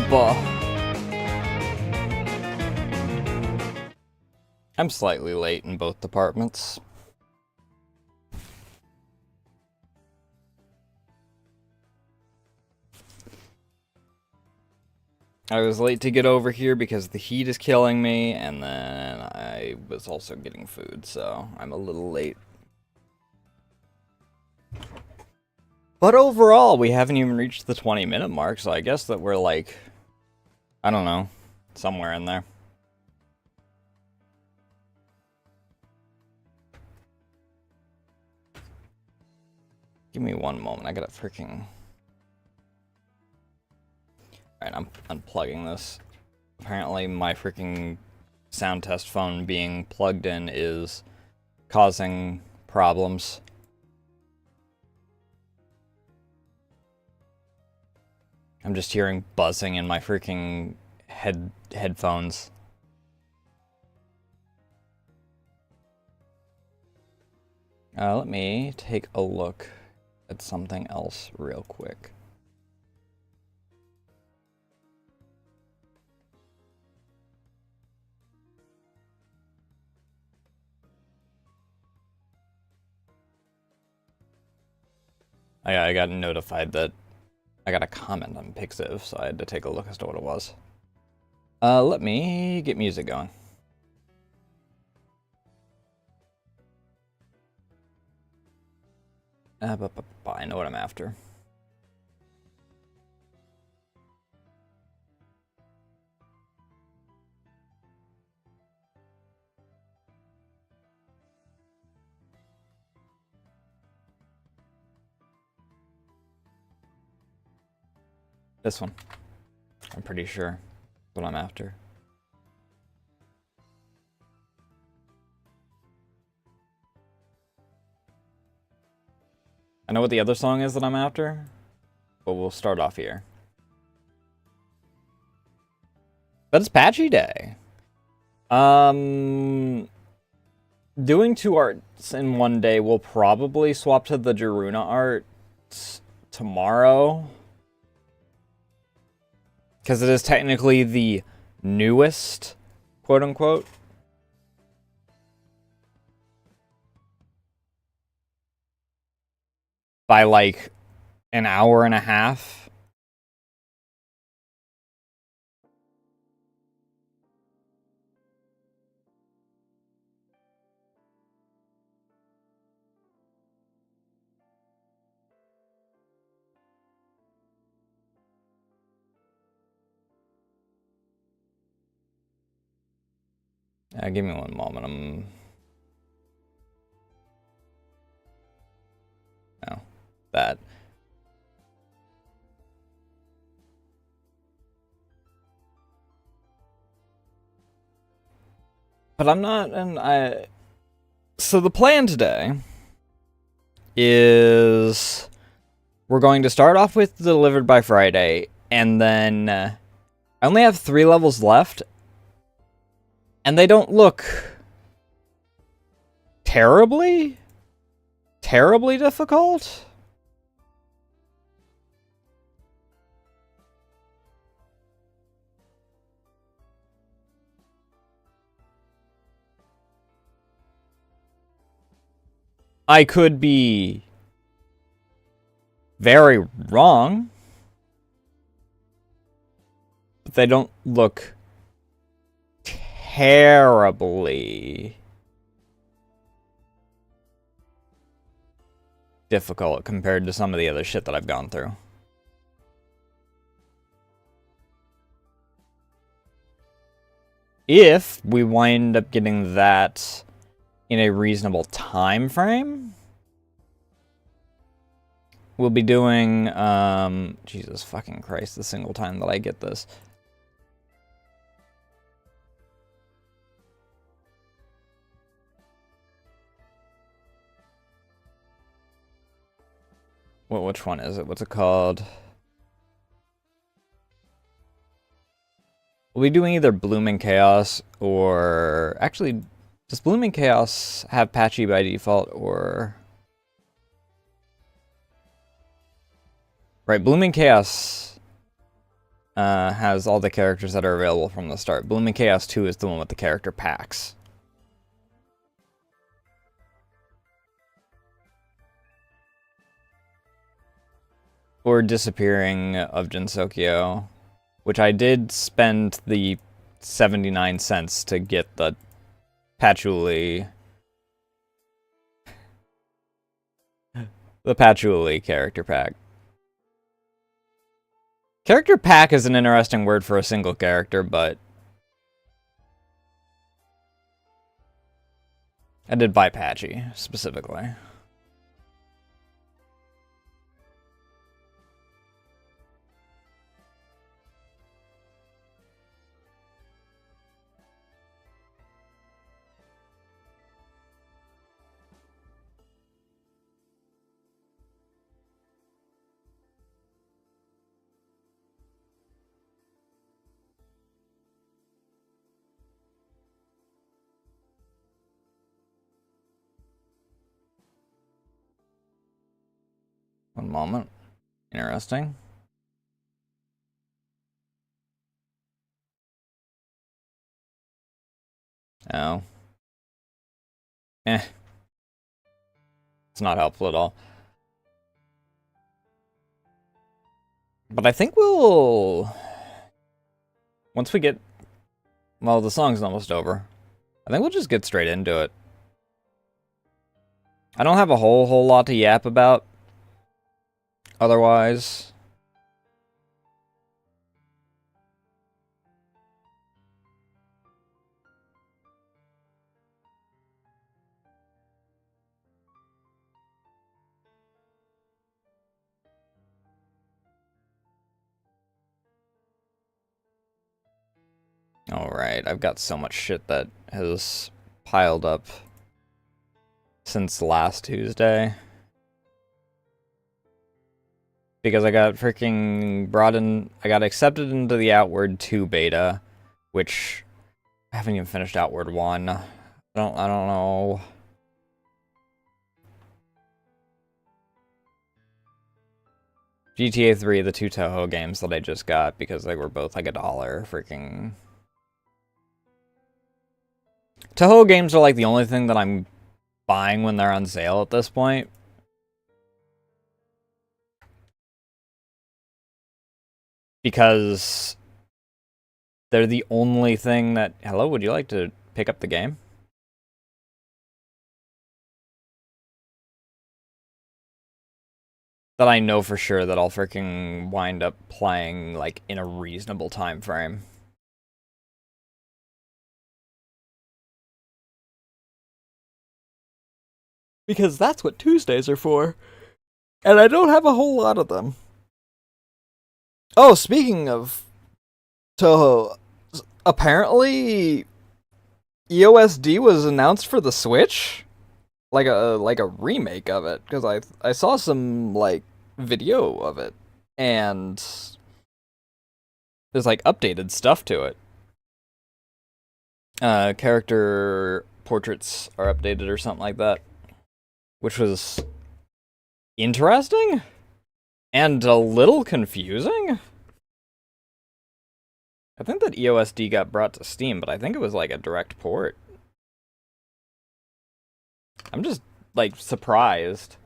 Abba. I'm slightly late in both departments. I was late to get over here because the heat is killing me, and then I was also getting food, so I'm a little late. But overall, we haven't even reached the 20-minute mark, so I guess that we're like, I don't know, somewhere in there. Give me one moment, I gotta freaking... Alright, I'm unplugging this. Apparently my freaking sound test phone being plugged in is causing problems. I'm just hearing buzzing in my freaking headphones. Let me take a look at something else real quick. I got notified that I got a comment on Pixiv, so I had to take a look as to what it was. Let me get music going. I know what I'm after. This one. I'm pretty sure that's what I'm after. I know what the other song is that I'm after, but we'll start off here. But it's Patchy Day. Doing 2 arts in one day, we'll probably swap to the Jaruna art tomorrow. Because it is technically the newest, quote-unquote. By, like, an hour and a half. Give me one moment. No, that. But I'm not, and so the plan today is we're going to start off with Delivered by Friday, and then I only have 3 levels left, and they don't look terribly difficult. I could be very wrong, but they don't look terribly difficult compared to some of the other shit that I've gone through. If we wind up getting that in a reasonable time frame, we'll be doing, Jesus fucking Christ, the single time that I get this. Which one is it? What's it called? We'll be doing either Blooming Chaos or... Actually, does Blooming Chaos have Patchy by default, or... Right, Blooming Chaos has all the characters that are available from the start. Blooming Chaos 2 is the one with the character packs. Or Disappearing of Jinsokyo, which I did spend the 79 cents to get the Patchouli. The Patchouli character pack. Character pack is an interesting word for a single character, but I did buy Patchy, specifically. One moment. Interesting. Oh. Eh. It's not helpful at all. But I think we'll... Once we get... Well, the song's almost over. I think we'll just get straight into it. I don't have a whole lot to yap about. Otherwise... Alright, I've got so much shit that has piled up since last Tuesday. Because I got freaking I got accepted into the Outward 2 beta, which I haven't even finished Outward 1. I don't know. GTA 3, the 2 Toho games that I just got because they were both like $1 freaking... Toho games are like the only thing that I'm buying when they're on sale at this point. Because they're the only thing that... Hello, would you like to pick up the game? That I know for sure that I'll freaking wind up playing, like, in a reasonable time frame. Because that's what Tuesdays are for. And I don't have a whole lot of them. Oh, speaking of Toho, apparently EOSD was announced for the Switch, like a remake of it, because I saw some like video of it, and there's like updated stuff to it. Character portraits are updated or something like that, which was interesting and a little confusing. I think that EOSD got brought to Steam, but I think it was like a direct port. I'm just, like, surprised.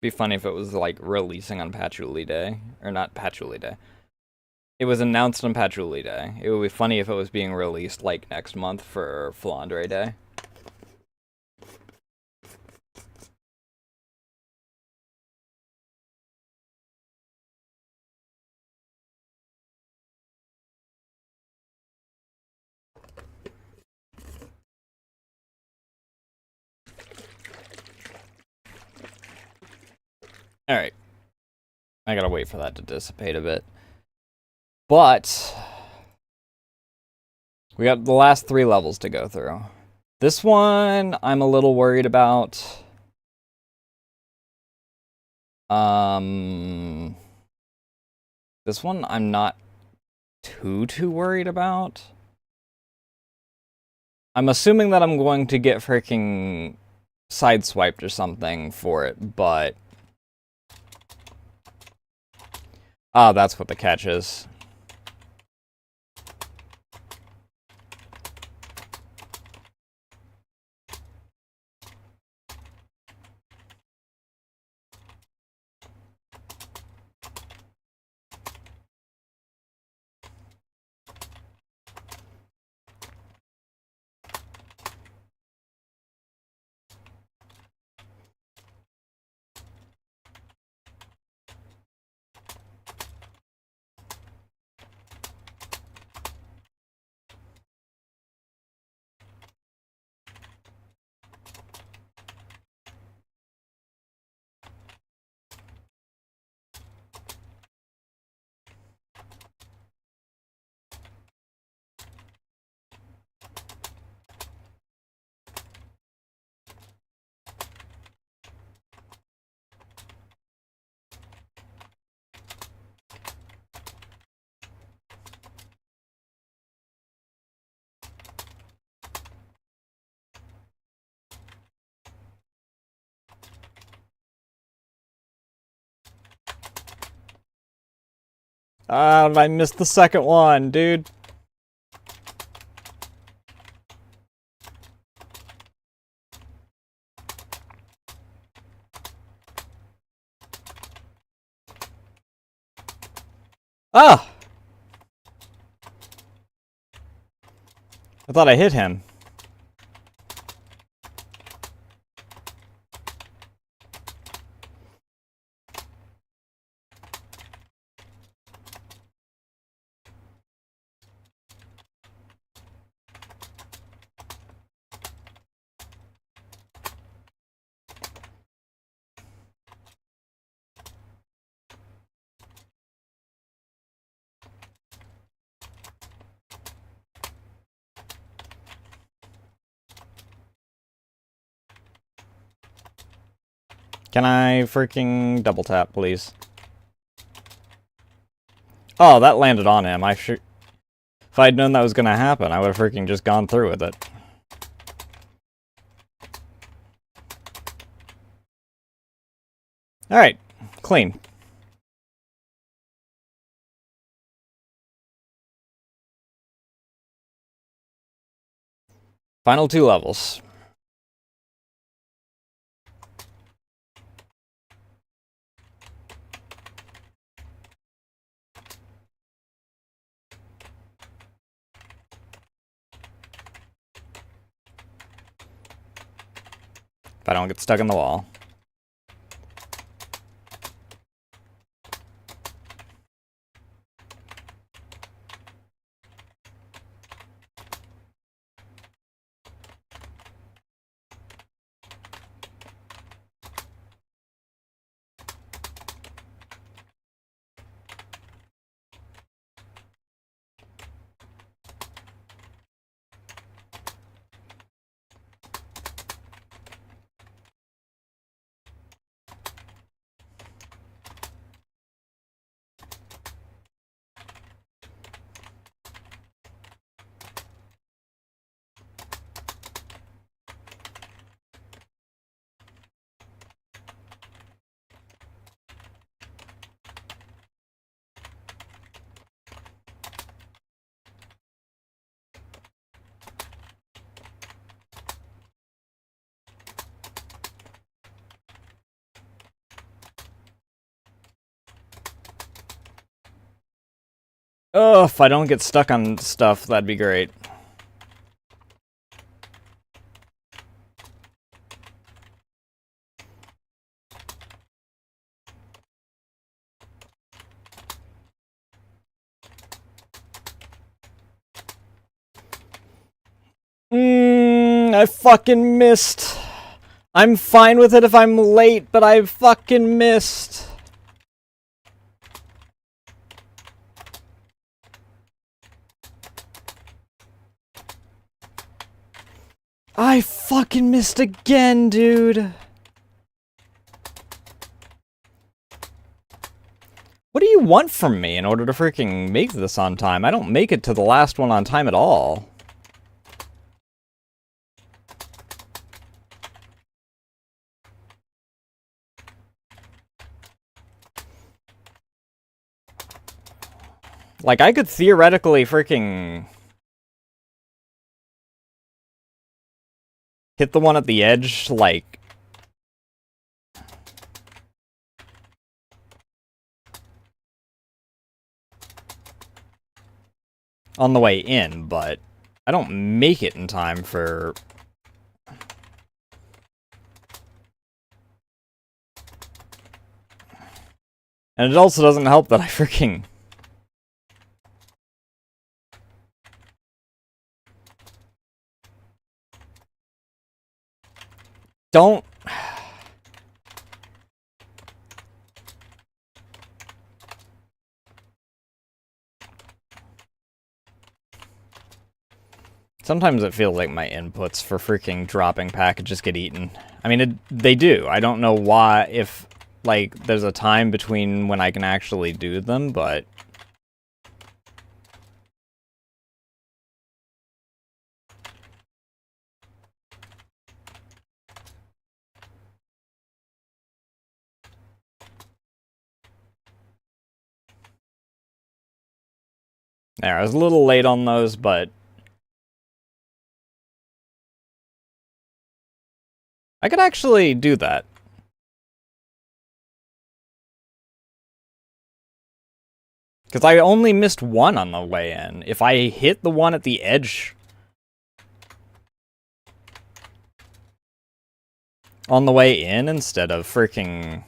Be funny if it was, like, releasing on Patchouli Day. Or not Patchouli Day. It was announced on Patchouli Day. It would be funny if it was being released, like, next month for Flandre Day. Alright. I gotta wait for that to dissipate a bit. But we got the last 3 levels to go through. This one, I'm a little worried about. This one I'm not too worried about. I'm assuming that I'm going to get freaking sideswiped or something for it, but... Ah, that's what the catch is. Ah, I missed the second one, dude. Ah! I thought I hit him. Can I freaking double tap, please? Oh, that landed on him. If I'd known that was gonna happen, I would have freaking just gone through with it. Alright, clean. Final 2 levels. If I don't get stuck in the wall. Oh, if I don't get stuck on stuff, that'd be great. I fucking missed. I'm fine with it if I'm late, but I fucking missed. I fucking missed again, dude. What do you want from me in order to freaking make this on time? I don't make it to the last one on time at all. Like, I could theoretically freaking hit the one at the edge, like, on the way in, but I don't make it in time for... And it also doesn't help that I freaking... don't... Sometimes it feels like my inputs for freaking dropping packages get eaten. I mean, they do. I don't know why, if, like, there's a time between when I can actually do them, but... There, I was a little late on those, but... I could actually do that. Because I only missed one on the way in. If I hit the one at the edge on the way in instead of freaking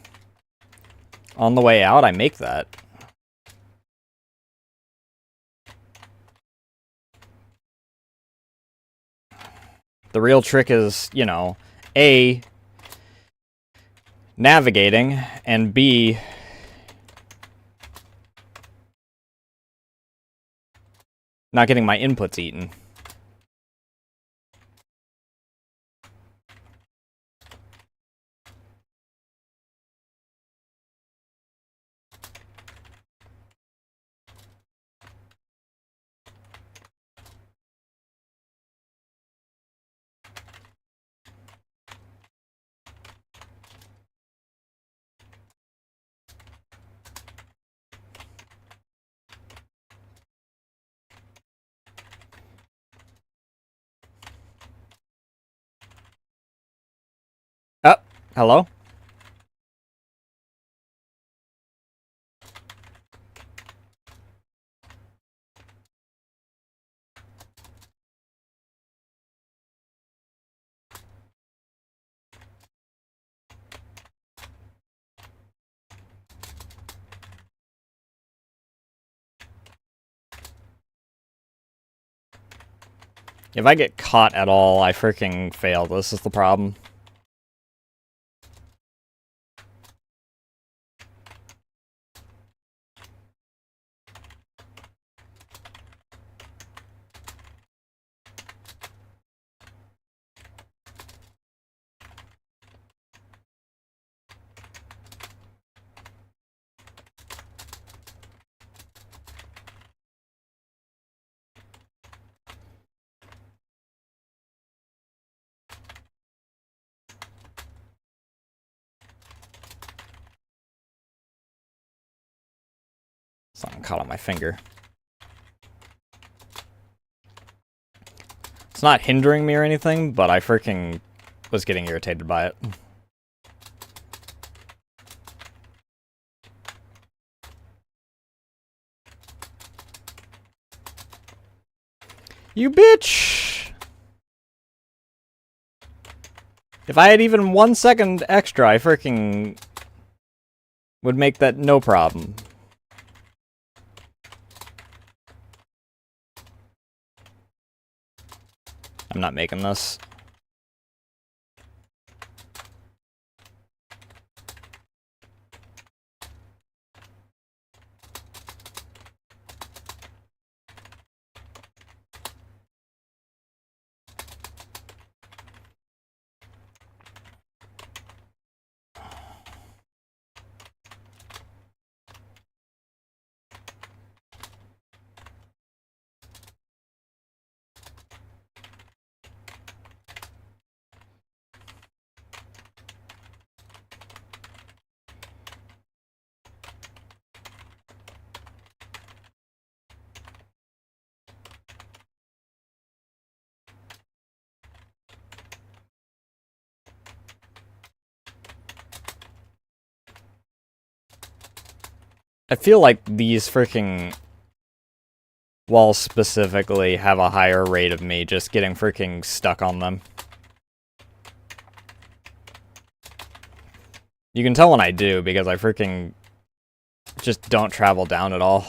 on the way out, I make that. The real trick is, you know, A, navigating, and B, not getting my inputs eaten. Oh, hello? If I get caught at all, I freaking fail. This is the problem. Something caught on my finger. It's not hindering me or anything, but I freaking was getting irritated by it. You bitch! If I had even 1 second extra, I freaking would make that no problem. I'm not making this. I feel like these freaking walls specifically have a higher rate of me just getting freaking stuck on them. You can tell when I do, because I freaking just don't travel down at all.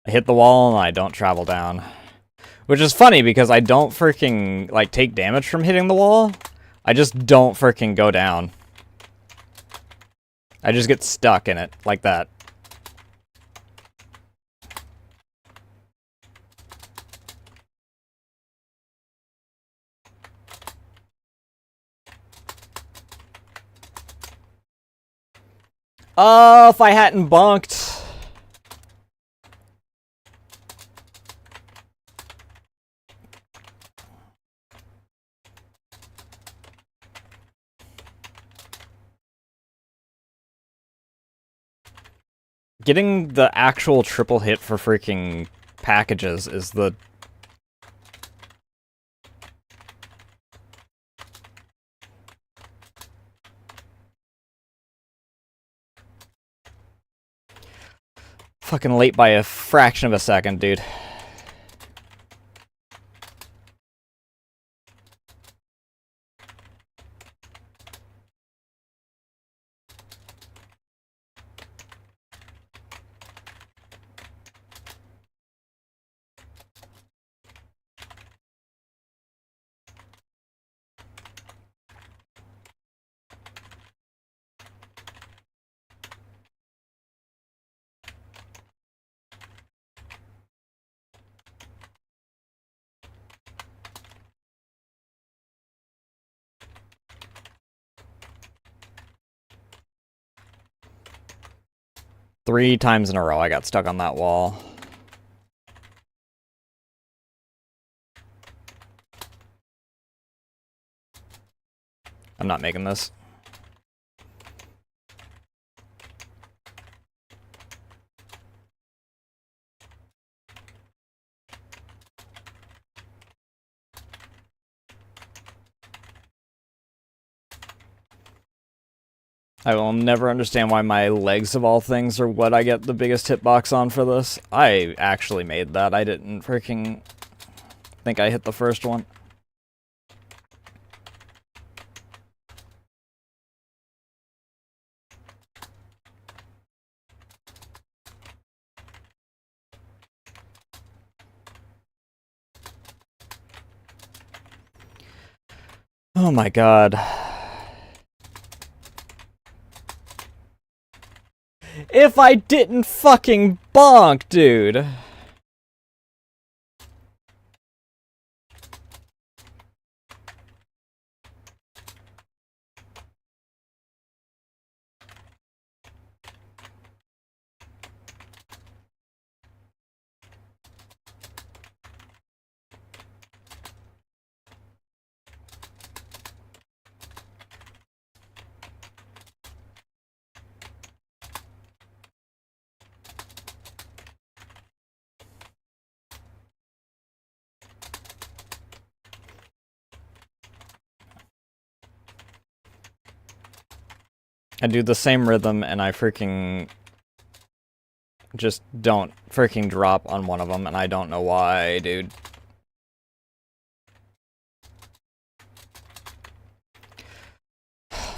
I hit the wall and I don't travel down. Which is funny, because I don't freaking, like, take damage from hitting the wall. I just don't freaking go down. I just get stuck in it, like that. Oh, if I hadn't bonked. Getting the actual triple hit for freaking packages is the... fucking late by a fraction of a second, dude. Three times in a row I got stuck on that wall. I'm not making this. I will never understand why my legs, of all things, are what I get the biggest hitbox on for this. I actually made that. I didn't freaking think I hit the first one. Oh my god. If I didn't fucking bonk, dude! I do the same rhythm and I freaking just don't freaking drop on one of them, and I don't know why, dude.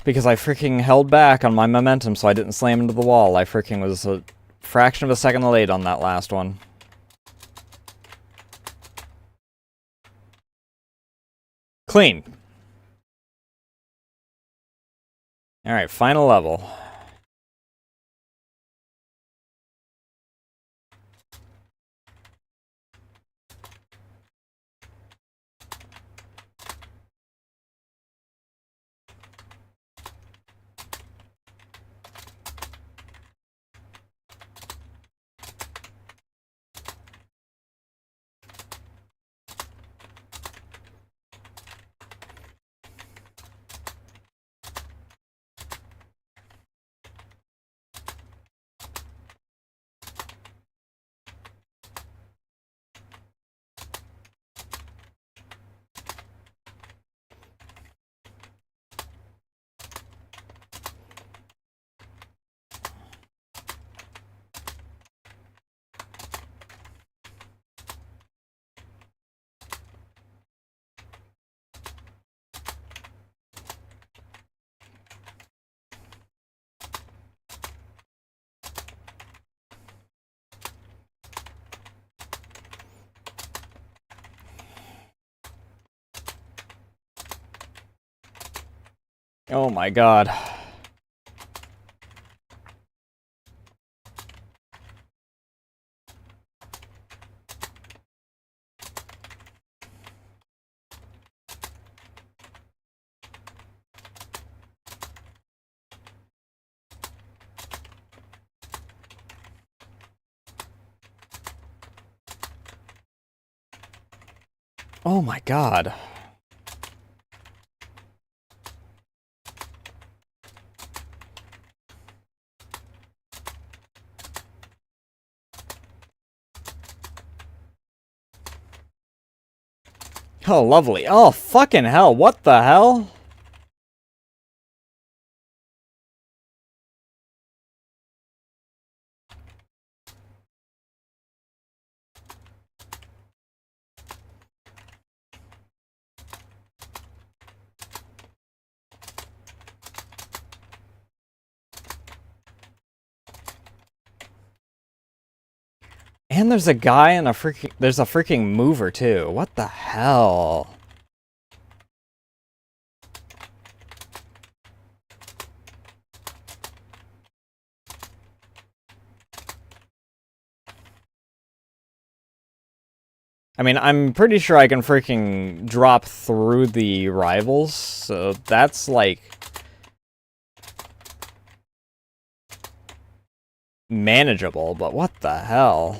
Because I freaking held back on my momentum so I didn't slam into the wall. I freaking was a fraction of a second late on that last one. Clean. Alright, final level. Oh my god. Oh my god. Oh, lovely. Oh, fucking hell. What the hell? And there's a guy and there's a freaking mover too. What the hell? I mean, I'm pretty sure I can freaking drop through the rivals, so that's like manageable, but what the hell?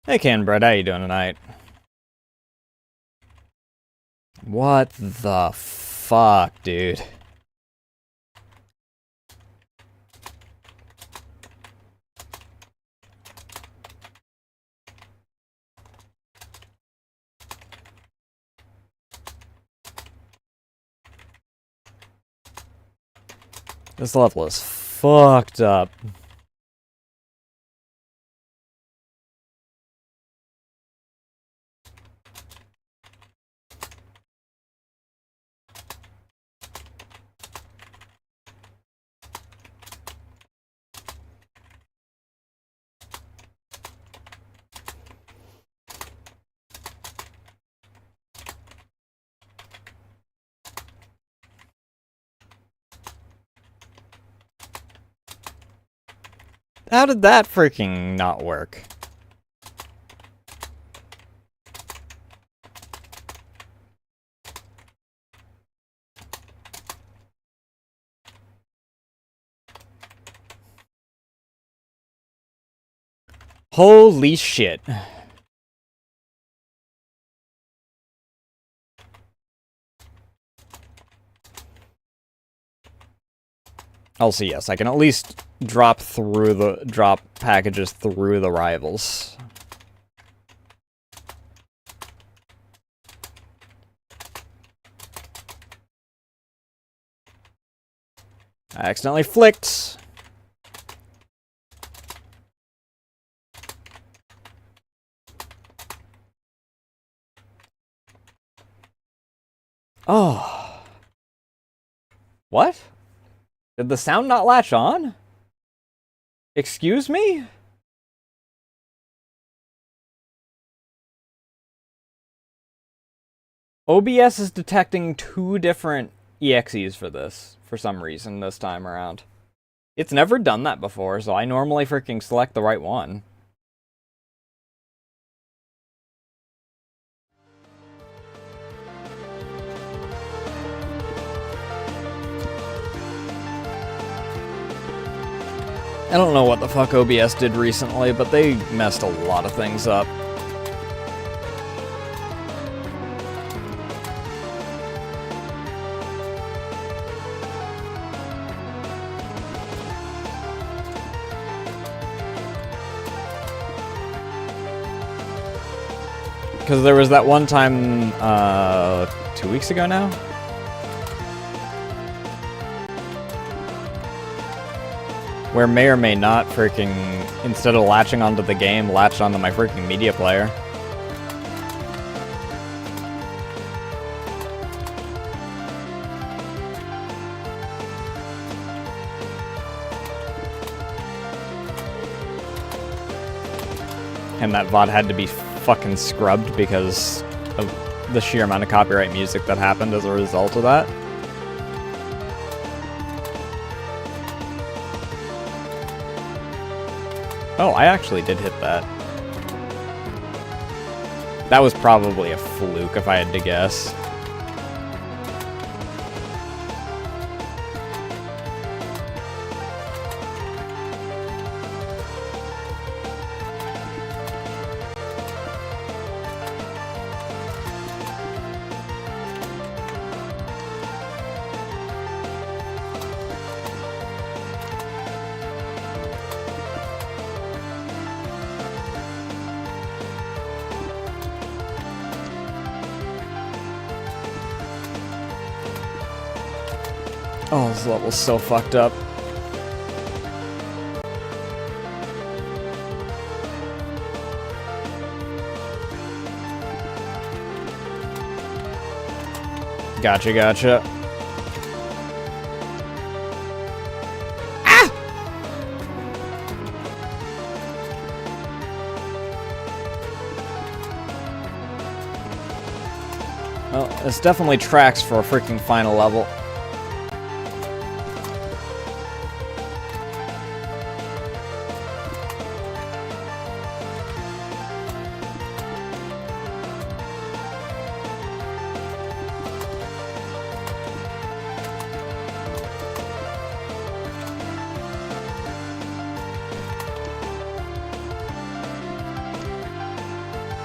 Hey, Canbread, how you doing tonight? What the fuck, dude? This level is fucked up. How did that freaking not work? Holy shit. Also, yes, I can at least drop packages through the rivals. I accidentally flicked. Oh. What? Did the sound not latch on? Excuse me? OBS is detecting two different EXEs for this, for some reason, this time around. It's never done that before, so I normally freaking select the right one. I don't know what the fuck OBS did recently, but they messed a lot of things up. Because there was that one time, 2 weeks ago now? Where may or may not freaking, instead of latching onto the game, latched onto my freaking media player. And that VOD had to be fucking scrubbed because of the sheer amount of copyright music that happened as a result of that. Oh, I actually did hit that. That was probably a fluke if I had to guess. Oh, this level's so fucked up. Gotcha, gotcha. Ah! Well, this definitely tracks for a freaking final level.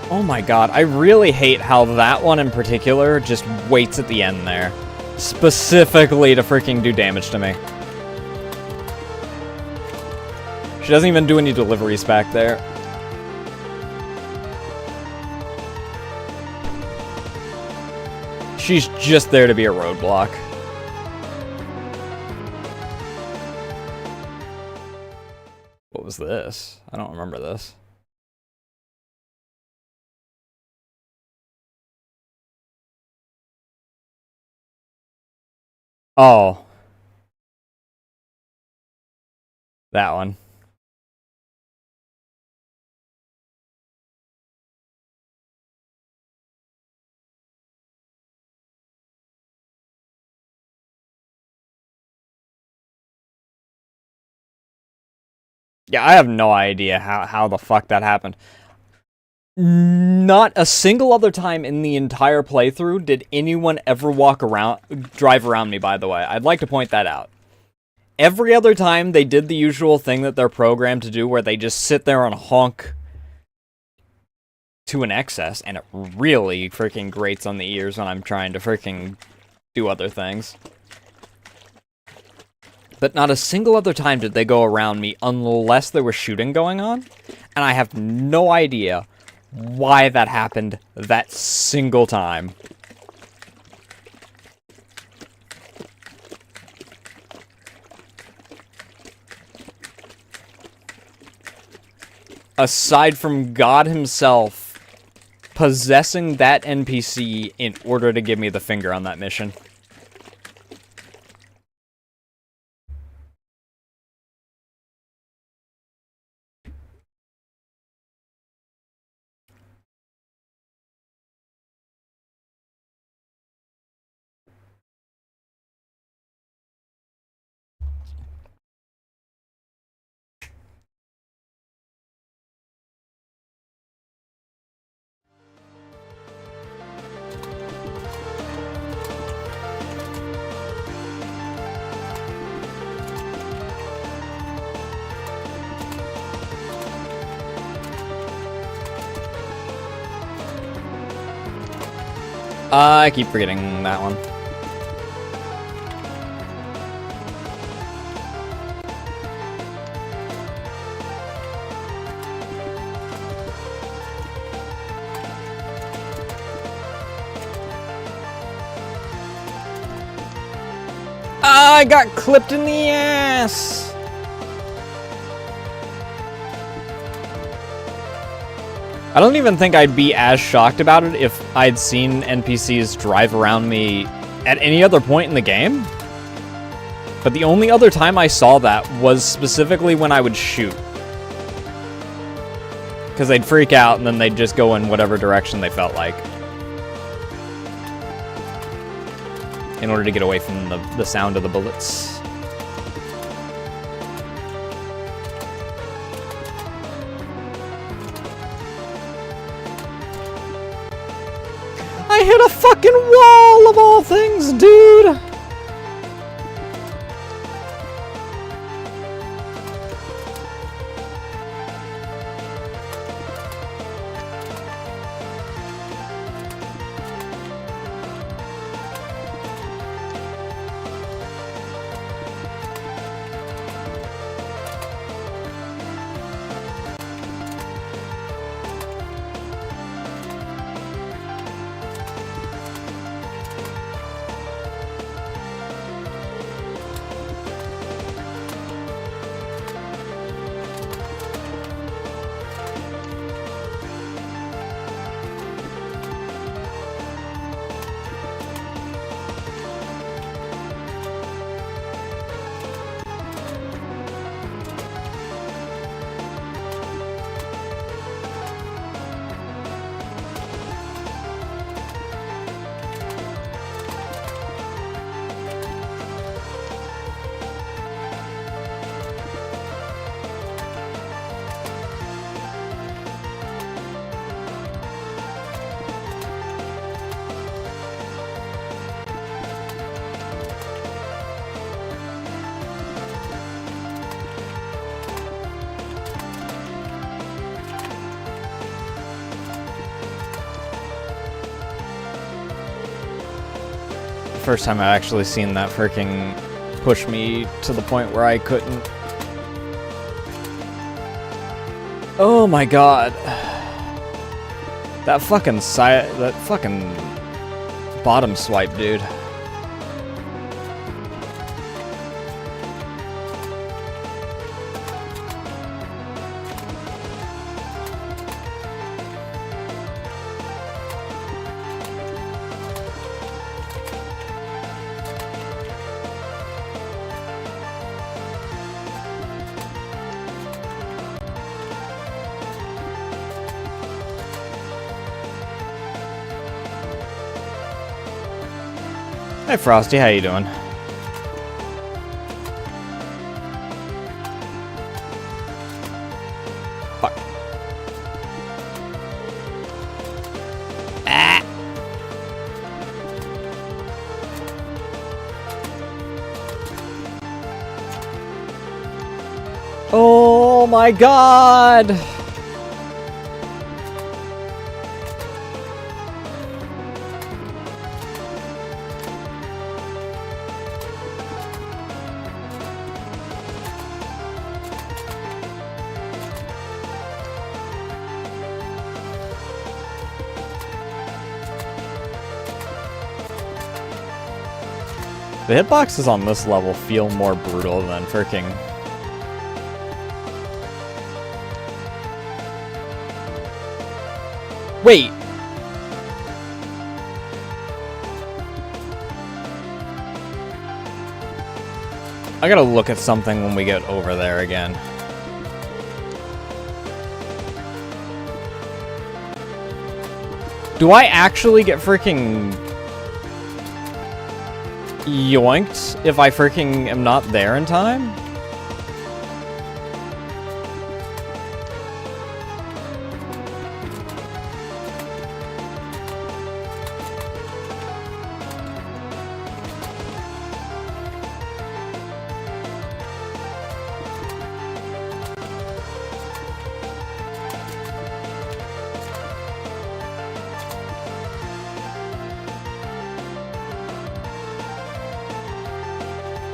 Oh my god, I really hate how that one in particular just waits at the end there. Specifically to freaking do damage to me. She doesn't even do any deliveries back there. She's just there to be a roadblock. What was this? I don't remember this. Oh. That one. Yeah, I have no idea how the fuck that happened. Not a single other time in the entire playthrough did anyone ever drive around me, by the way. I'd like to point that out. Every other time they did the usual thing that they're programmed to do where they just sit there and honk to an excess, and it really freaking grates on the ears when I'm trying to freaking do other things. But not a single other time did they go around me unless there was shooting going on, and I have no idea why that happened that single time. Aside from God himself possessing that NPC in order to give me the finger on that mission. I keep forgetting that one. I got clipped in the ass! I don't even think I'd be as shocked about it if I'd seen NPCs drive around me at any other point in the game. But the only other time I saw that was specifically when I would shoot. Because they'd freak out and then they'd just go in whatever direction they felt like. In order to get away from the sound of the bullets. I hit a fucking wall of all things, dude! First time I've actually seen that freaking push me to the point where I couldn't. Oh my god. That fucking bottom swipe, dude. Hey Frosty, how you doing? Fuck. Ah. Oh my god! The hitboxes on this level feel more brutal than freaking... Wait! I gotta look at something when we get over there again. Do I actually get freaking... yoinked if I freaking am not there in time?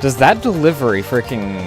Does that delivery freaking...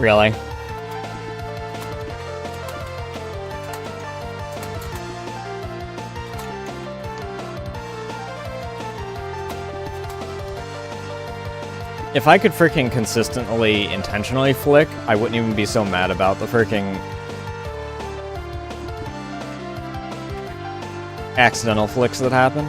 Really? If I could freaking consistently, intentionally flick, I wouldn't even be so mad about the freaking accidental flicks that happen.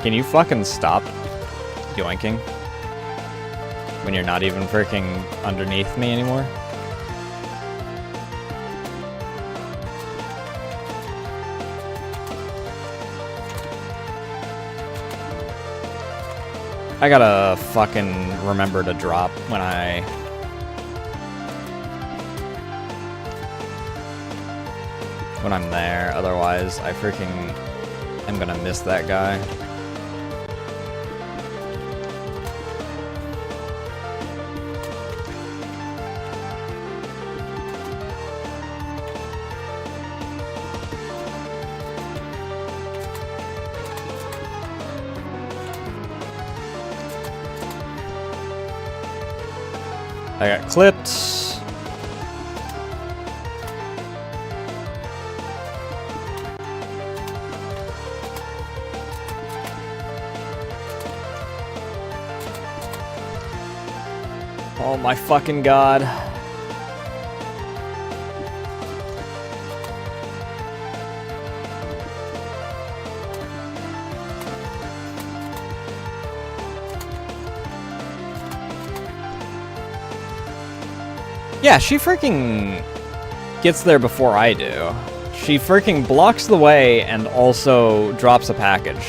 Can you fucking stop yoinking when you're not even freaking underneath me anymore? I gotta fucking remember to drop when I'm there, otherwise I freaking am gonna miss that guy. I got clipped. Oh my fucking god. Yeah, she freaking gets there before I do. She freaking blocks the way and also drops a package.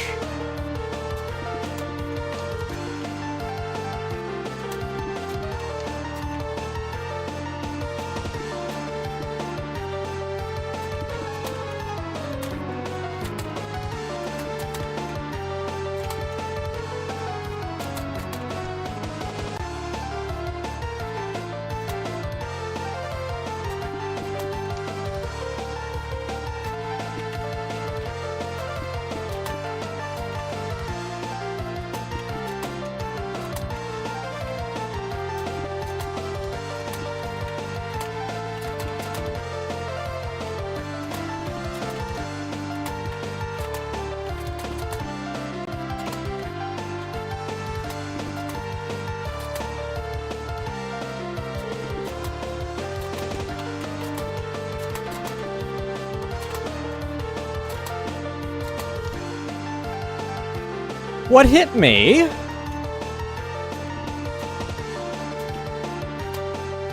What hit me?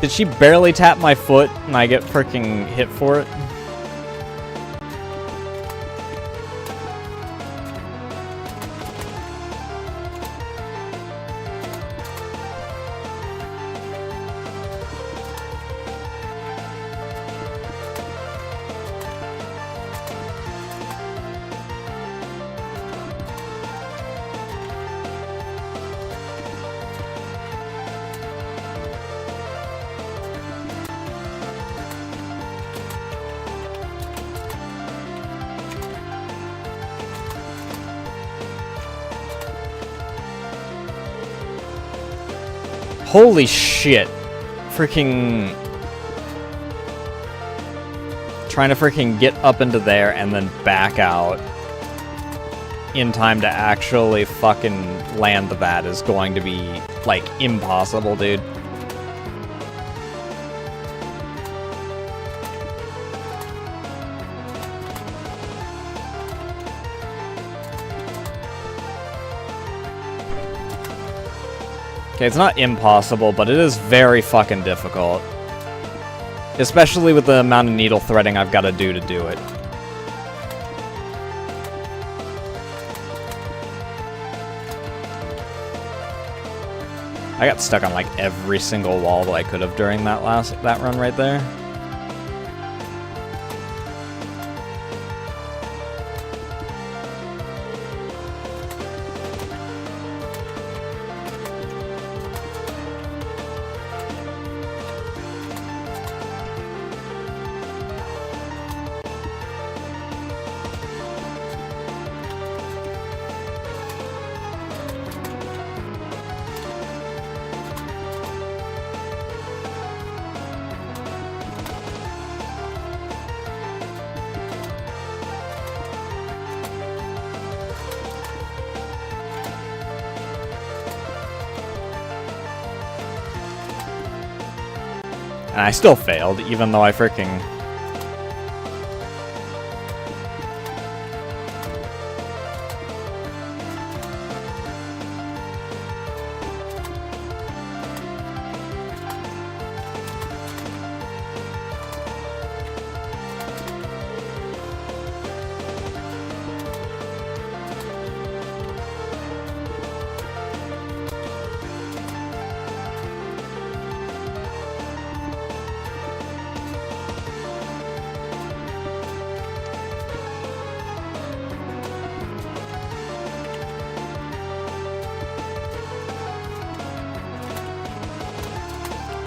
Did she barely tap my foot and I get freaking hit for it? Holy shit. Freaking... Trying to freaking get up into there and then back out in time to actually fucking land that is going to be, like, impossible, dude. Okay, it's not impossible, but it is very fucking difficult. Especially with the amount of needle threading I've got to do it. I got stuck on like every single wall that I could have during that run right there. And I still failed, even though I freaking...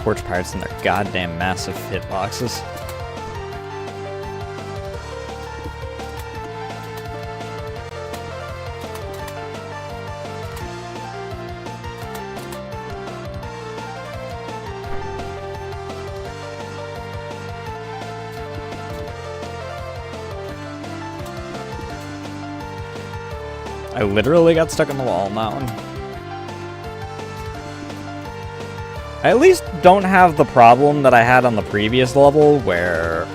Porch Pirates and their goddamn massive hitboxes. I literally got stuck in the wall on that one. I at least don't have the problem that I had on the previous level, where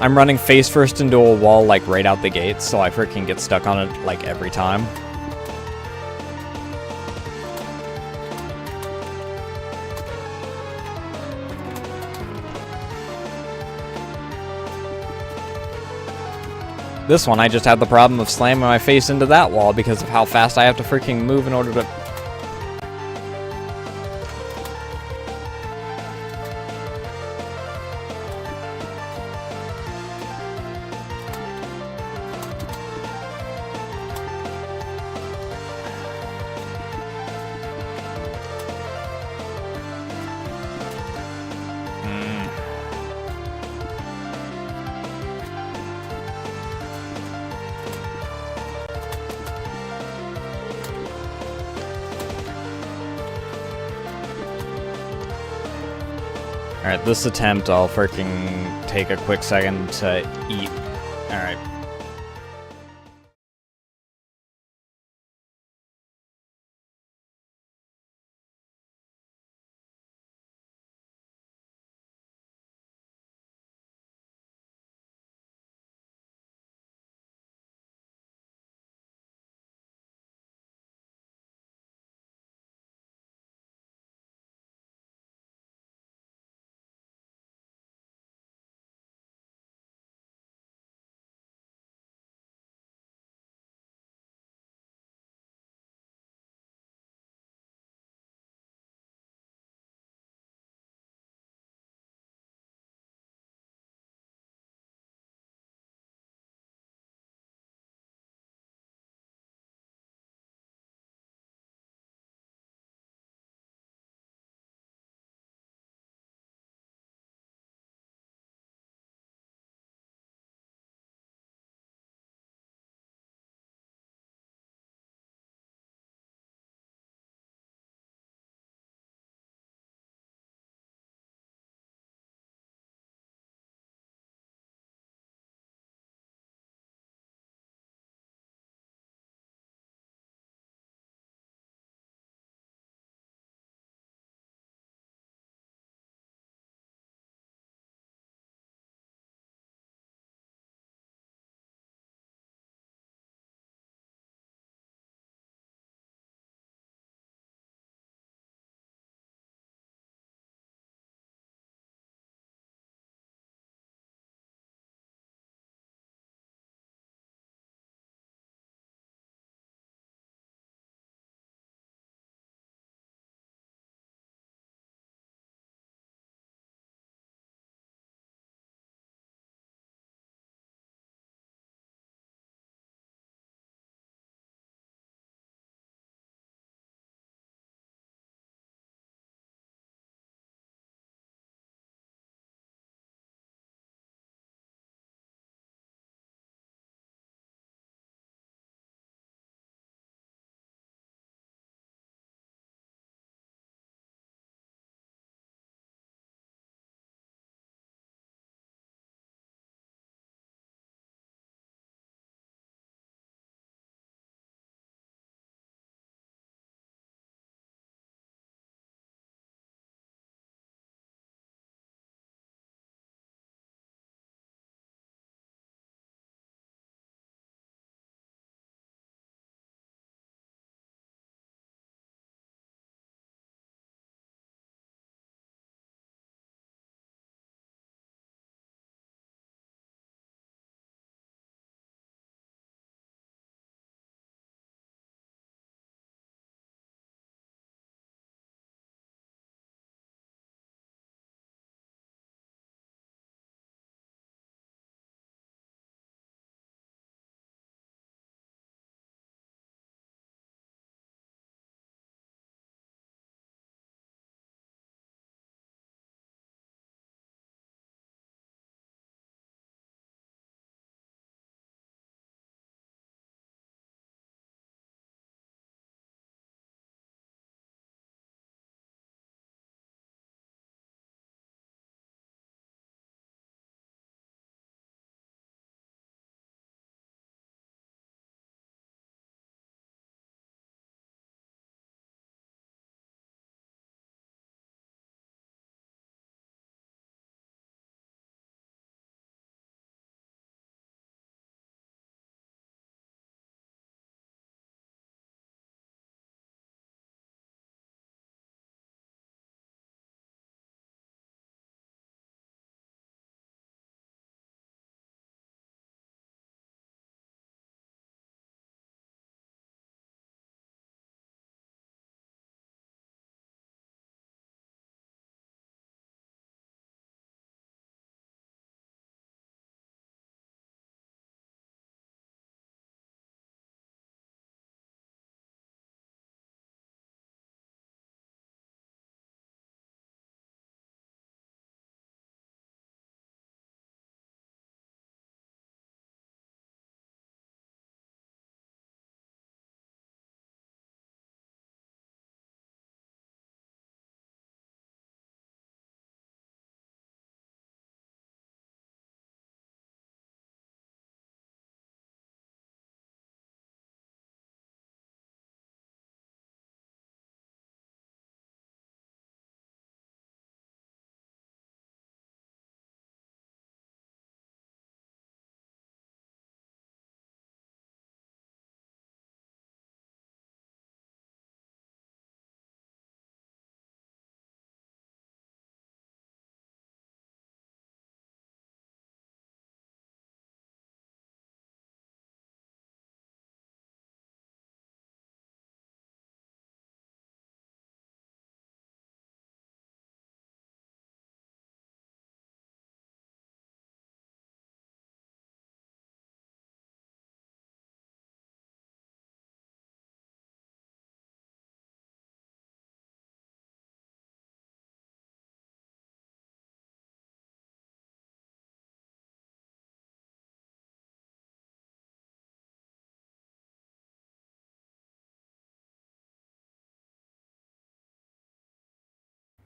I'm running face first into a wall, like, right out the gate, so I freaking get stuck on it, like, every time. This one, I just had the problem of slamming my face into that wall because of how fast I have to freaking move in order to... Alright, this attempt, I'll freaking take a quick second to eat. Alright.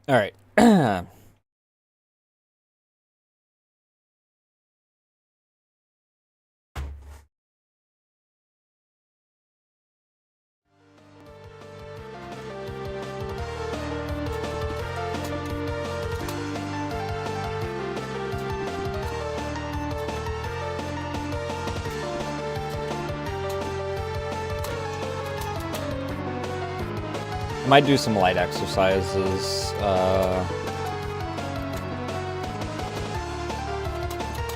All right. I might do some light exercises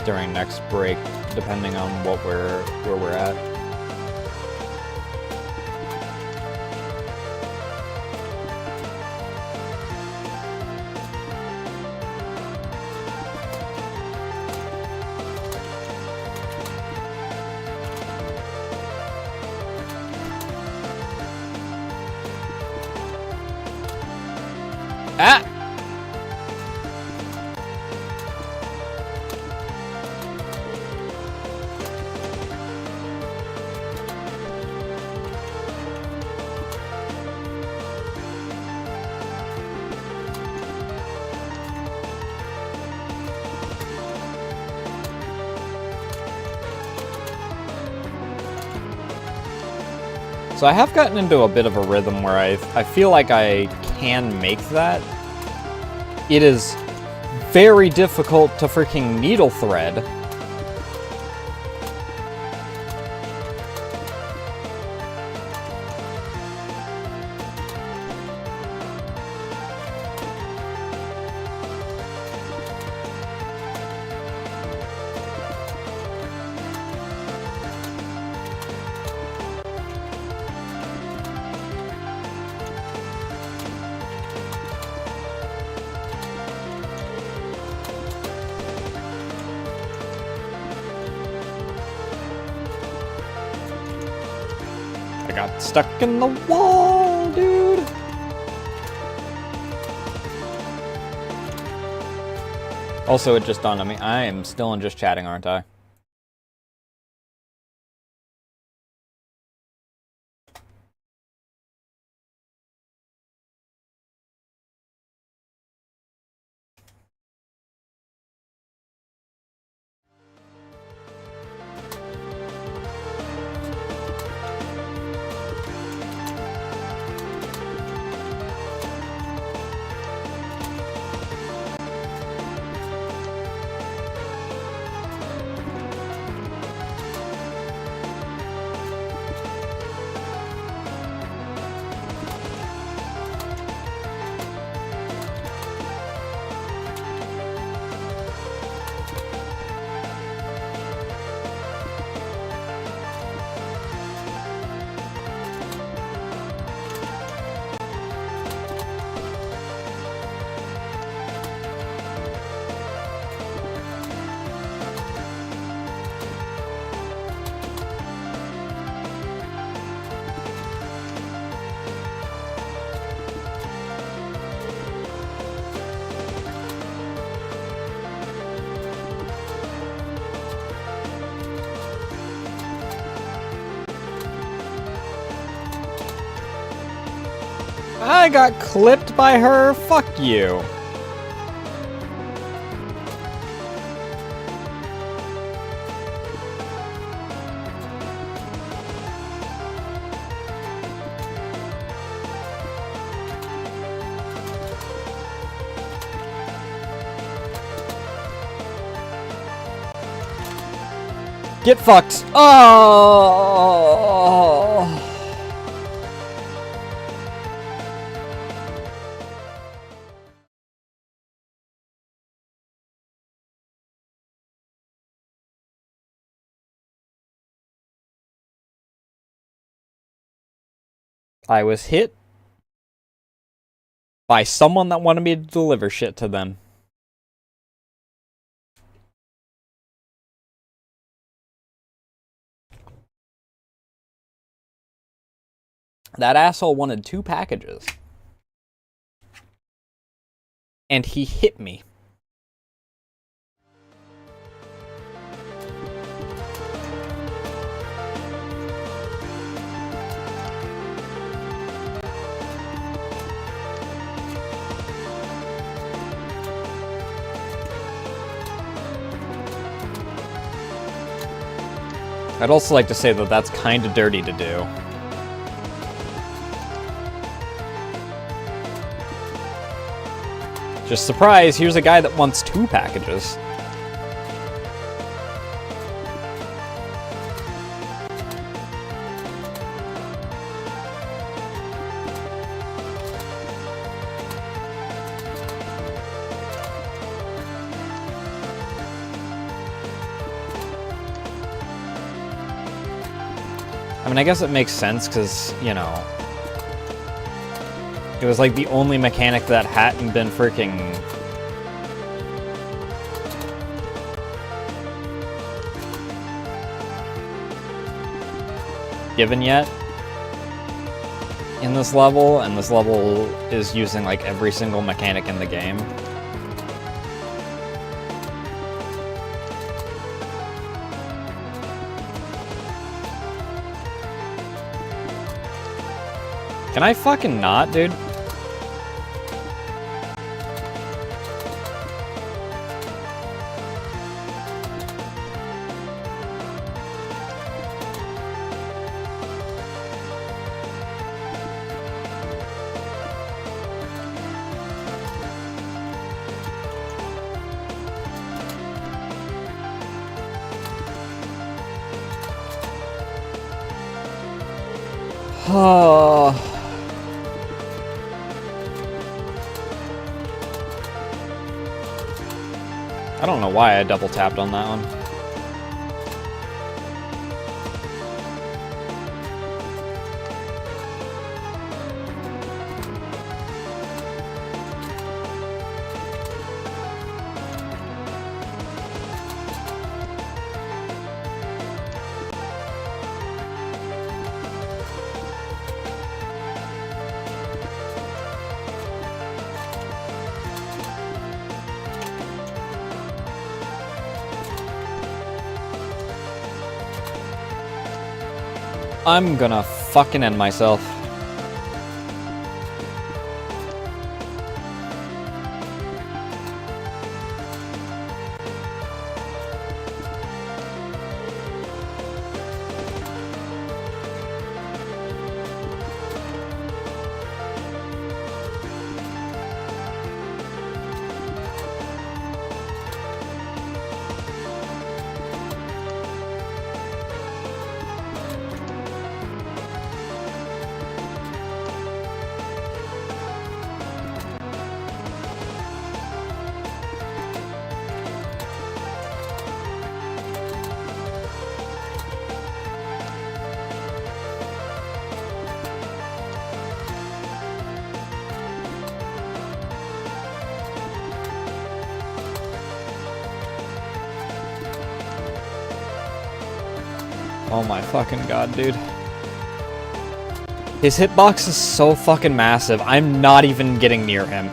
during next break, depending on where we're at. Ah! So I have gotten into a bit of a rhythm where I feel like I can make that. It is very difficult to freaking needle thread. I got stuck in the wall, dude. Also, it just dawned on me, I am still in just chatting, aren't I? I got clipped by her? Fuck you. Get fucked. Oh. I was hit by someone that wanted me to deliver shit to them. That asshole wanted 2 packages. And he hit me. I'd also like to say that that's kind of dirty to do. Just surprise, here's a guy that wants 2 packages. I mean, I guess it makes sense, because, you know, it was like the only mechanic that hadn't been freaking given yet in this level, and this level is using like every single mechanic in the game. Can I fucking not, dude? Oh. I don't know why I double tapped on that one. I'm gonna fucking end myself. Oh my fucking god, dude. His hitbox is so fucking massive, I'm not even getting near him.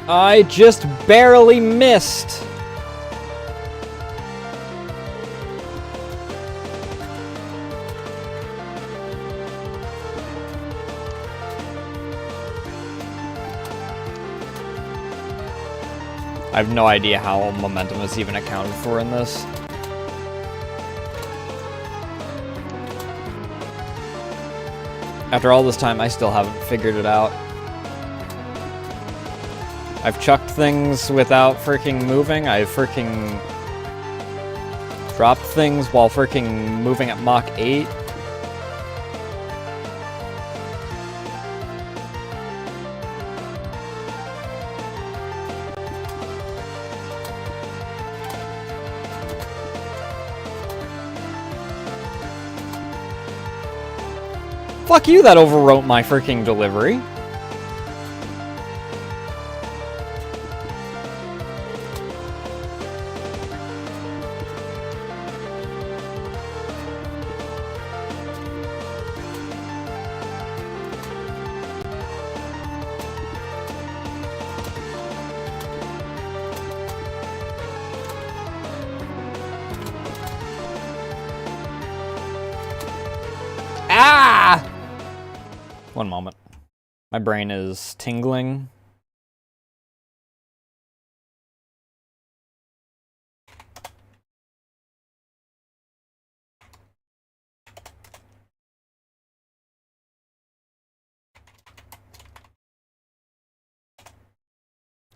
I just barely missed. I have no idea how momentum is even accounted for in this. After all this time, I still haven't figured it out. I've chucked things without freaking moving. I've freaking dropped things while freaking moving at Mach 8. Fuck you, that overwrote my freaking delivery. Ah! One moment. My brain is tingling.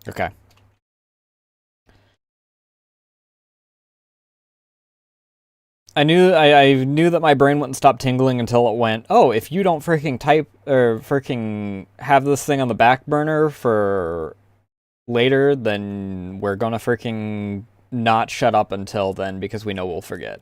Okay. I knew that my brain wouldn't stop tingling until it went, oh, if you don't freaking type or freaking have this thing on the back burner for later, then we're gonna freaking not shut up until then because we know we'll forget.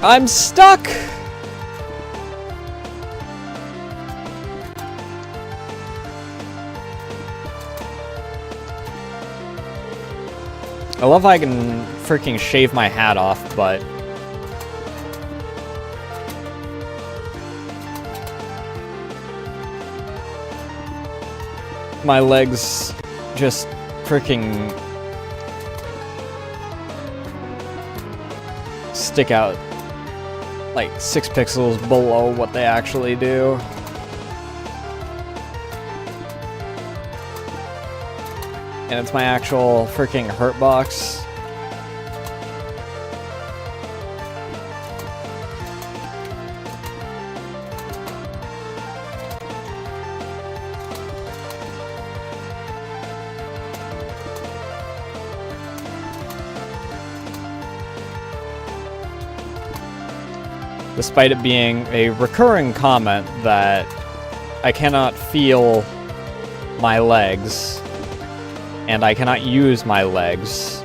I'm stuck! I love how I can freaking shave my hat off, but my legs just freaking stick out like 6 pixels below what they actually do. And it's my actual freaking hurt box. Despite it being a recurring comment that I cannot feel my legs and I cannot use my legs.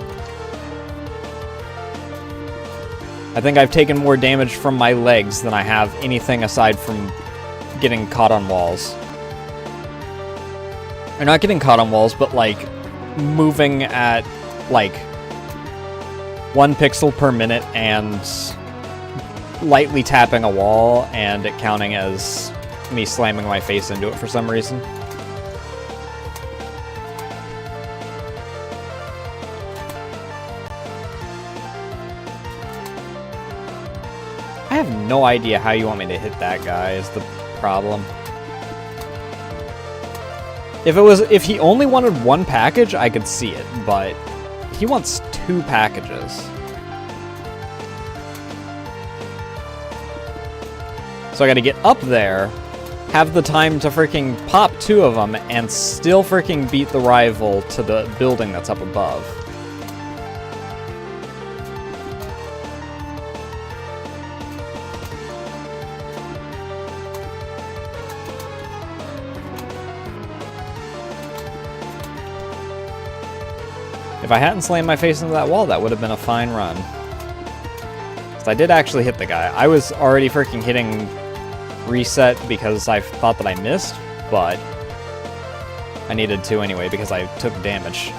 I think I've taken more damage from my legs than I have anything aside from getting caught on walls. Or not getting caught on walls, but like moving at like 1 pixel per minute and lightly tapping a wall and it counting as me slamming my face into it for some reason. I have no idea how you want me to hit that guy is the problem. If he only wanted 1 package, I could see it, but he wants 2 packages. So I gotta get up there, have the time to freaking pop 2 of them, and still freaking beat the rival to the building that's up above. If I hadn't slammed my face into that wall, that would have been a fine run. So I did actually hit the guy. I was already freaking hitting reset because I thought that I missed, but I needed to anyway because I took damage.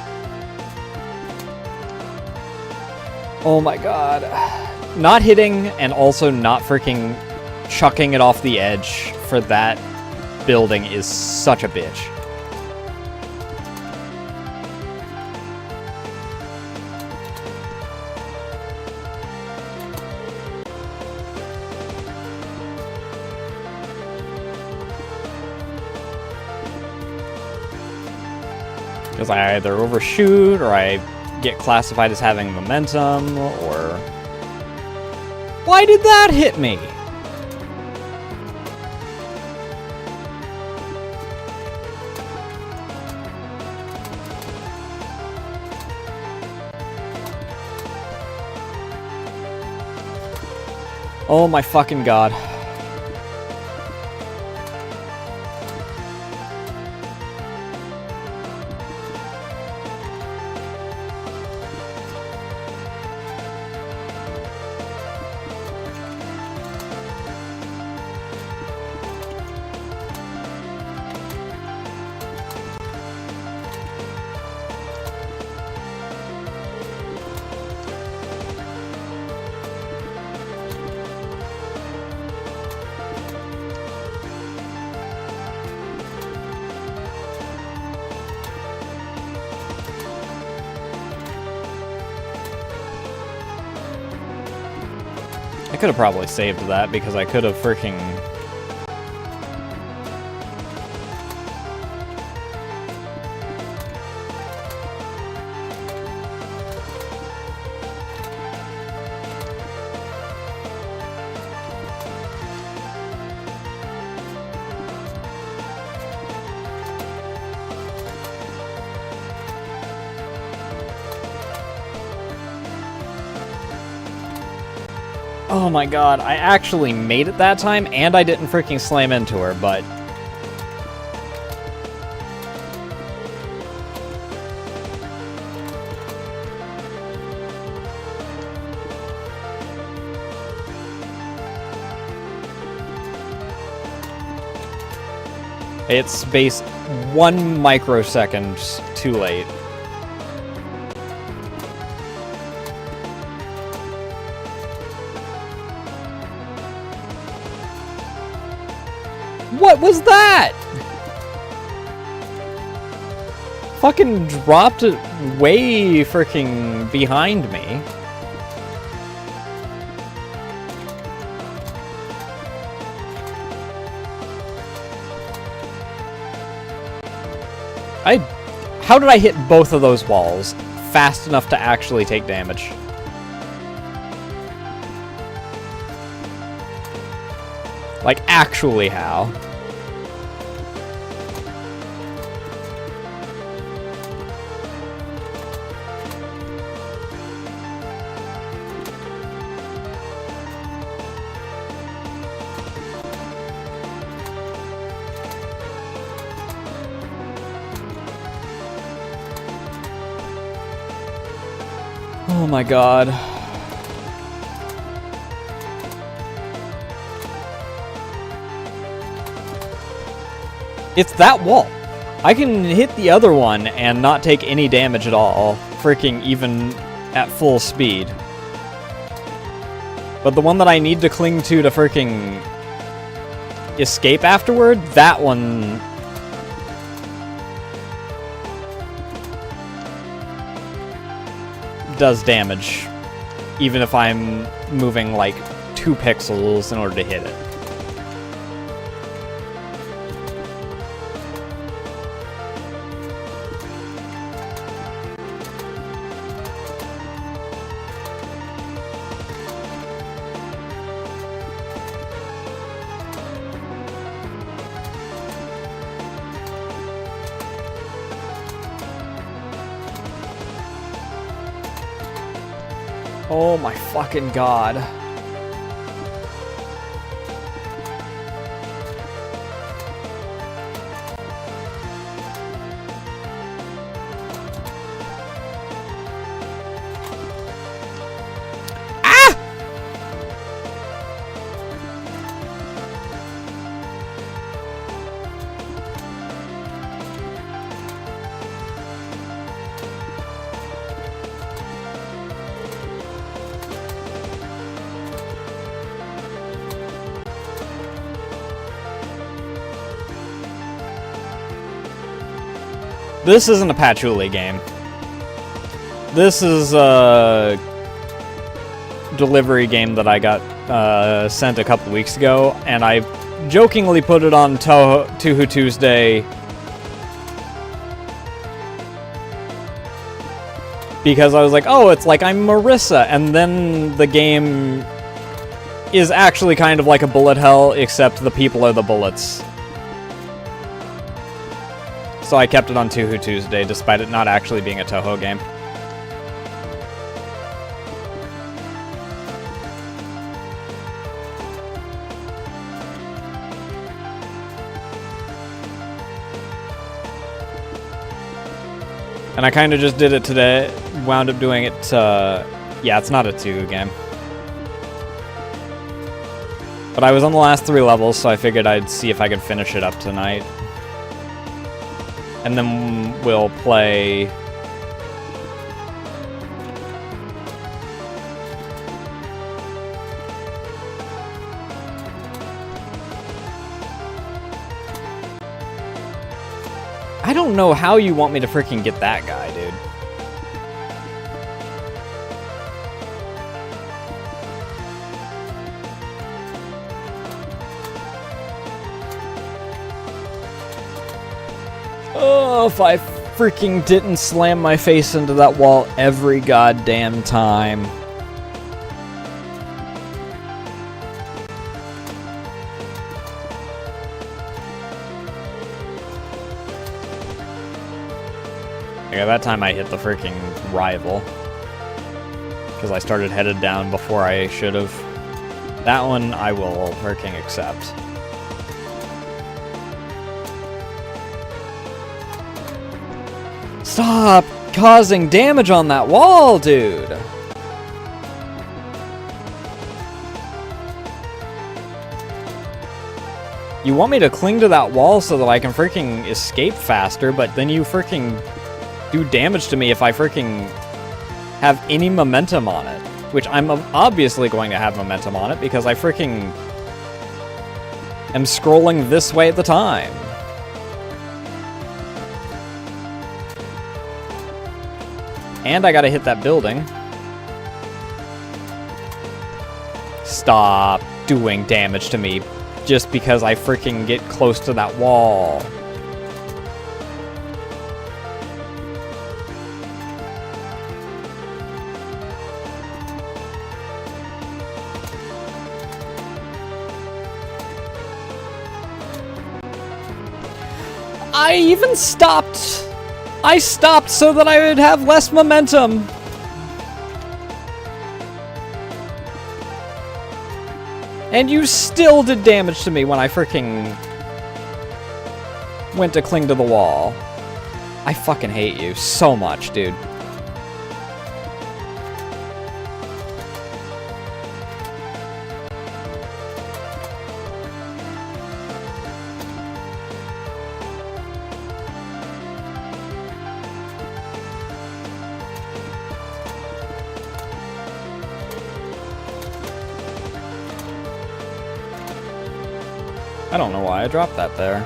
Oh my god. Not hitting and also not freaking chucking it off the edge for that building is such a bitch. Because I either overshoot, or I get classified as having momentum, or... Why did that hit me? Oh my fucking god. I could have probably saved that because I could have freaking... Oh my god, I actually made it that time, and I didn't freaking slam into her, but... It's base 1 microsecond too late. What was that? Fucking dropped it way freaking behind me. How did I hit both of those walls fast enough to actually take damage? Like, actually how? Oh my god. It's that wall. I can hit the other one and not take any damage at all, freaking even at full speed. But the one that I need to cling to freaking escape afterward, that one... does damage, even if I'm moving like 2 pixels in order to hit it. Oh my fucking god. This isn't a Patchouli game. This is a delivery game that I got sent a couple weeks ago, and I jokingly put it on Touhou Tuesday Because I was like, oh, it's like I'm Marissa, and then the game is actually kind of like a bullet hell, except the people are the bullets. So I kept it on Touhou Tuesday, despite it not actually being a Touhou game. And I kind of just did it today, wound up doing it, yeah, it's not a Touhou game. But I was on the last 3 levels, so I figured I'd see if I could finish it up tonight. And then we'll play... I don't know how you want me to freaking get that guy, dude. Oh, if I freaking didn't slam my face into that wall every goddamn time. Okay, that time I hit the freaking rival. Because I started headed down before I should have. That one I will freaking accept. Stop causing damage on that wall, dude! You want me to cling to that wall so that I can freaking escape faster, but then you freaking do damage to me if I freaking have any momentum on it. Which I'm obviously going to have momentum on it because I freaking am scrolling this way at the time. And I gotta hit that building. Stop doing damage to me just because I freaking get close to that wall. I even stopped. I stopped so that I would have less momentum. And you still did damage to me when I freaking went to cling to the wall. I fucking hate you so much, dude. I don't know why I dropped that there.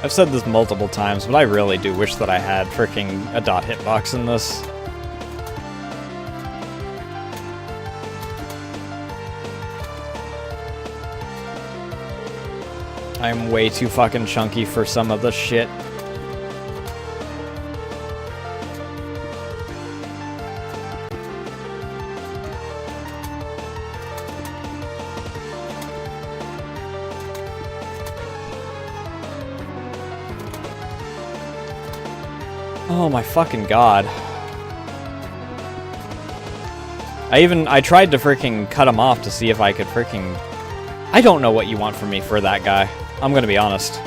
I've said this multiple times, but I really do wish that I had freaking a dot hitbox in this. I'm way too fucking chunky for some of the shit. Oh my fucking god. I tried to freaking cut him off to see if I could freaking... I don't know what you want from me for that guy. I'm gonna be honest.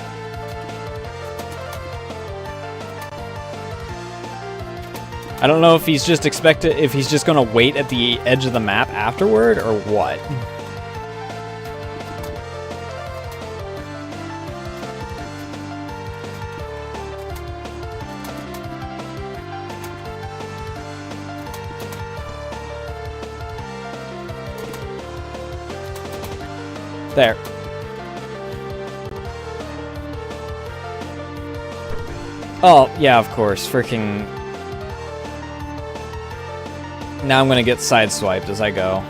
I don't know if he's just if he's just gonna wait at the edge of the map afterward or what. There. Oh, yeah, of course. Freaking... Now I'm gonna get sideswiped as I go.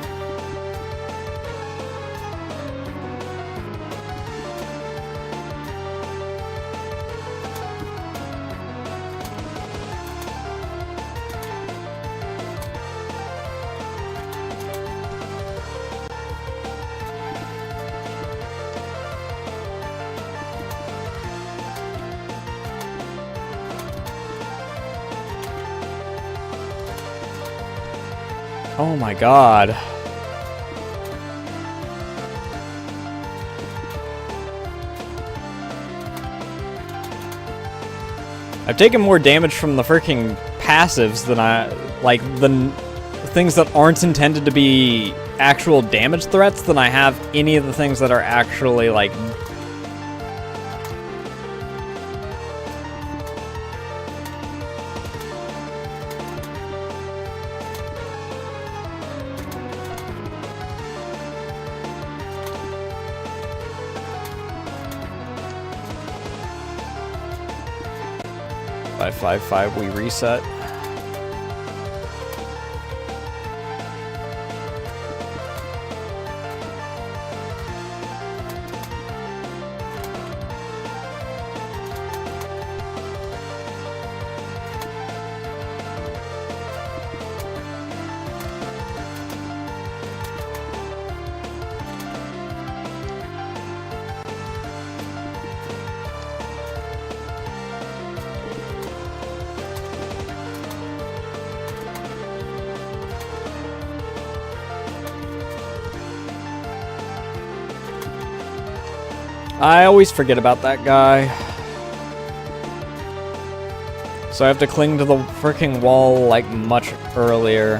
Oh my god. I've taken more damage from the freaking passives than the things that aren't intended to be actual damage threats than I have any of the things that are actually, like... By 5-5 we reset. I always forget about that guy. So I have to cling to the freaking wall, like, much earlier.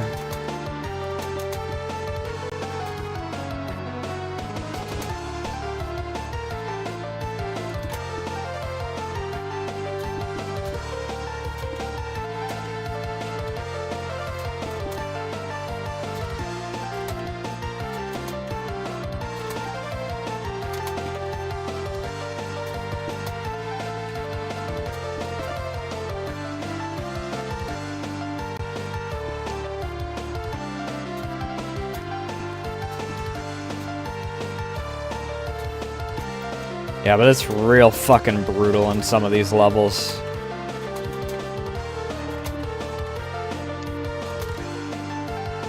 Yeah, but it's real fucking brutal in some of these levels.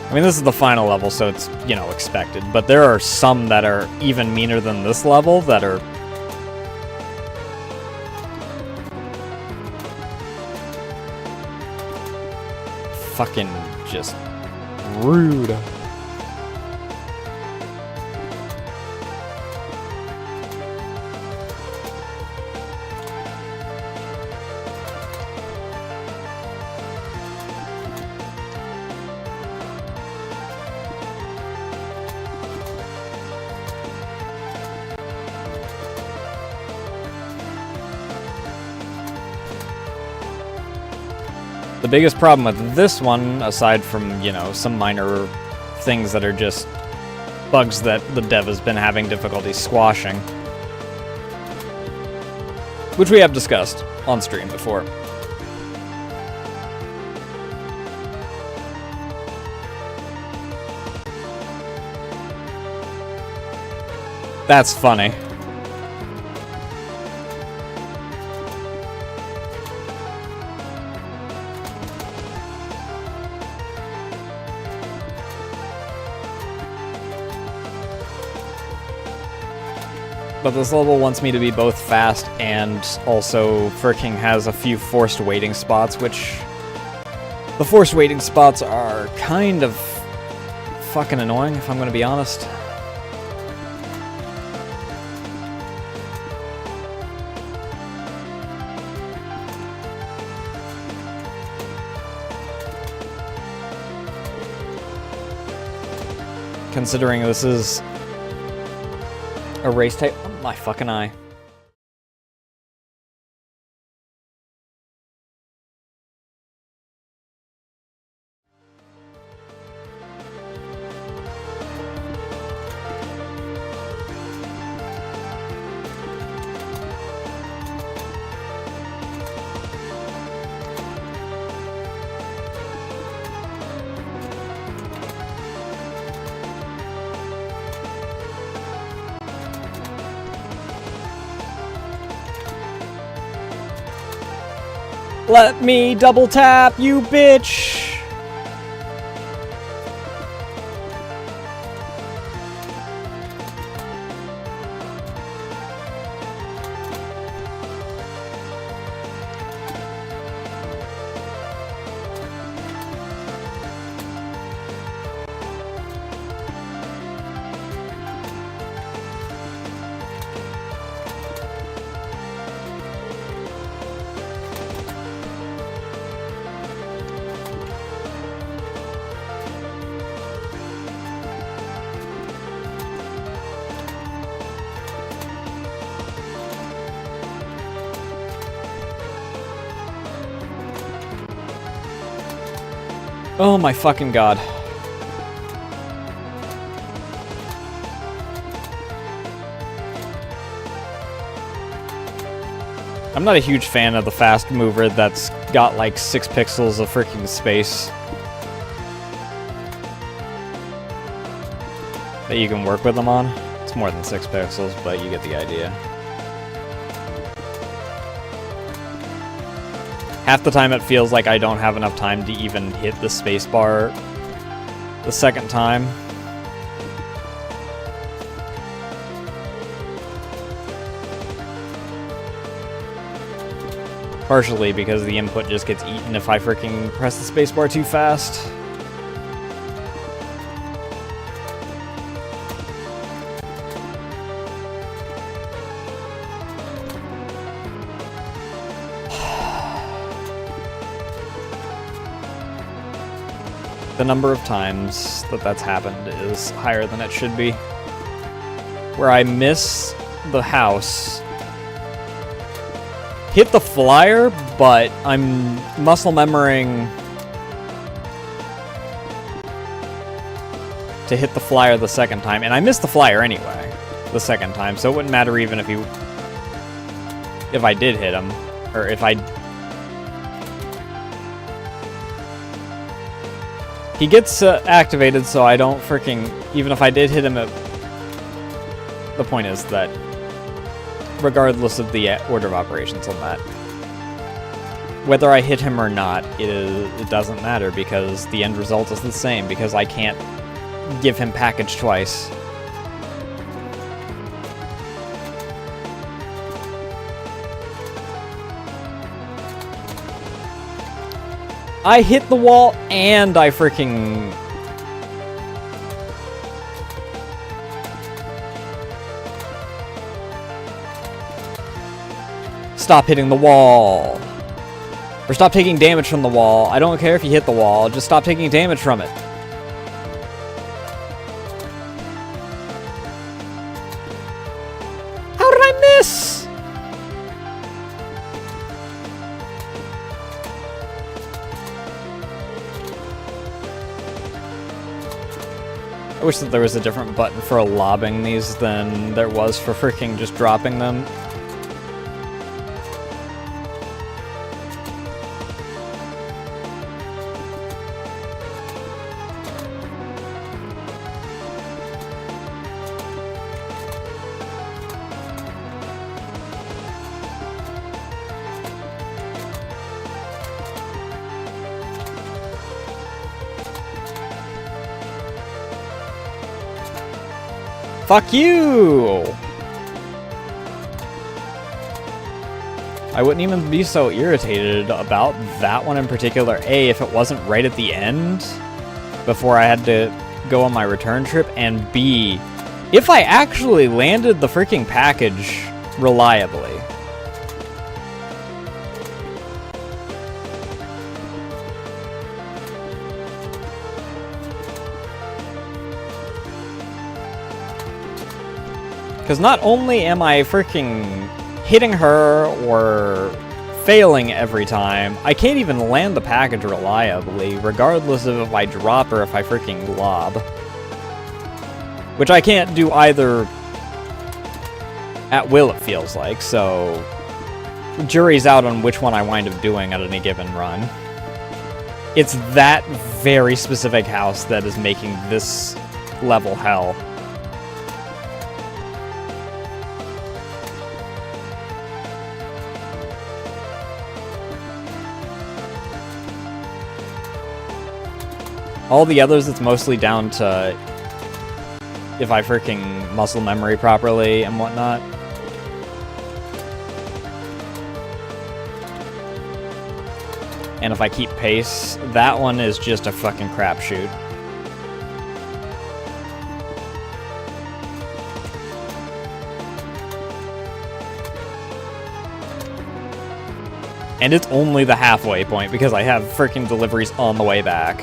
I mean, this is the final level, so it's, you know, expected. But there are some that are even meaner than this level that are... fucking just rude. The biggest problem with this one, aside from, you know, some minor things that are just bugs that the dev has been having difficulty squashing, which we have discussed on stream before. That's funny. But this level wants me to be both fast and also freaking has a few forced waiting spots, which... the forced waiting spots are kind of fucking annoying, if I'm gonna be honest. Considering this is a race type... oh, my fucking eye. Let me double tap, you bitch! Oh my fucking god. I'm not a huge fan of the fast mover that's got like 6 pixels of freaking space that you can work with them on. It's more than 6 pixels, but you get the idea. Half the time it feels like I don't have enough time to even hit the spacebar the second time. Partially because the input just gets eaten if I freaking press the spacebar too fast. The number of times that that's happened is higher than it should be. Where I miss the house, hit the flyer, but I'm muscle memorizing to hit the flyer the second time, and I missed the flyer anyway the second time, so it wouldn't matter even if I did hit him, or if I... He gets activated, so I don't freaking... Even if I did hit him, the point is that regardless of the order of operations on that, whether I hit him or not, it doesn't matter, because the end result is the same, because I can't give him package twice. I hit the wall and I freaking... Stop hitting the wall. Or stop taking damage from the wall. I don't care if you hit the wall, just stop taking damage from it. How did I miss? I wish that there was a different button for lobbing these than there was for freaking just dropping them. Fuck you! I wouldn't even be so irritated about that one in particular. A, if it wasn't right at the end, before I had to go on my return trip, and B, if I actually landed the freaking package reliably. Because not only am I freaking hitting her or failing every time, I can't even land the package reliably, regardless of if I drop or if I freaking lob. Which I can't do either at will, it feels like, so jury's out on which one I wind up doing at any given run. It's that very specific house that is making this level hell. All the others, it's mostly down to if I freaking muscle memory properly and whatnot. And if I keep pace, that one is just a fucking crapshoot. And it's only the halfway point because I have freaking deliveries on the way back.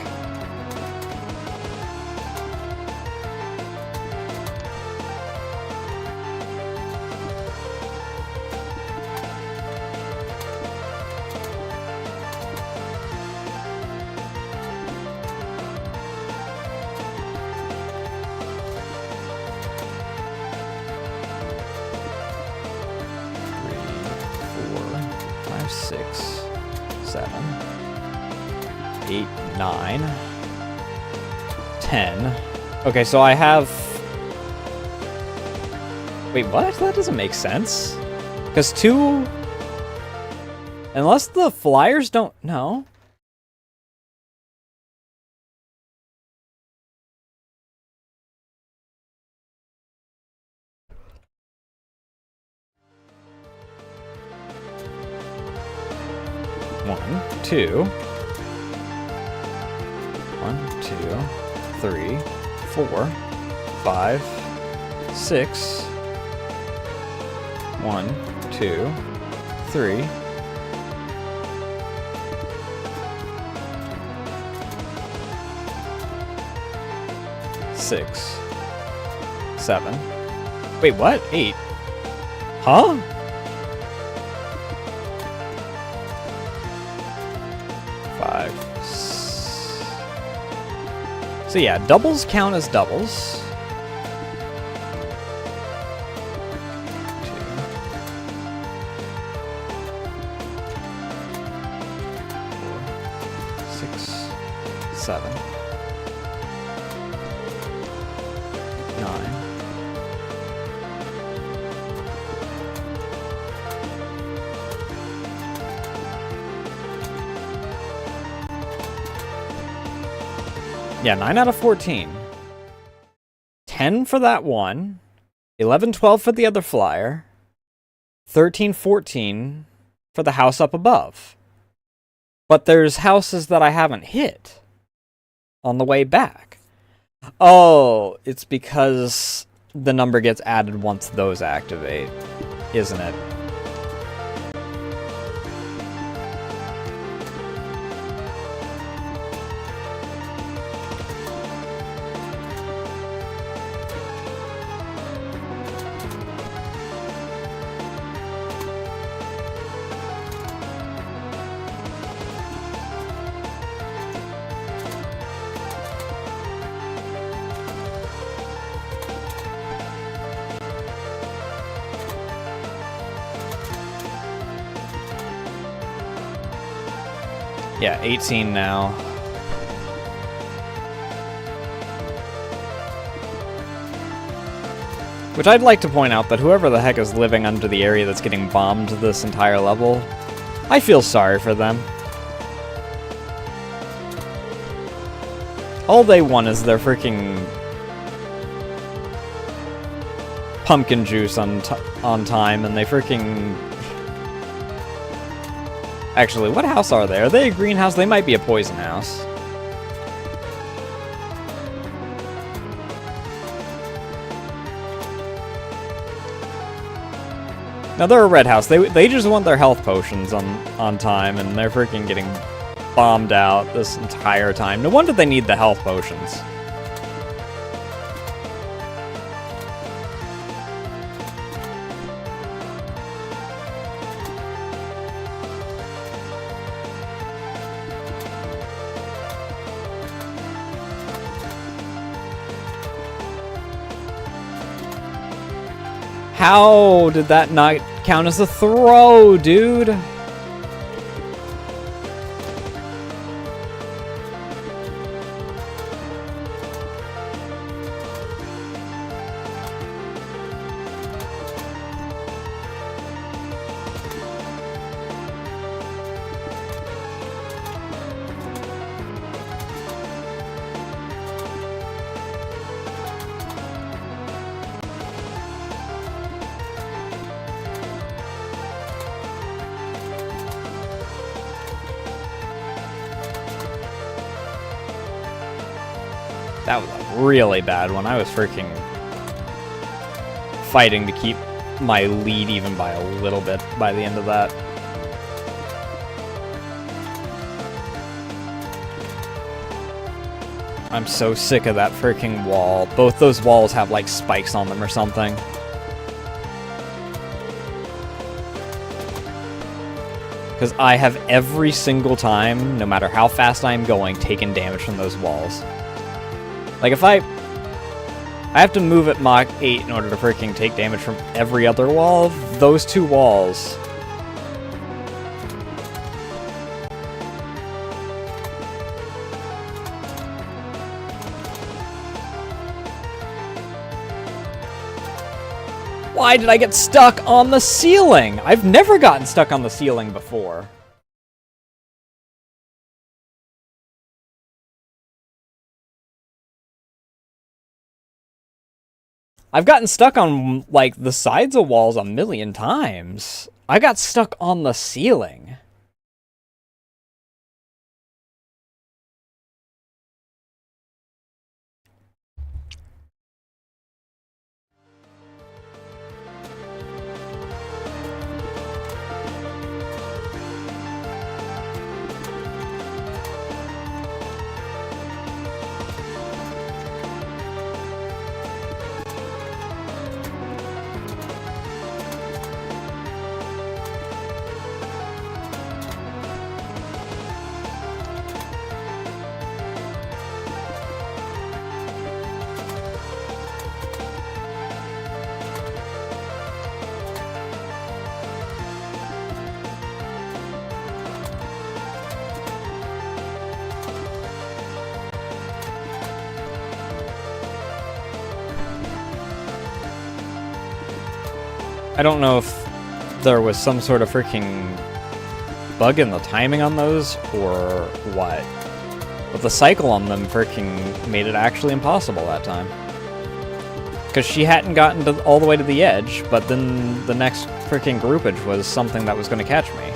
Six, 7, 8, 9, 10. Okay, so I have... Wait, what? That doesn't make sense. Because 2... Unless the flyers don't... No. One, two, 3, 4, 5, 6. 1, 2, 3. Six, 7. Wait, what? 8. Huh? So yeah, doubles count as doubles. 2, 4, 6, 7, 9. Yeah, 9 out of 14. 10 for that one. 11, 12 for the other flyer. 13, 14 for the house up above. But there's houses that I haven't hit on the way back. Oh, it's because the number gets added once those activate, isn't it? Yeah, 18 now. Which I'd like to point out that whoever the heck is living under the area that's getting bombed this entire level, I feel sorry for them. All they want is their freaking pumpkin juice on time, and they freaking... Actually, what house are they? Are they a greenhouse? They might be a poison house. Now they're a red house. They just want their health potions on time, and they're freaking getting bombed out this entire time. No wonder they need the health potions. How did that not count as a throw, dude? That was a really bad one. I was freaking fighting to keep my lead even by a little bit by the end of that. I'm so sick of that freaking wall. Both those walls have like spikes on them or something. Because I have every single time, no matter how fast I'm going, taken damage from those walls. Like if I have to move at Mach 8 in order to freaking take damage from every other wall, those two walls. Why did I get stuck on the ceiling? I've never gotten stuck on the ceiling before. I've gotten stuck on, like, the sides of walls a million times. I got stuck on the ceiling. I don't know if there was some sort of freaking bug in the timing on those, or what. But the cycle on them freaking made it actually impossible that time. Because she hadn't gotten to, all the way to the edge, but then the next freaking groupage was something that was going to catch me.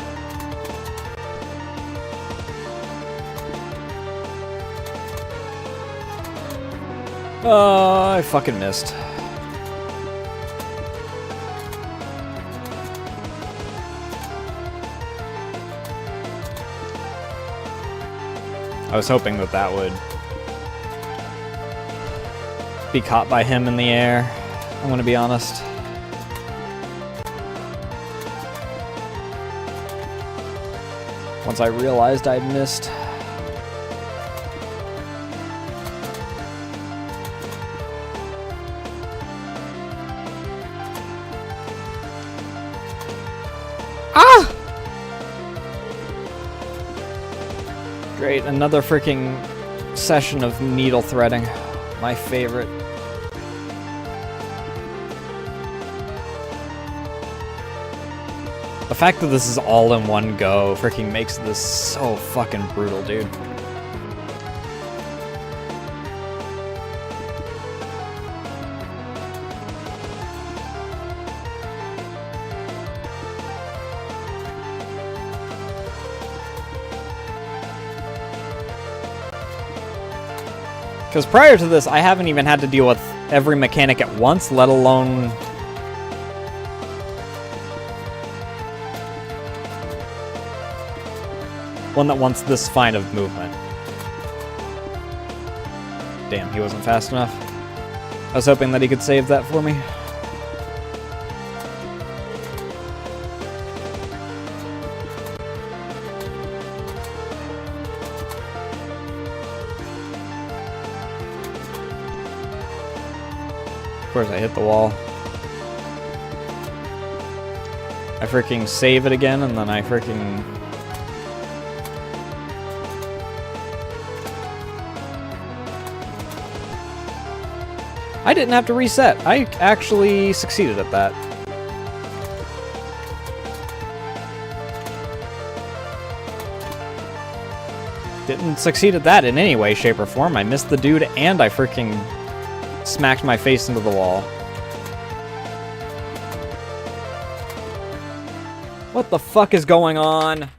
I fucking missed. I was hoping that that would be caught by him in the air, I'm gonna be honest. Once I realized I'd missed. Ah! Great, another freaking session of needle threading. My favorite. The fact that this is all in one go freaking makes this so fucking brutal, dude. Because prior to this, I haven't even had to deal with every mechanic at once, let alone... one that wants this fine of movement. Damn, he wasn't fast enough. I was hoping that he could save that for me. Of course, I hit the wall. I freaking save it again, and then I freaking... I didn't have to reset. I actually succeeded at that. Didn't succeed at that in any way, shape, or form. I missed the dude, and I freaking smacked my face into the wall. What the fuck is going on?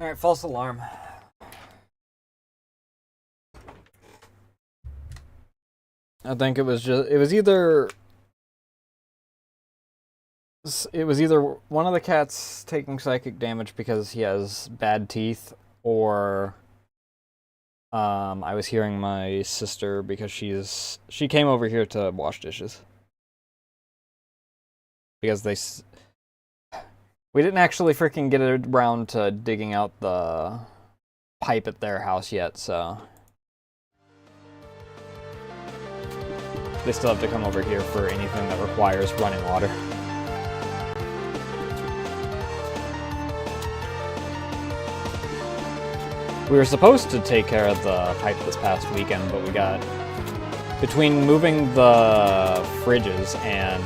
Alright, false alarm. I think it was either one of the cats taking psychic damage because he has bad teeth, or I was hearing my sister because she came over here to wash dishes. Because we didn't actually freaking get around to digging out the pipe at their house yet, so they still have to come over here for anything that requires running water. We were supposed to take care of the pipe this past weekend, but we got, between moving the fridges and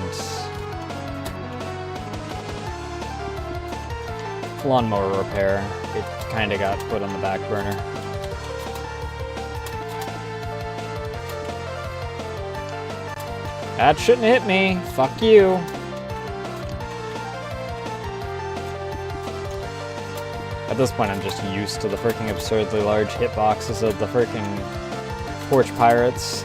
lawnmower repair, it kind of got put on the back burner. That shouldn't hit me. Fuck you. At this point, I'm just used to the freaking absurdly large hitboxes of the freaking Porch Pirates.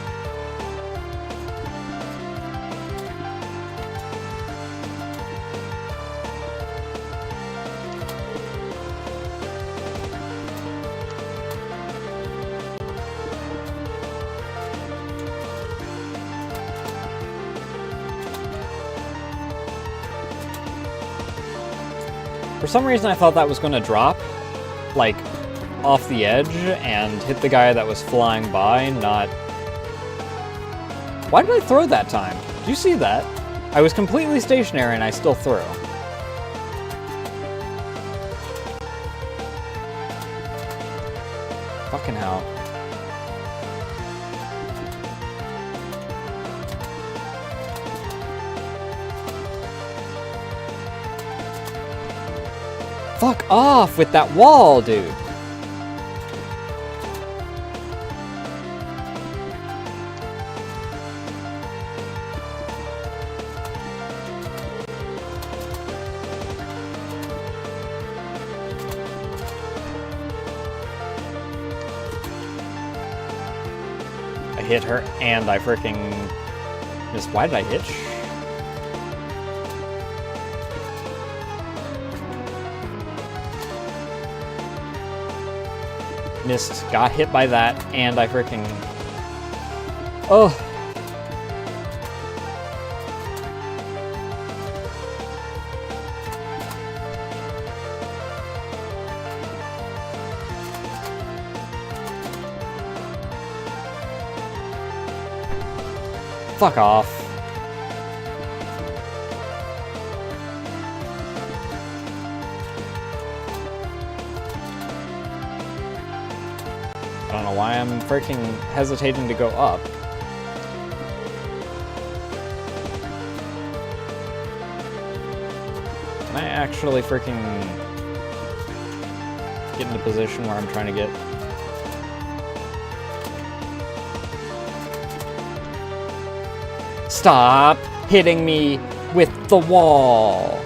For some reason I thought that was going to drop, like, off the edge and hit the guy that was flying by, not... Why did I throw that time? Did you see that? I was completely stationary and I still threw. Fucking hell. Fuck off with that wall, dude! I hit her and I freaking missed. Why did I hitch? Missed, got hit by that, and I freaking... Oh! Fuck off. I don't know why I'm freaking hesitating to go up. Can I actually freaking get in the position where I'm trying to get? Stop hitting me with the wall!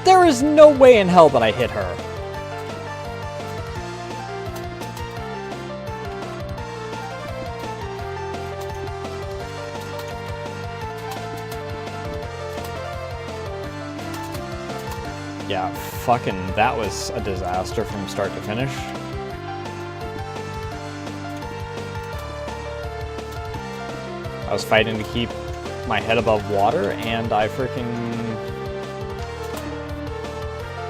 There is no way in hell that I hit her. Yeah, fucking, that was a disaster from start to finish. I was fighting to keep my head above water, and I freaking...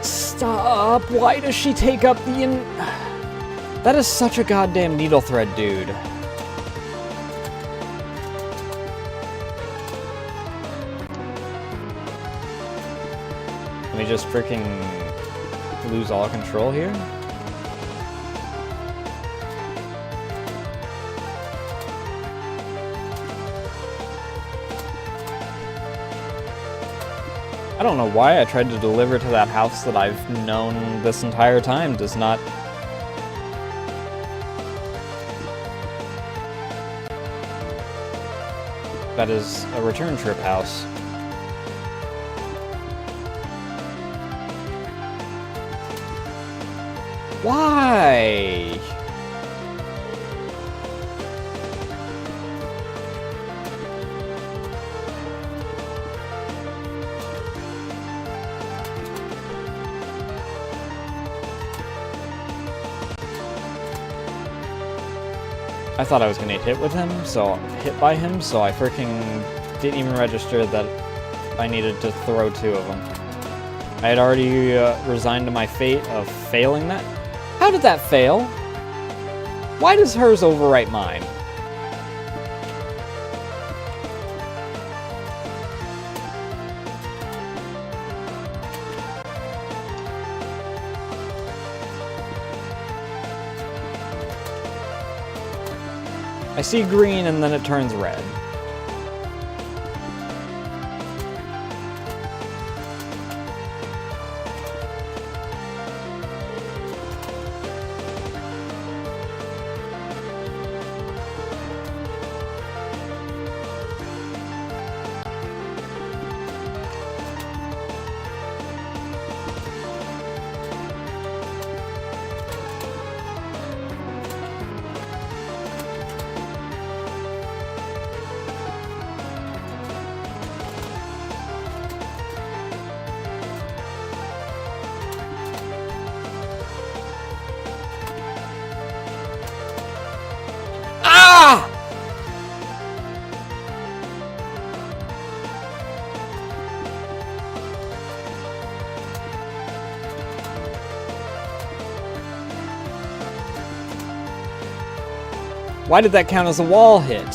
Stop! Why does she take up the That is such a goddamn needle thread, dude. Let me just freaking lose all control here. I don't know why I tried to deliver to that house that I've known this entire time does not... that is a return trip house. Why? I thought I was gonna get hit by him, so I freaking didn't even register that I needed to throw 2 of them. I had already resigned to my fate of failing that. How did that fail? Why does hers overwrite mine? I see green and then it turns red. Why did that count as a wall hit?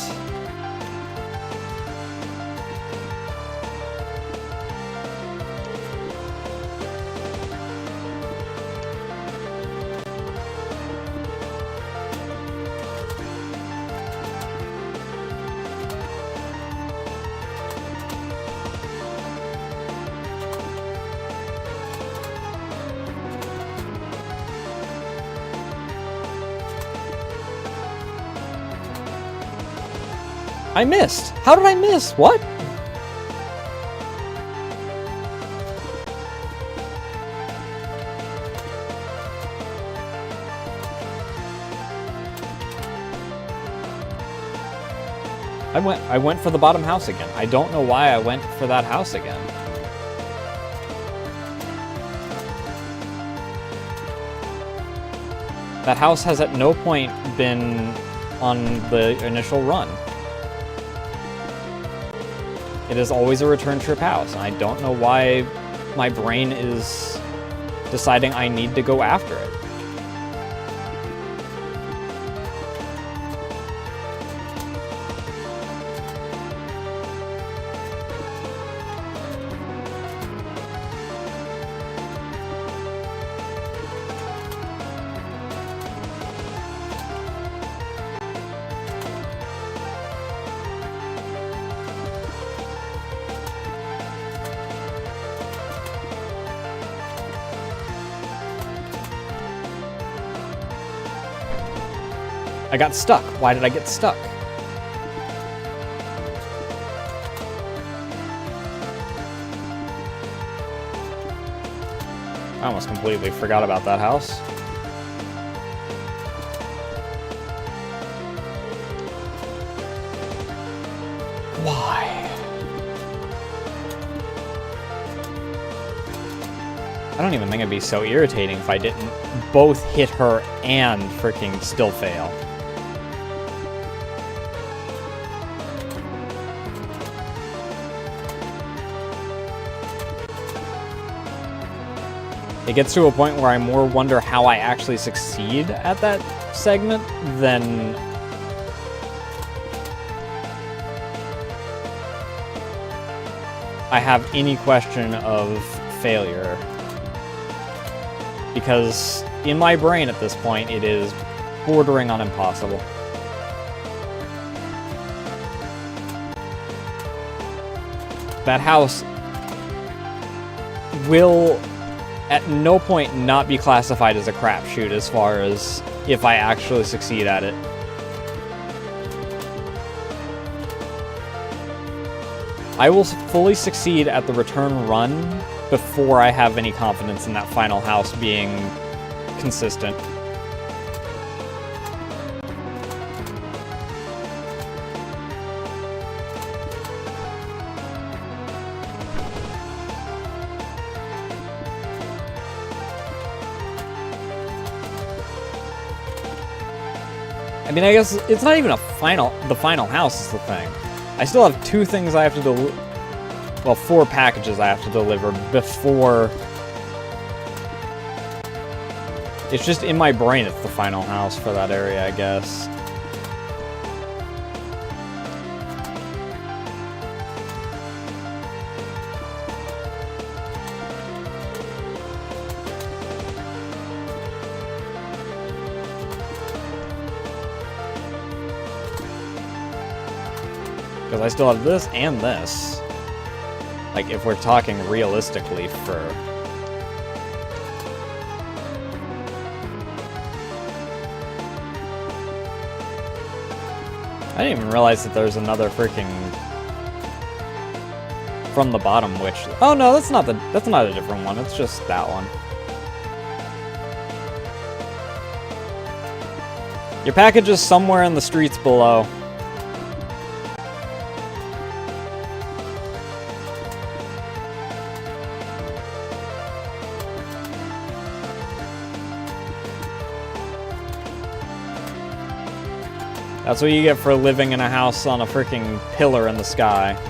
I missed. How did I miss? What? I went for the bottom house again. I don't know why I went for that house again. That house has at no point been on the initial run. It is always a return trip house, and I don't know why my brain is deciding I need to go after it. I got stuck. Why did I get stuck? I almost completely forgot about that house. Why? I don't even think it'd be so irritating if I didn't both hit her and freaking still fail. It gets to a point where I more wonder how I actually succeed at that segment than I have any question of failure. Because in my brain at this point, it is bordering on impossible. That house will at no point not be classified as a crapshoot as far as if I actually succeed at it. I will fully succeed at the return run before I have any confidence in that final house being consistent. I mean, I guess it's not even the final house is the thing. I still have 2 things I have to well, 4 packages I have to deliver before... It's just in my brain it's the final house for that area, I guess. Because I still have this and this. Like, if we're talking realistically for... I didn't even realize that there's another freaking... From the bottom witch. Oh no, that's not a different one, it's just that one. Your package is somewhere in the streets below. That's what you get for living in a house on a freaking pillar in the sky.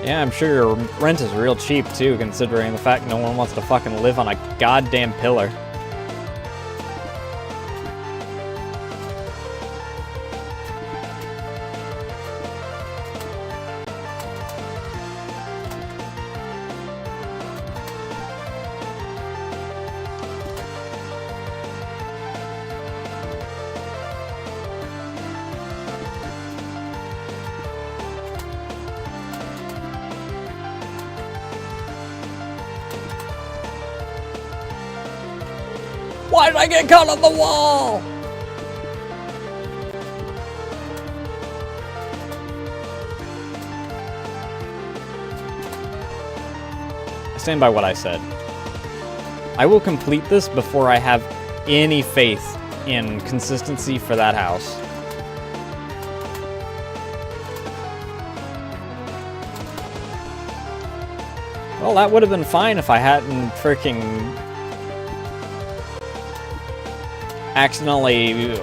Yeah, I'm sure your rent is real cheap too, considering the fact no one wants to fucking live on a goddamn pillar. Why did I get caught on the wall? I stand by what I said. I will complete this before I have any faith in consistency for that house. Well, that would have been fine if I hadn't freaking accidentally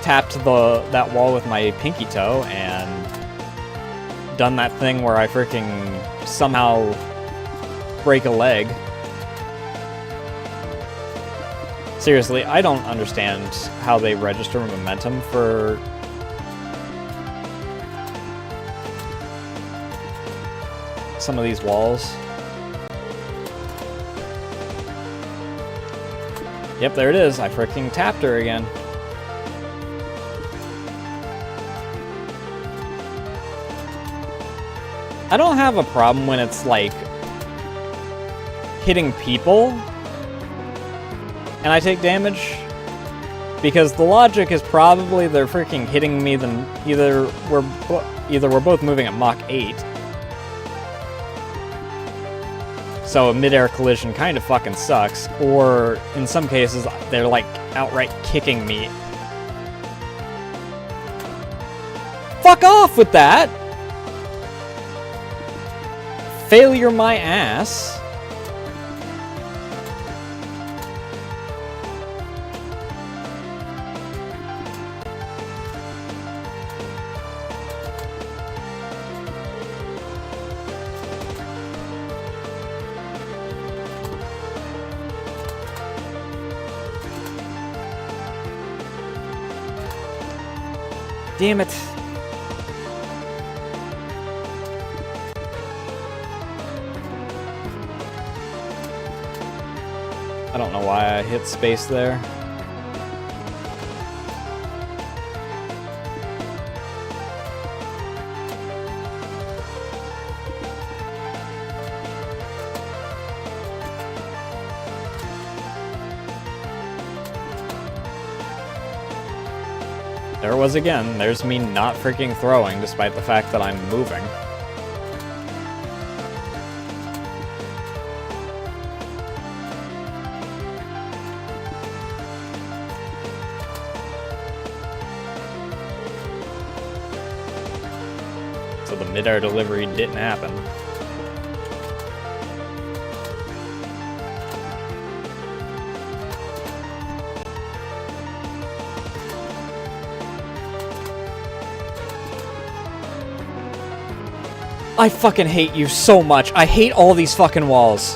tapped that wall with my pinky toe and done that thing where I freaking somehow break a leg. Seriously, I don't understand how they register momentum for some of these walls. Yep, there it is. I freaking tapped her again. I don't have a problem when it's like hitting people and I take damage, because the logic is probably they're freaking hitting me, then either we're both moving at Mach 8. So a mid-air collision kind of fucking sucks, or in some cases they're like outright kicking me. Fuck off with that! Failure my ass. Damn it. I don't know why I hit space there. There it was again. There's me not freaking throwing, despite the fact that I'm moving. So the mid-air delivery didn't happen. I fucking hate you so much. I hate all these fucking walls.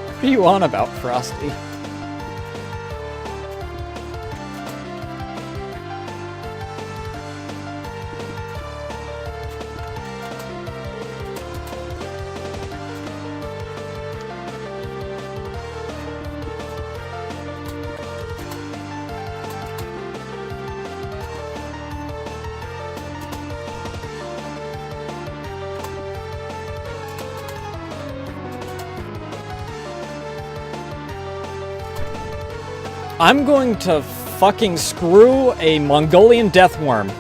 What are you on about, Frosty? I'm going to fucking screw a Mongolian deathworm.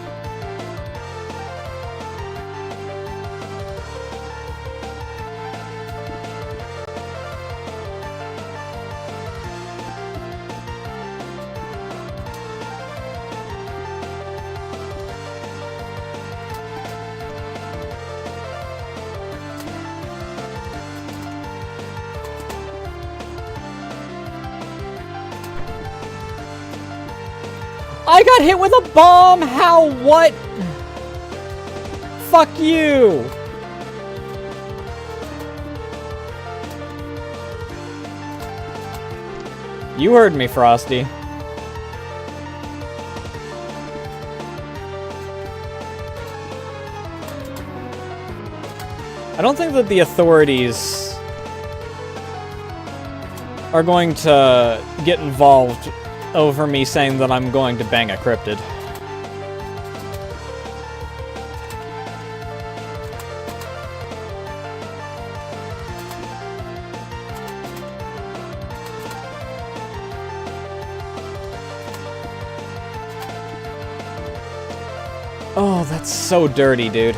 I got hit with a bomb! How? What? Fuck you! You heard me, Frosty. I don't think that the authorities are going to get involved over me saying that I'm going to bang a cryptid. Oh, that's so dirty, dude.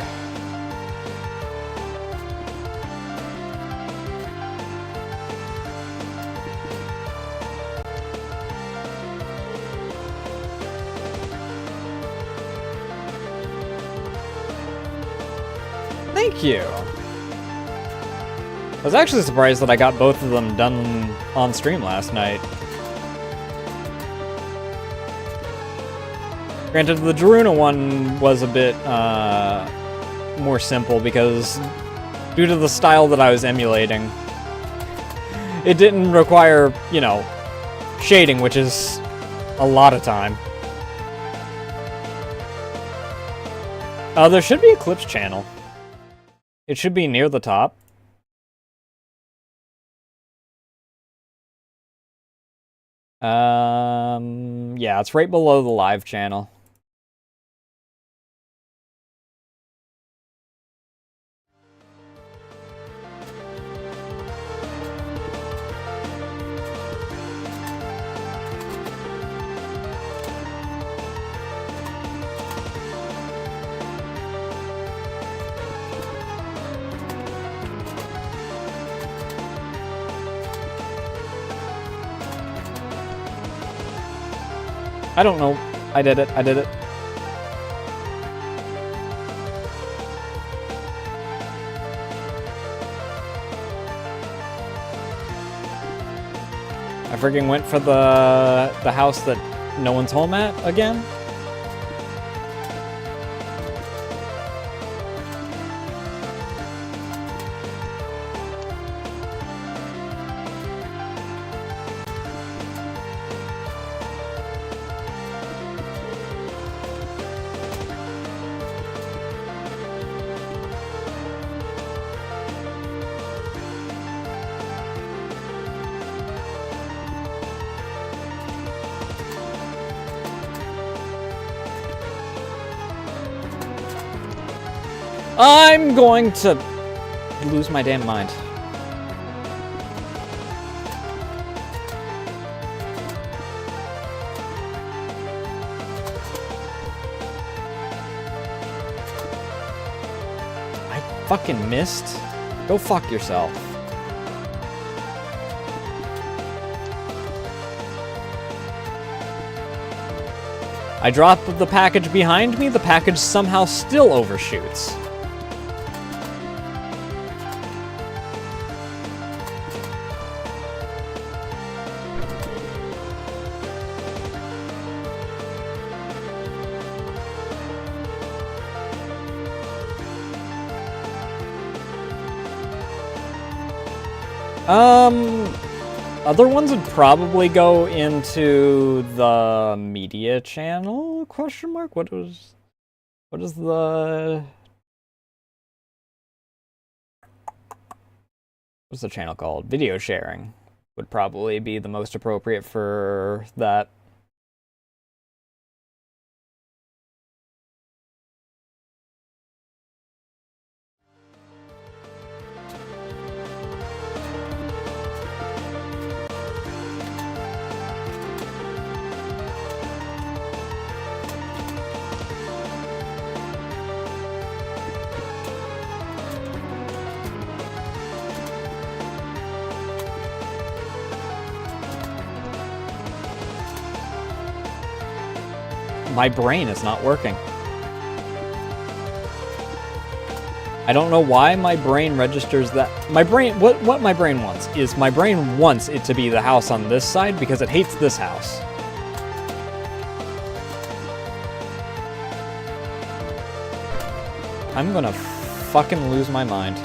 Thank you. I was actually surprised that I got both of them done on stream last night. Granted, the Daruna one was a bit more simple because due to the style that I was emulating, it didn't require, you know, shading, which is a lot of time. There should be a clips channel. It should be near the top. Yeah, it's right below the live channel. I don't know. I did it. I did it. I freaking went for the house that no one's home at again. I'm going to lose my damn mind. I fucking missed. Go fuck yourself. I drop the package behind me, the package somehow still overshoots. Other ones would probably go into the media channel, question mark? What is the... What's the channel called? Video sharing would probably be the most appropriate for that. My brain is not working. I don't know why my brain registers that. My brain, what my brain wants is my brain wants it to be the house on this side because it hates this house. I'm gonna fucking lose my mind.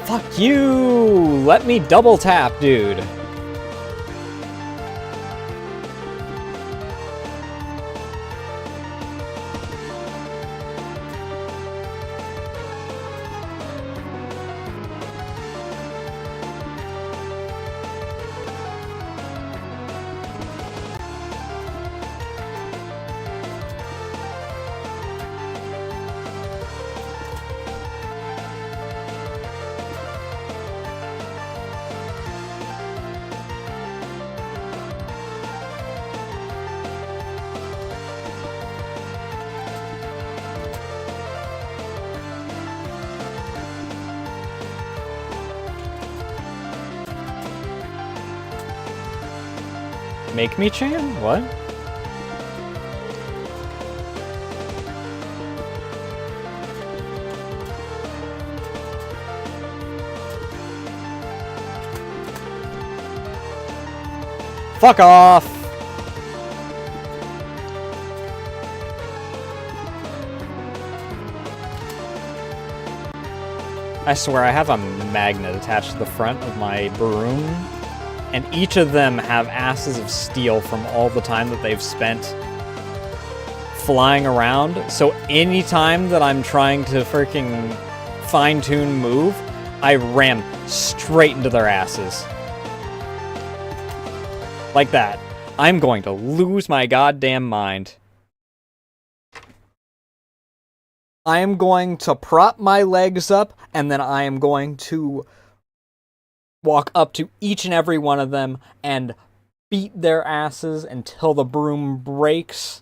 Fuck you! Let me double tap, dude. Make me Chan? What? Fuck off! I swear I have a magnet attached to the front of my broom, and each of them have asses of steel from all the time that they've spent flying around. So anytime that I'm trying to freaking fine-tune move, I ram straight into their asses. Like that. I'm going to lose my goddamn mind. I am going to prop my legs up, and then I am going to walk up to each and every one of them and beat their asses until the broom breaks.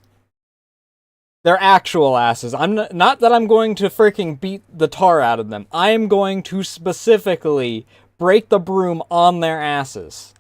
Their actual asses. Not that I'm going to freaking beat the tar out of them. I am going to specifically break the broom on their asses.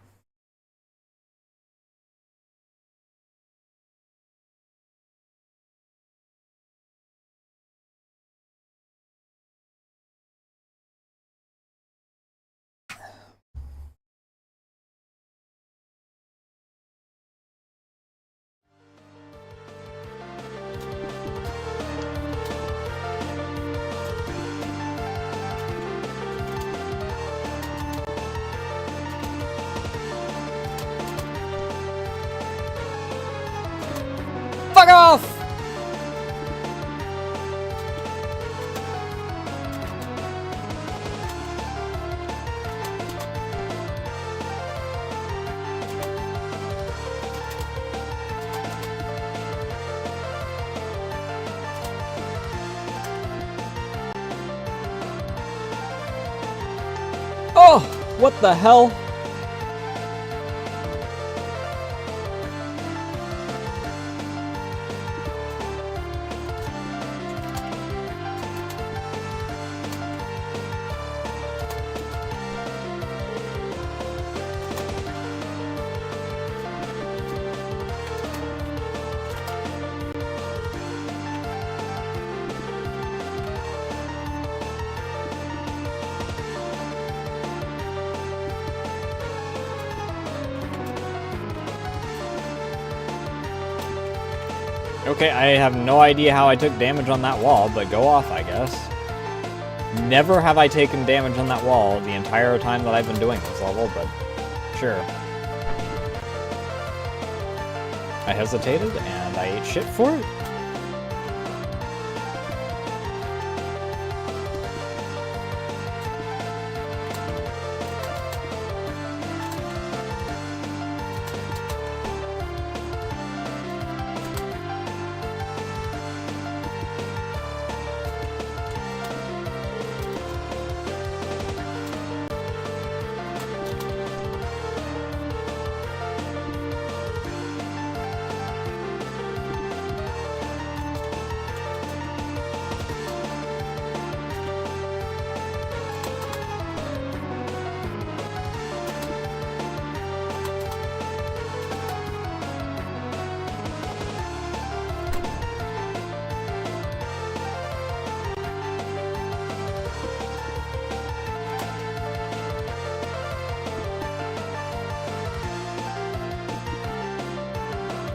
Fuck off! Oh, what the hell? Okay, I have no idea how I took damage on that wall, but go off, I guess. Never have I taken damage on that wall the entire time that I've been doing this level, but sure. I hesitated, and I ate shit for it.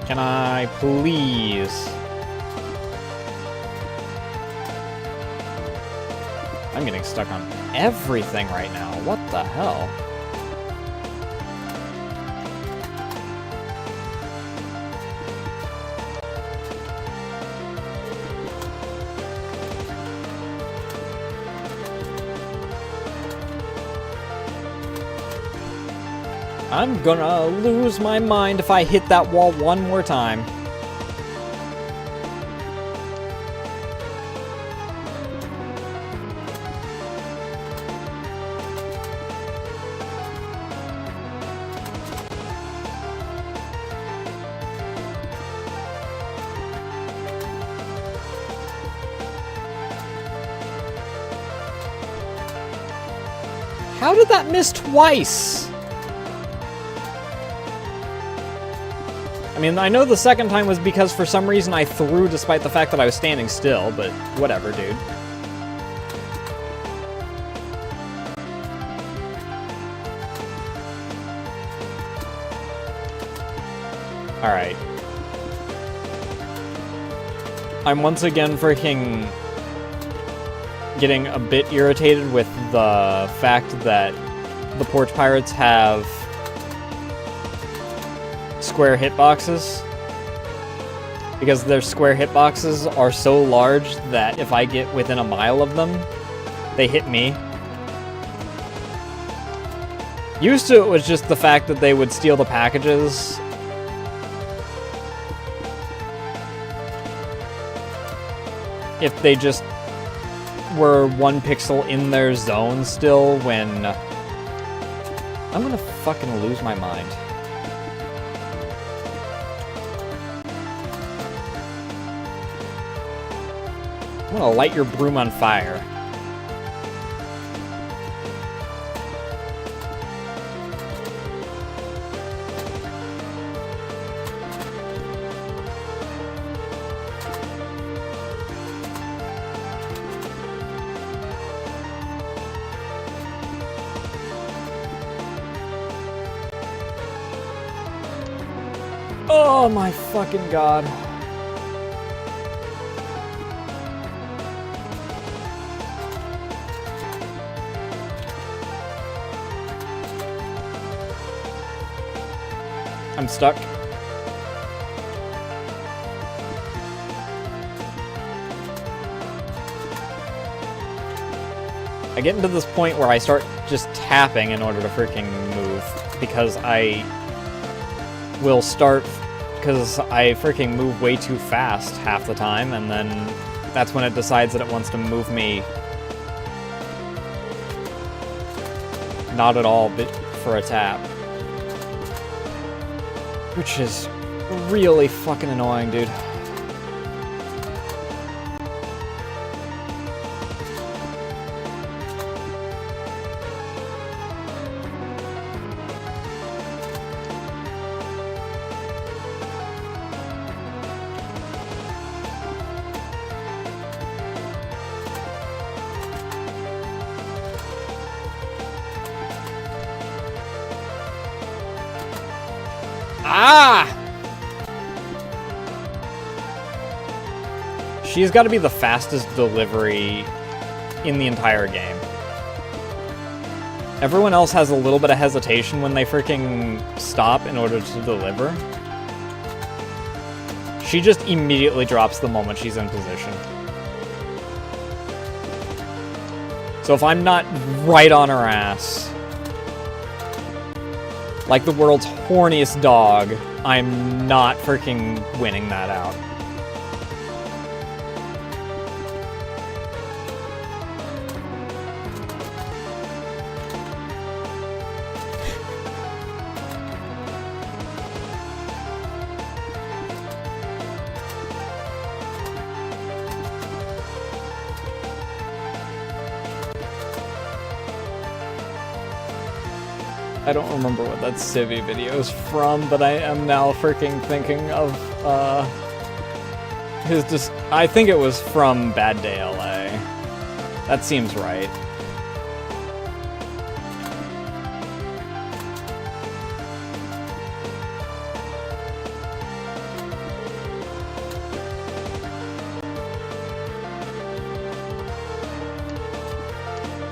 Can I please? I'm getting stuck on everything right now. What the hell? I'm gonna lose my mind if I hit that wall one more time. How did that miss twice? I mean, I know the second time was because for some reason I threw despite the fact that I was standing still, but whatever, dude. Alright. I'm once again freaking getting a bit irritated with the fact that the Porch Pirates have square hitboxes, because their square hitboxes are so large that if I get within a mile of them, they hit me. Used to it was just the fact that they would steal the packages. If they just were 1 pixel in their zone still when... I'm gonna fucking lose my mind. I'm gonna light your broom on fire. Oh my fucking god. I'm stuck. I get into this point where I start just tapping in order to freaking move, because I freaking move way too fast half the time, and then that's when it decides that it wants to move me not at all but for a tap. Which is really fucking annoying, dude. Ah! She's got to be the fastest delivery in the entire game. Everyone else has a little bit of hesitation when they freaking stop in order to deliver. She just immediately drops the moment she's in position. So if I'm not right on her ass, like the world's horniest dog, I'm not freaking winning that out. I don't remember what that Civi video is from, but I am now freaking thinking of, I think it was from Bad Day LA. That seems right.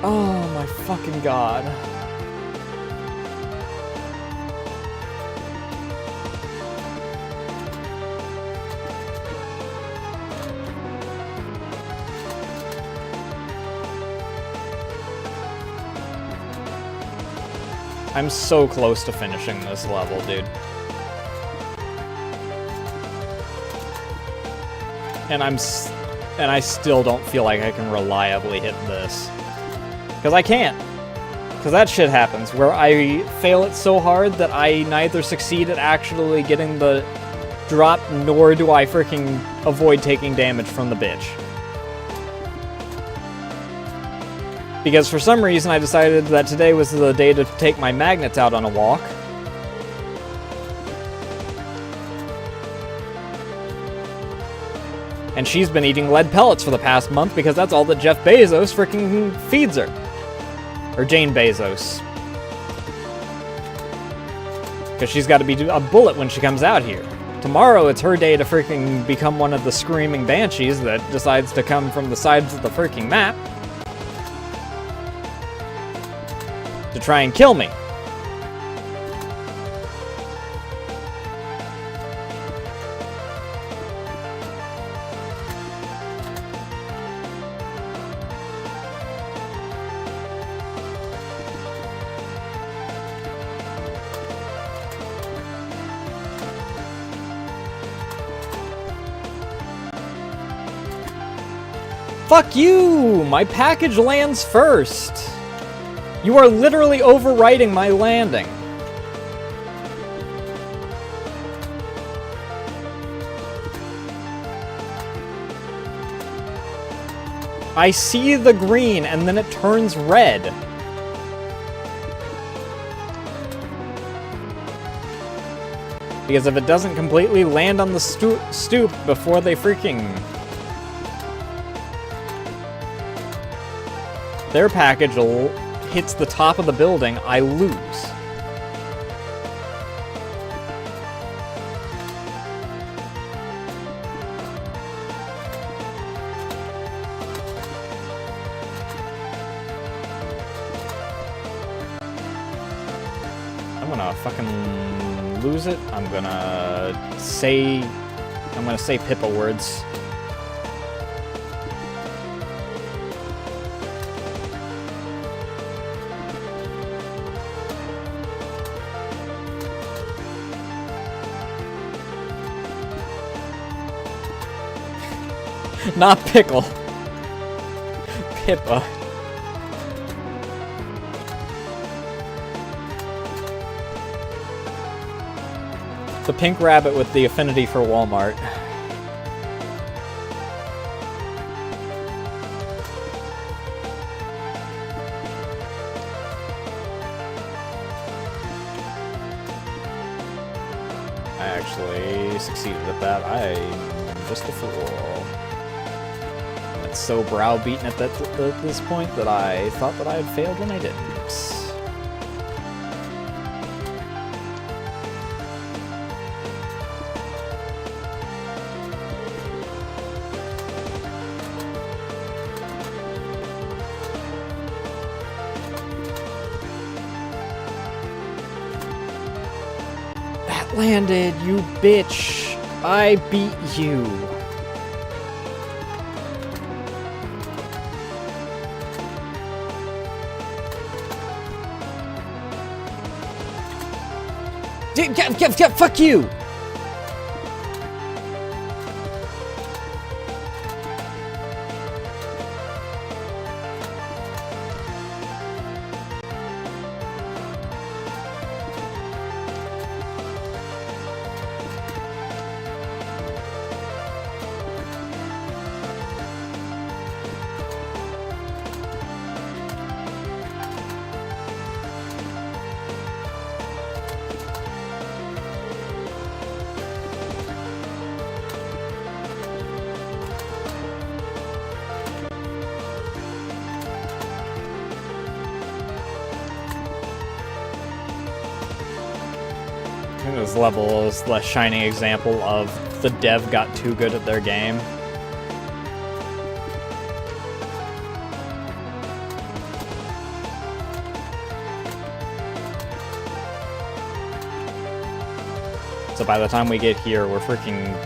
Oh my fucking god. I'm so close to finishing this level, dude. And I still don't feel like I can reliably hit this. Because I can't. Because that shit happens, where I fail it so hard that I neither succeed at actually getting the drop, nor do I freaking avoid taking damage from the bitch. Because for some reason I decided that today was the day to take my magnets out on a walk. And she's been eating lead pellets for the past month because that's all that Jeff Bezos freaking feeds her. Or Jane Bezos. Because she's got to be a bullet when she comes out here. Tomorrow it's her day to freaking become one of the screaming banshees that decides to come from the sides of the freaking map to try and kill me. Fuck you! My package lands first! You are literally overwriting my landing. I see the green, and then it turns red. Because if it doesn't completely land on the stoop before they freaking... Their package hits the top of the building, I lose. I'm gonna fucking lose it. I'm gonna say Pippa words. Not pickle. Pippa. The pink rabbit with the affinity for Walmart. I actually succeeded at that. I'm just a fool. It's so browbeaten at this point that I thought that I had failed when I didn't. That landed, you bitch! I beat you! Fuck you! I think this level is the shining example of the dev got too good at their game. So by the time we get here, we're freaking...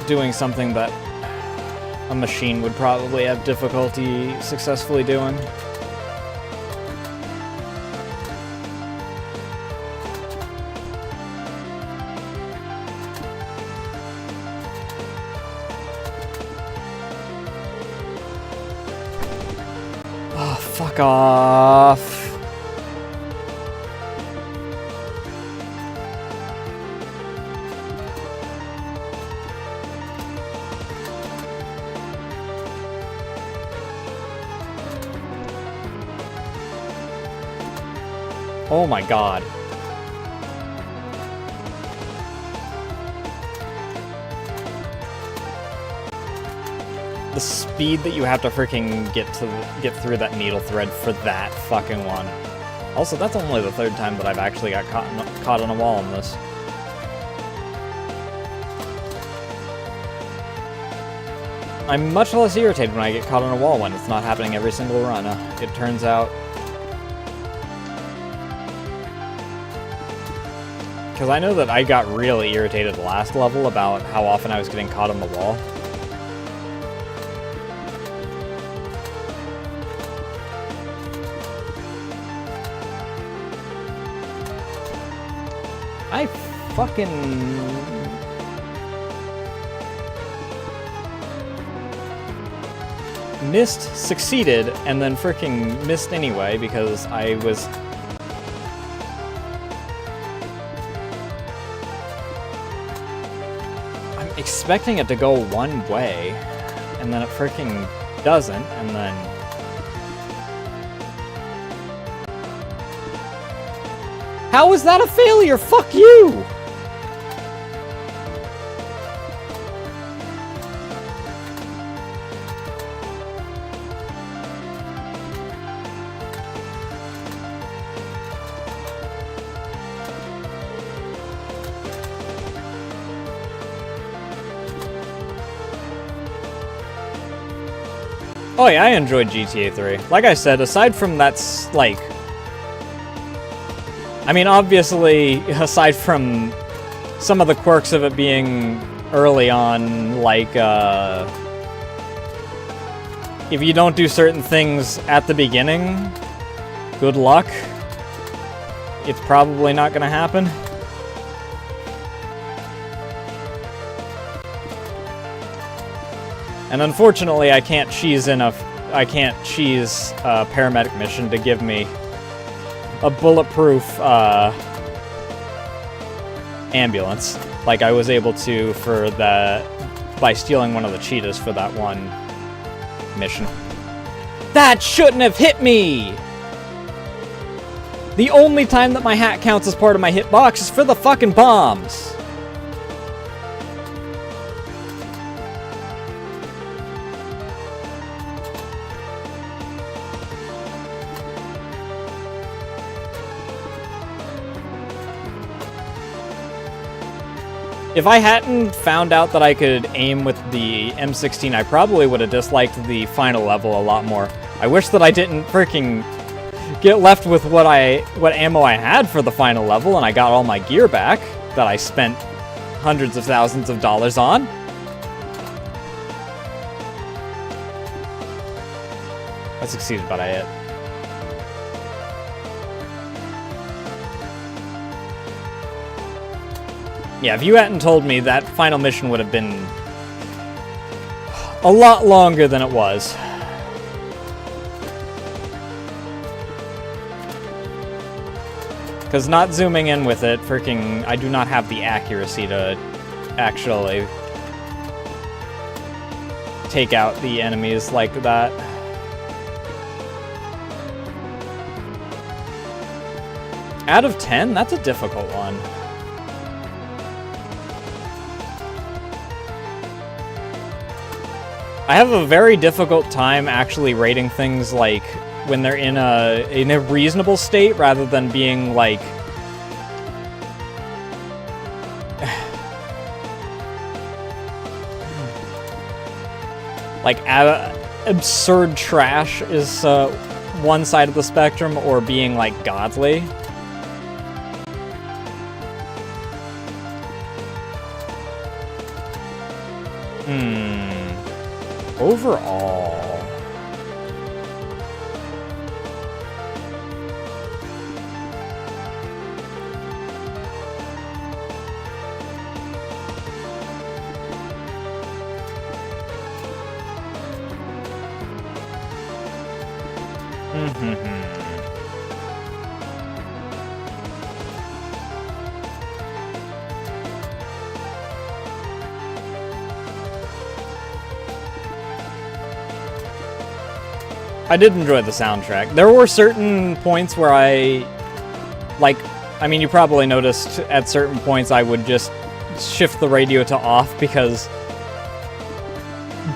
doing something that a machine would probably have difficulty successfully doing. Oh, fuck off. Oh my god. The speed that you have to freaking get through that needle thread for that fucking one. Also, that's only the third time that I've actually got caught on a wall in this. I'm much less irritated when I get caught on a wall when it's not happening every single run. It turns out... Because I know that I got really irritated last level about how often I was getting caught on the wall. I fucking... missed, succeeded, and then freaking missed anyway because I was... expecting it to go one way, and then it freaking doesn't, and then... How is that a failure? Fuck you! Oh yeah, I enjoyed GTA 3. Like I said, aside from that's like... I mean, obviously, aside from some of the quirks of it being early on, like, if you don't do certain things at the beginning, good luck. It's probably not gonna happen. And unfortunately, I can't cheese a paramedic mission to give me a bulletproof ambulance, like I was able to for by stealing one of the cheetahs for that one mission. That shouldn't have hit me! The only time that my hat counts as part of my hitbox is for the fucking bombs! If I hadn't found out that I could aim with the M16, I probably would have disliked the final level a lot more. I wish that I didn't freaking get left with what ammo I had for the final level, and I got all my gear back that I spent hundreds of thousands of dollars on. I succeeded, but I hit. Yeah, if you hadn't told me, that final mission would have been a lot longer than it was. Because not zooming in with it, freaking, I do not have the accuracy to actually take out the enemies like that. Out of 10? That's a difficult one. I have a very difficult time actually rating things like when they're in a reasonable state rather than being like absurd trash is one side of the spectrum, or being like godly. Overall, I did enjoy the soundtrack. There were certain points where I mean, you probably noticed at certain points I would just shift the radio to off because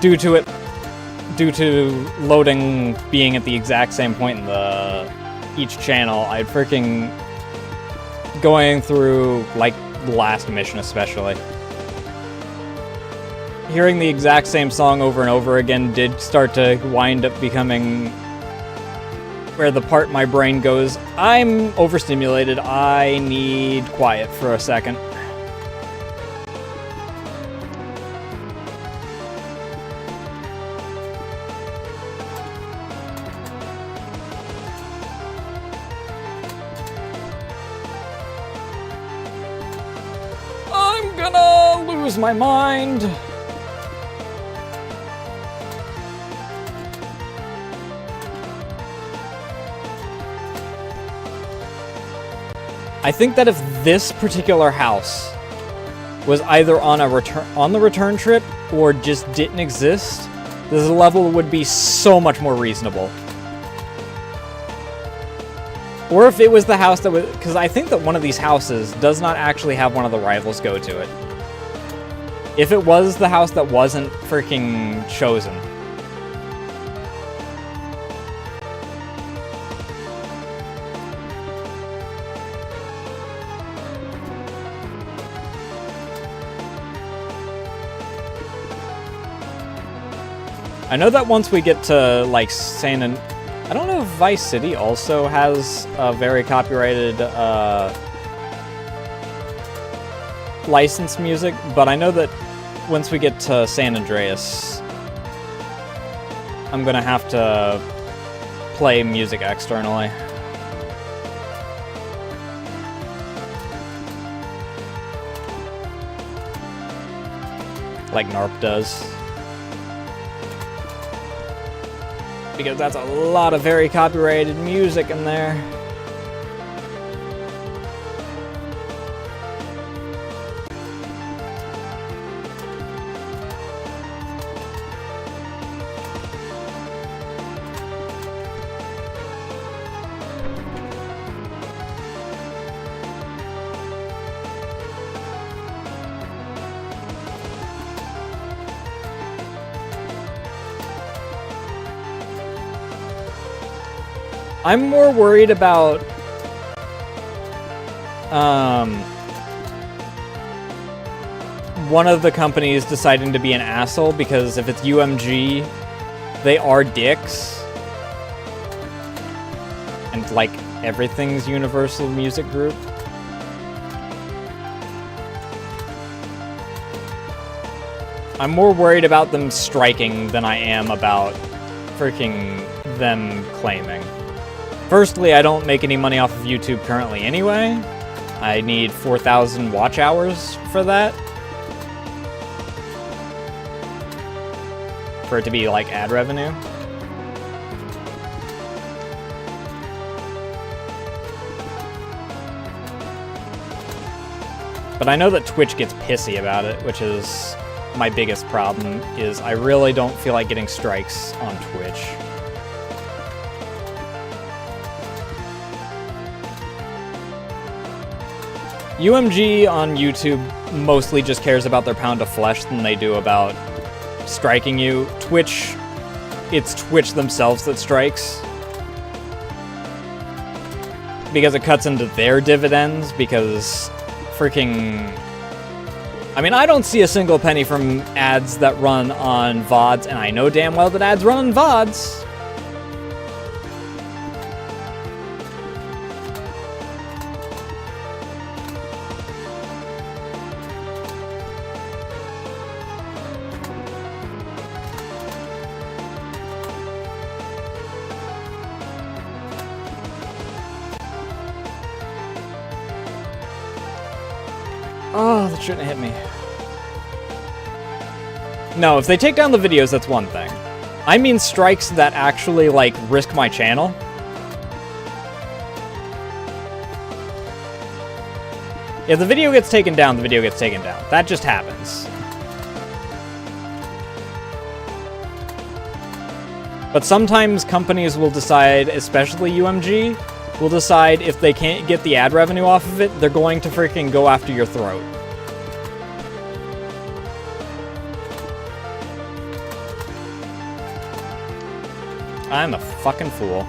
due to loading being at the exact same point in each channel, I'd freaking going through, like, the last mission especially. Hearing the exact same song over and over again did start to wind up becoming where the part my brain goes, I'm overstimulated, I need quiet for a second. I'm gonna lose my mind. I think that if this particular house was either on the return trip or just didn't exist, this level would be so much more reasonable. Or if it was the house that was... Because I think that one of these houses does not actually have one of the rivals go to it. If it was the house that wasn't freaking chosen. I know that once we get to, like, I don't know if Vice City also has a very copyrighted, licensed music, but I know that once we get to San Andreas, I'm gonna have to play music externally. Like NARP does. Because that's a lot of very copyrighted music in there. I'm more worried about one of the companies deciding to be an asshole, because if it's UMG, they are dicks. And like everything's Universal Music Group. I'm more worried about them striking than I am about freaking them claiming. Firstly, I don't make any money off of YouTube currently anyway. I need 4,000 watch hours for that. For it to be like ad revenue. But I know that Twitch gets pissy about it, which is my biggest problem, is I really don't feel like getting strikes on Twitch. UMG on YouTube mostly just cares about their pound of flesh than they do about striking you. Twitch, it's Twitch themselves that strikes. Because it cuts into their dividends, because freaking... I mean, I don't see a single penny from ads that run on VODs, and I know damn well that ads run on VODs. Oh, that shouldn't have hit me. No, if they take down the videos, that's one thing. I mean strikes that actually, like, risk my channel. If the video gets taken down, the video gets taken down. That just happens. But sometimes companies will decide, especially UMG, will decide if they can't get the ad revenue off of it, they're going to freaking go after your throat. I'm a fucking fool.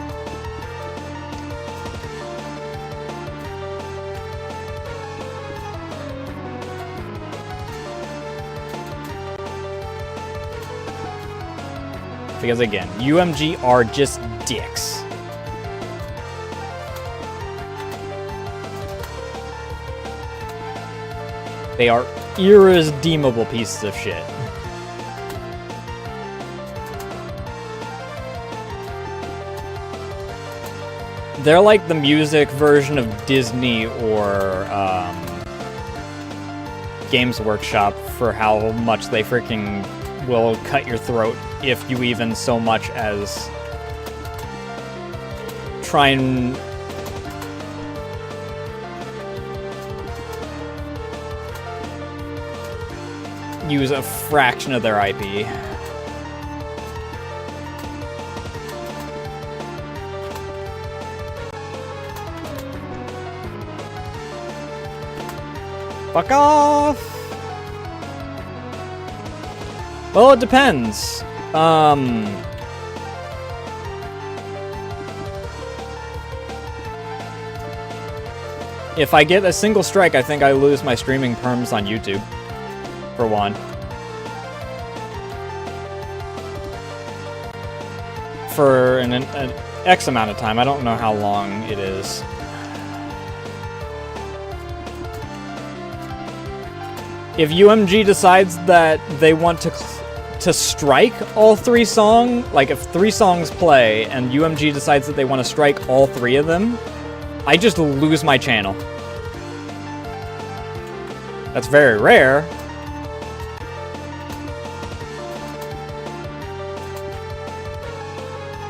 Because again, UMG are just dicks. They are irredeemable pieces of shit. They're like the music version of Disney or Games Workshop for how much they freaking will cut your throat if you even so much as try and... use a fraction of their IP. Fuck off! Well, it depends. If I get a single strike, I think I lose my streaming perms on YouTube. For one. For an X amount of time. I don't know how long it is. If UMG decides that they want to strike all 3 songs, like if 3 songs play and UMG decides that they want to strike all 3 of them, I just lose my channel. That's very rare.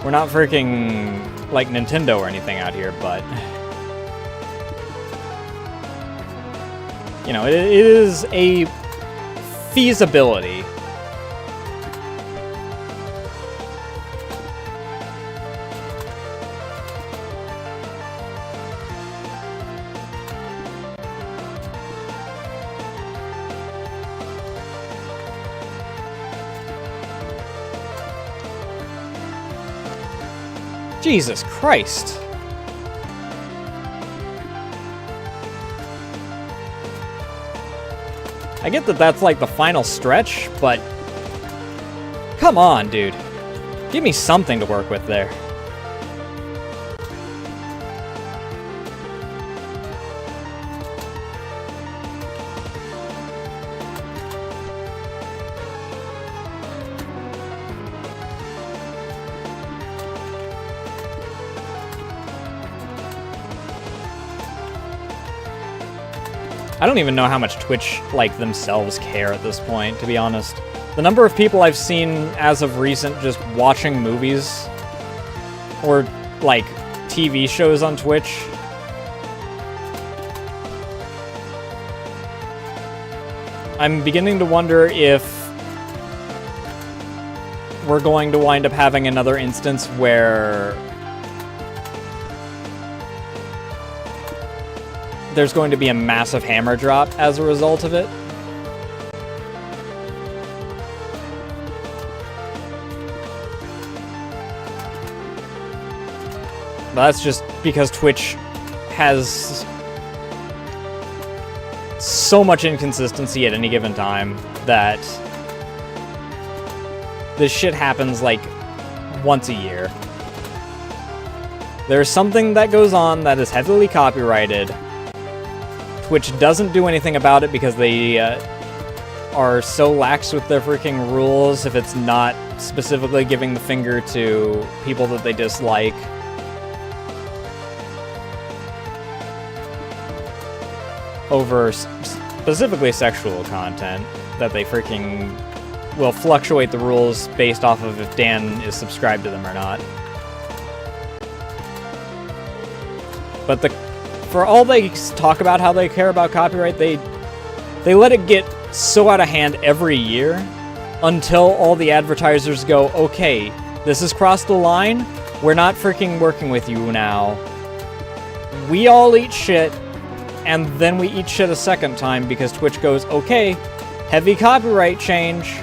We're not freaking like Nintendo or anything out here, but you know, it is a feasibility. Jesus Christ. I get that that's like the final stretch, but come on, dude. Give me something to work with there. I don't even know how much Twitch, like, themselves care at this point, to be honest. The number of people I've seen as of recent just watching movies or, like, TV shows on Twitch. I'm beginning to wonder if we're going to wind up having another instance where there's going to be a massive hammer drop as a result of it. But that's just because Twitch has so much inconsistency at any given time that this shit happens like once a year. There's something that goes on that is heavily copyrighted. Twitch doesn't do anything about it because they are so lax with their freaking rules if it's not specifically giving the finger to people that they dislike. Over specifically sexual content, that they freaking will fluctuate the rules based off of if Dan is subscribed to them or not. But for all they talk about how they care about copyright, they let it get so out of hand every year until all the advertisers go, okay, this has crossed the line, we're not freaking working with you now. We all eat shit, and then we eat shit a second time because Twitch goes, okay, heavy copyright change.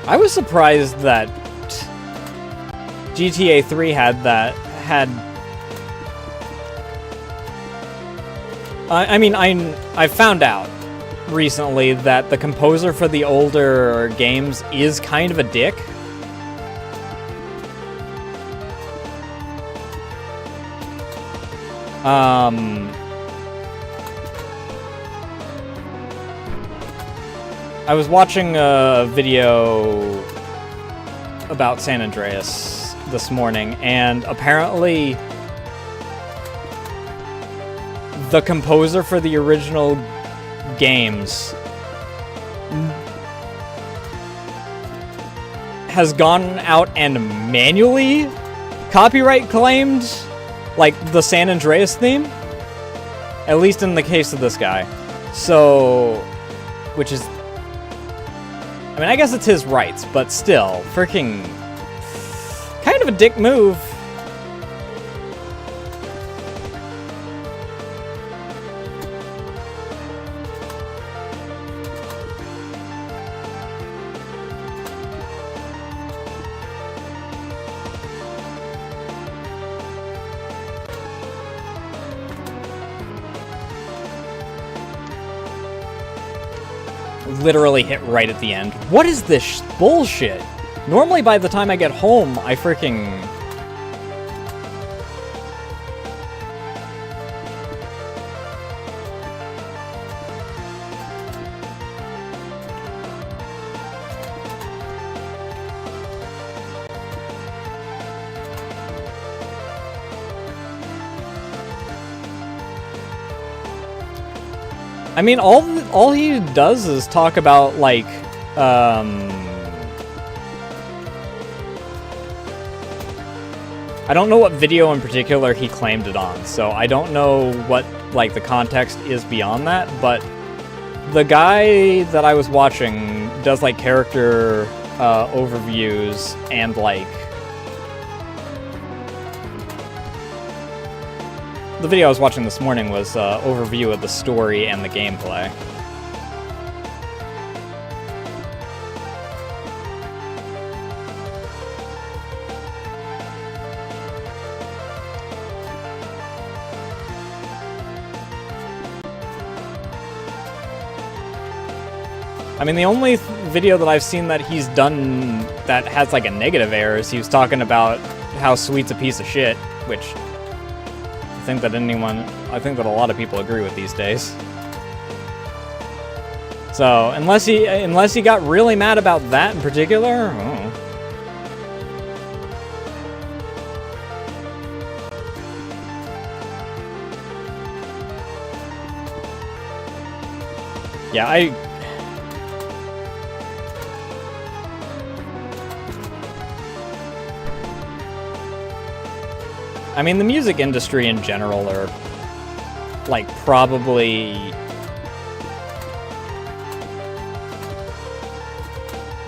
I was surprised that GTA 3 I found out recently that the composer for the older games is kind of a dick. I was watching a video about San Andreas this morning, and apparently the composer for the original games has gone out and manually copyright claimed, like, the San Andreas theme. At least in the case of this guy. So, which is, I mean, I guess it's his rights, but still, freaking kind of a dick move. Literally hit right at the end. What is this bullshit? Normally by the time I get home, I freaking... I mean, all he does is talk about, like, I don't know what video in particular he claimed it on, so I don't know what, like, the context is beyond that, but the guy that I was watching does, like, character overviews and, like, the video I was watching this morning was overview of the story and the gameplay. I mean, the only video that I've seen that he's done that has, like, a negative air is he was talking about how Sweet's a piece of shit, which I think that a lot of people agree with these days. So, unless he got really mad about that in particular, oh. Yeah, I mean, the music industry in general are, like, probably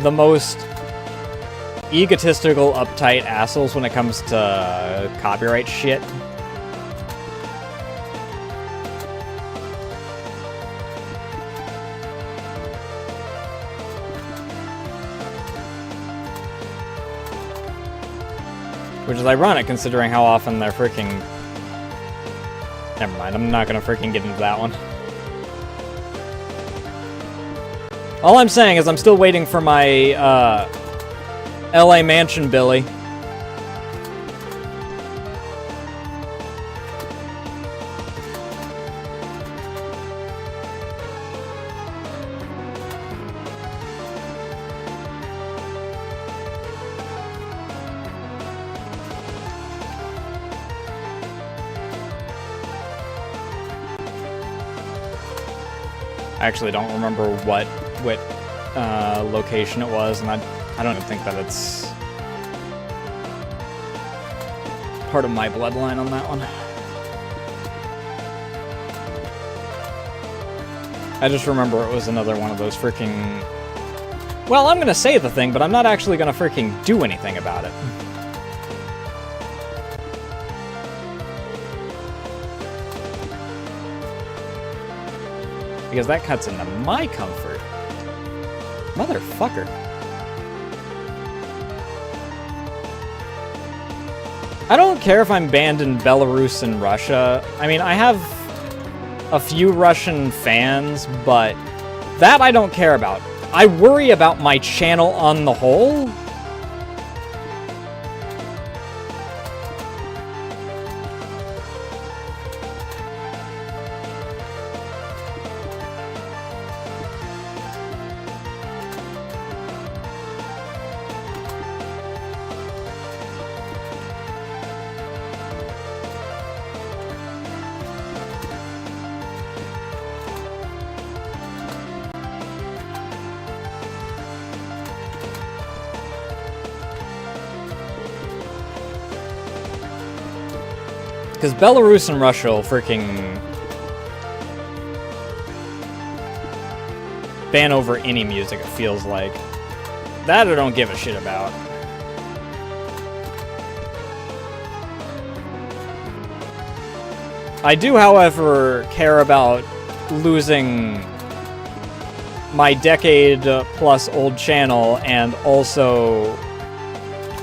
the most egotistical, uptight assholes when it comes to copyright shit. Which is ironic, considering how often they're freaking... Never mind, I'm not gonna freaking get into that one. All I'm saying is I'm still waiting for my, LA Mansion Billy. I actually don't remember what location it was, and I don't even think that it's part of my bloodline on that one. I just remember it was another one of those freaking... Well, I'm gonna say the thing, but I'm not actually gonna freaking do anything about it. Because that cuts into my comfort. Motherfucker. I don't care if I'm banned in Belarus and Russia. I mean, I have a few Russian fans, but that I don't care about. I worry about my channel on the whole. Because Belarus and Russia will freaking ban over any music, it feels like. That I don't give a shit about. I do, however, care about losing my decade-plus old channel and also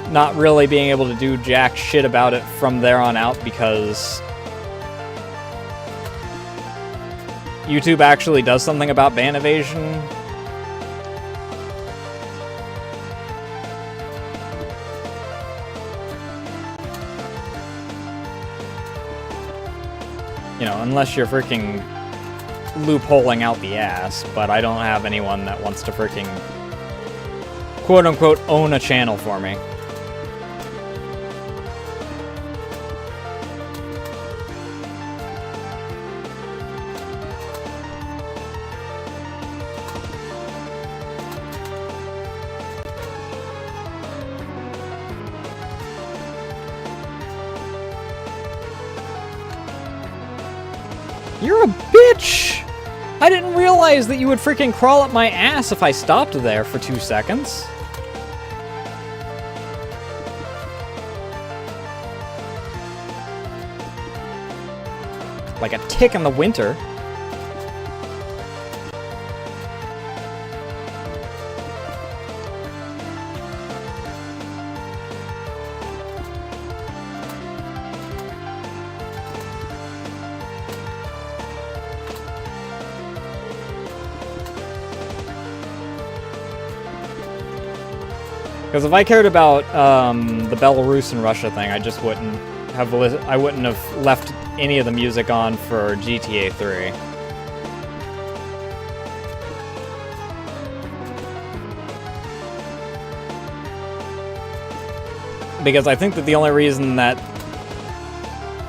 not really being able to do jack shit about it from there on out because YouTube actually does something about ban evasion. You know, unless you're freaking loopholing out the ass, but I don't have anyone that wants to freaking quote-unquote own a channel for me. You're a bitch! I didn't realize that you would freaking crawl up my ass if I stopped there for 2 seconds. Like a tick in the winter. Because if I cared about the Belarus and Russia thing, I just wouldn't have left any of the music on for GTA 3. Because I think that the only reason that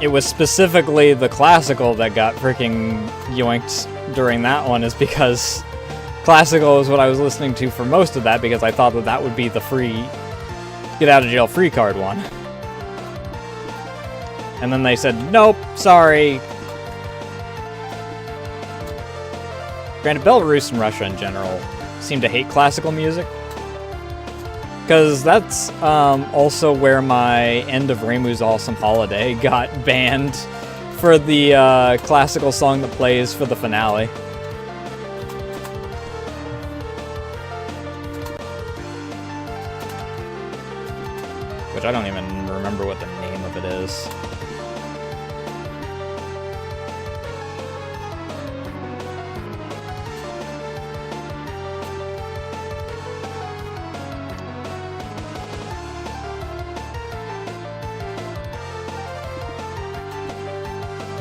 it was specifically the classical that got freaking yoinked during that one is because classical is what I was listening to for most of that, because I thought that that would be the free get out of jail free card one. And then they said, nope, sorry. Granted, Belarus and Russia in general seem to hate classical music. Because that's also where my End of Reimu's Awesome Holiday got banned for the classical song that plays for the finale. Which I don't even remember what the name of it is.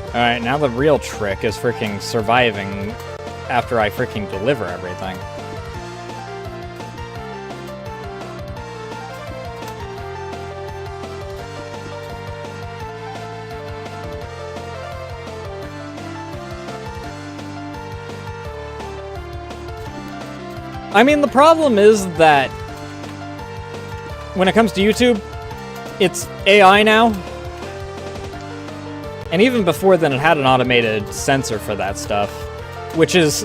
Alright, now the real trick is freaking surviving after I freaking deliver everything. I mean, the problem is that when it comes to YouTube, it's AI now. And even before then, it had an automated censor for that stuff. Which is...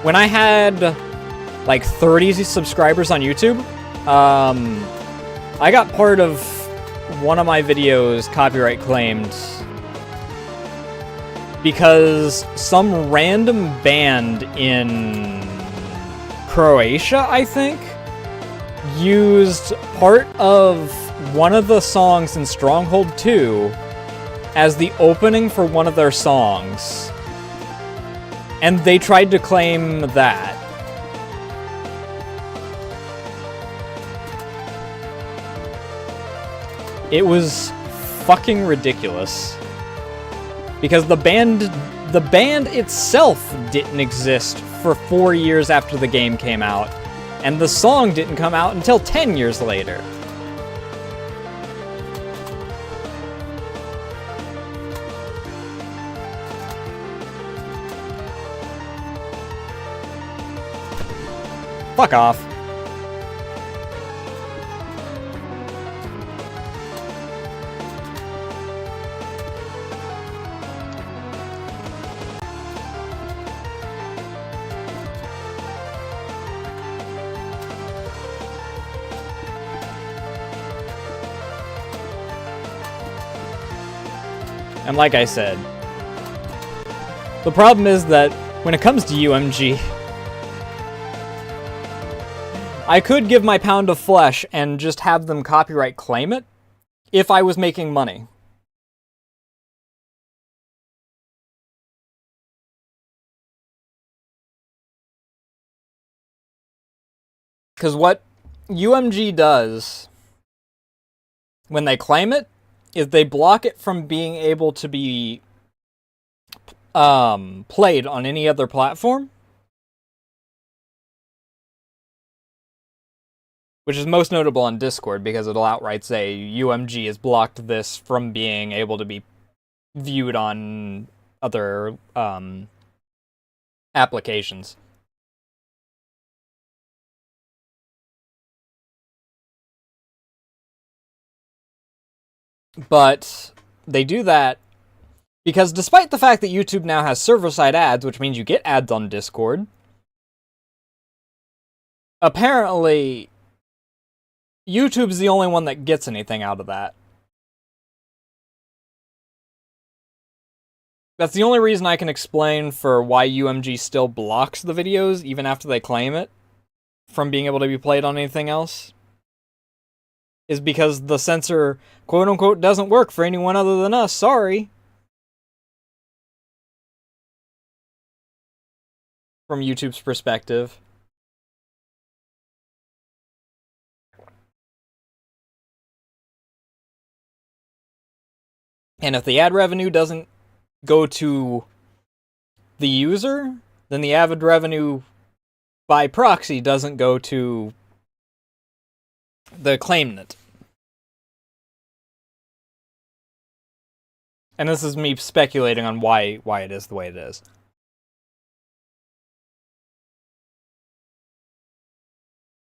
When I had, like, 30 subscribers on YouTube, I got part of one of my videos copyright claimed because some random band in Croatia, I think, used part of one of the songs in Stronghold 2 as the opening for one of their songs. And they tried to claim that. It was fucking ridiculous. Because the band itself didn't exist for 4 years after the game came out, and the song didn't come out until 10 years later. Fuck off. And like I said, the problem is that when it comes to UMG, I could give my pound of flesh and just have them copyright claim it if I was making money. Because what UMG does when they claim it is they block it from being able to be played on any other platform. Which is most notable on Discord because it'll outright say UMG has blocked this from being able to be viewed on other applications. But they do that because despite the fact that YouTube now has server-side ads, which means you get ads on Discord, apparently YouTube's the only one that gets anything out of that. That's the only reason I can explain for why UMG still blocks the videos, even after they claim it, from being able to be played on anything else. Is because the censor, quote-unquote, doesn't work for anyone other than us, sorry. From YouTube's perspective. And if the ad revenue doesn't go to the user, then the ad revenue by proxy doesn't go to the claimant. And this is me speculating on why it is the way it is.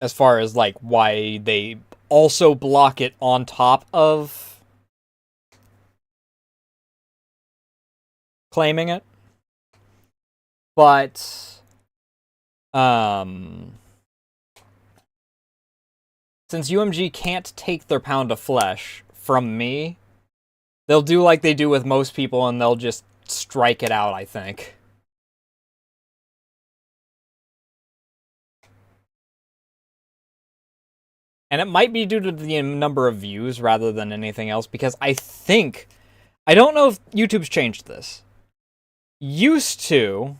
As far as, like, why they also block it on top of claiming it. But, since UMG can't take their pound of flesh from me, they'll do like they do with most people and they'll just strike it out, I think. And it might be due to the number of views rather than anything else, because I don't know if YouTube's changed this. Used to,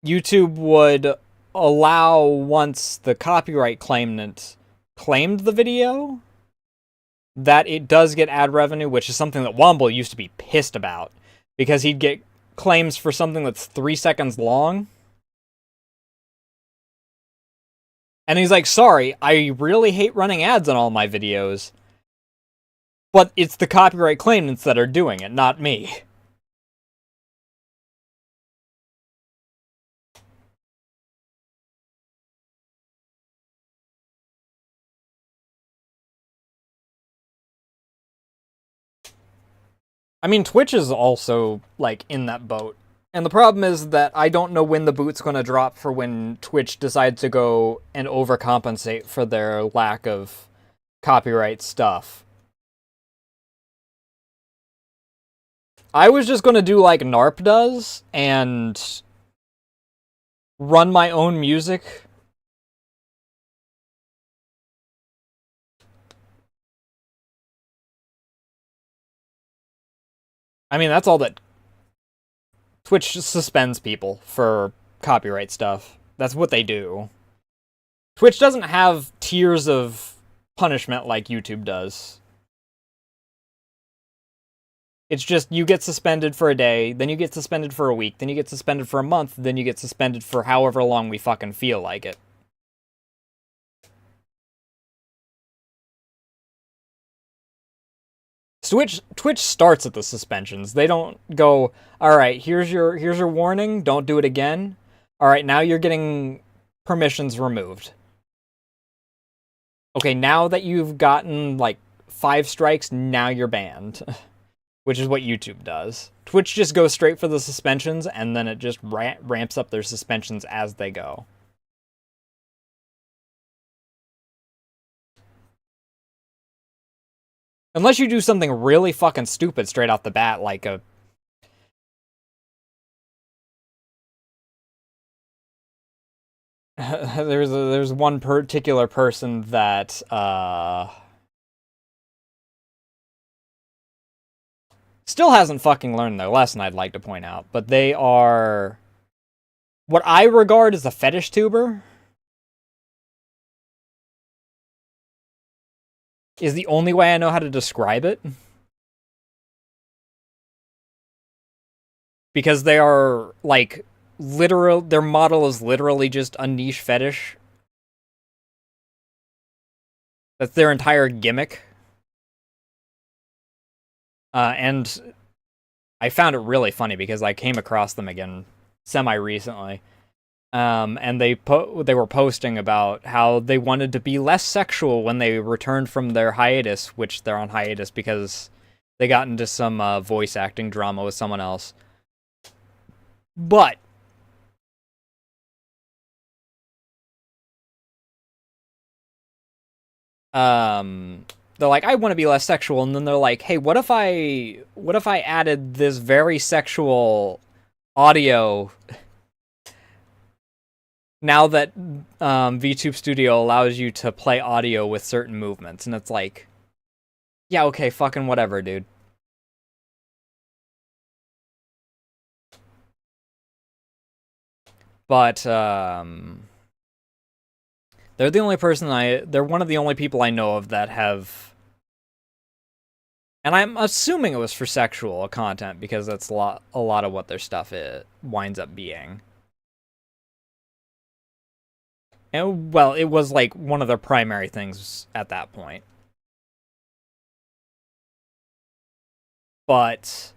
YouTube would allow, once the copyright claimant claimed the video, that it does get ad revenue, which is something that Womble used to be pissed about, because he'd get claims for something that's 3 seconds long. And he's like, sorry, I really hate running ads on all my videos, but it's the copyright claimants that are doing it, not me. I mean, Twitch is also, like, in that boat. And the problem is that I don't know when the boot's going to drop for when Twitch decides to go and overcompensate for their lack of copyright stuff. I was just going to do like NARP does and run my own music. I mean, that's all that Twitch suspends people for copyright stuff. That's what they do. Twitch doesn't have tiers of punishment like YouTube does. It's just, you get suspended for a day, then you get suspended for a week, then you get suspended for a month, then you get suspended for however long we fucking feel like it. Twitch starts at the suspensions. They don't go, alright, here's your warning, don't do it again. Alright, now you're getting permissions removed. Okay, now that you've gotten, like, 5 strikes, now you're banned. Which is what YouTube does. Twitch just goes straight for the suspensions, and then it just ramps up their suspensions as they go. Unless you do something really fucking stupid straight off the bat, like a... there's one particular person that, still hasn't fucking learned their lesson, I'd like to point out. But they are what I regard as a fetish tuber. Is the only way I know how to describe it. Because they are, like, literal. Their model is literally just a niche fetish. That's their entire gimmick. And I found it really funny because I came across them again semi-recently. And they were posting about how they wanted to be less sexual when they returned from their hiatus, which they're on hiatus because they got into some voice acting drama with someone else. But they're like, I want to be less sexual, and then they're like, hey, what if I added this very sexual audio now that VTube Studio allows you to play audio with certain movements? And it's like, yeah, okay, fucking whatever, dude. But they're the only they're one of the only people I know of that have, and I'm assuming it was for sexual content because that's a lot of what their stuff winds up being. And well, it was like one of their primary things at that point. But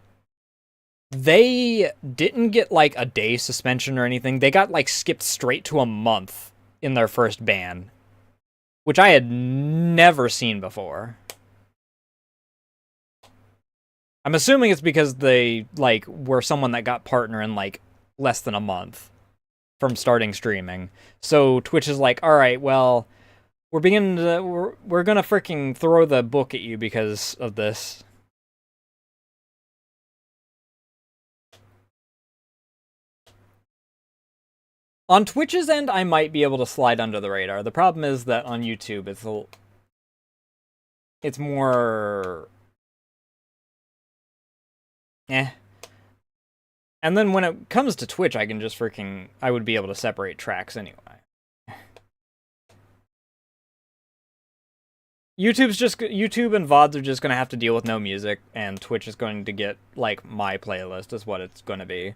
they didn't get like a day suspension or anything. They got like skipped straight to a month in their first ban, which I had never seen before. I'm assuming it's because they like were someone that got partner in like less than a month from starting streaming. So Twitch is like, all right, well, we're gonna freaking throw the book at you because of this. On Twitch's end, I might be able to slide under the radar. The problem is that on YouTube, it's more eh. And then when it comes to Twitch, I would be able to separate tracks anyway. YouTube and VODs are just gonna have to deal with no music, and Twitch is going to get like my playlist is what it's gonna be.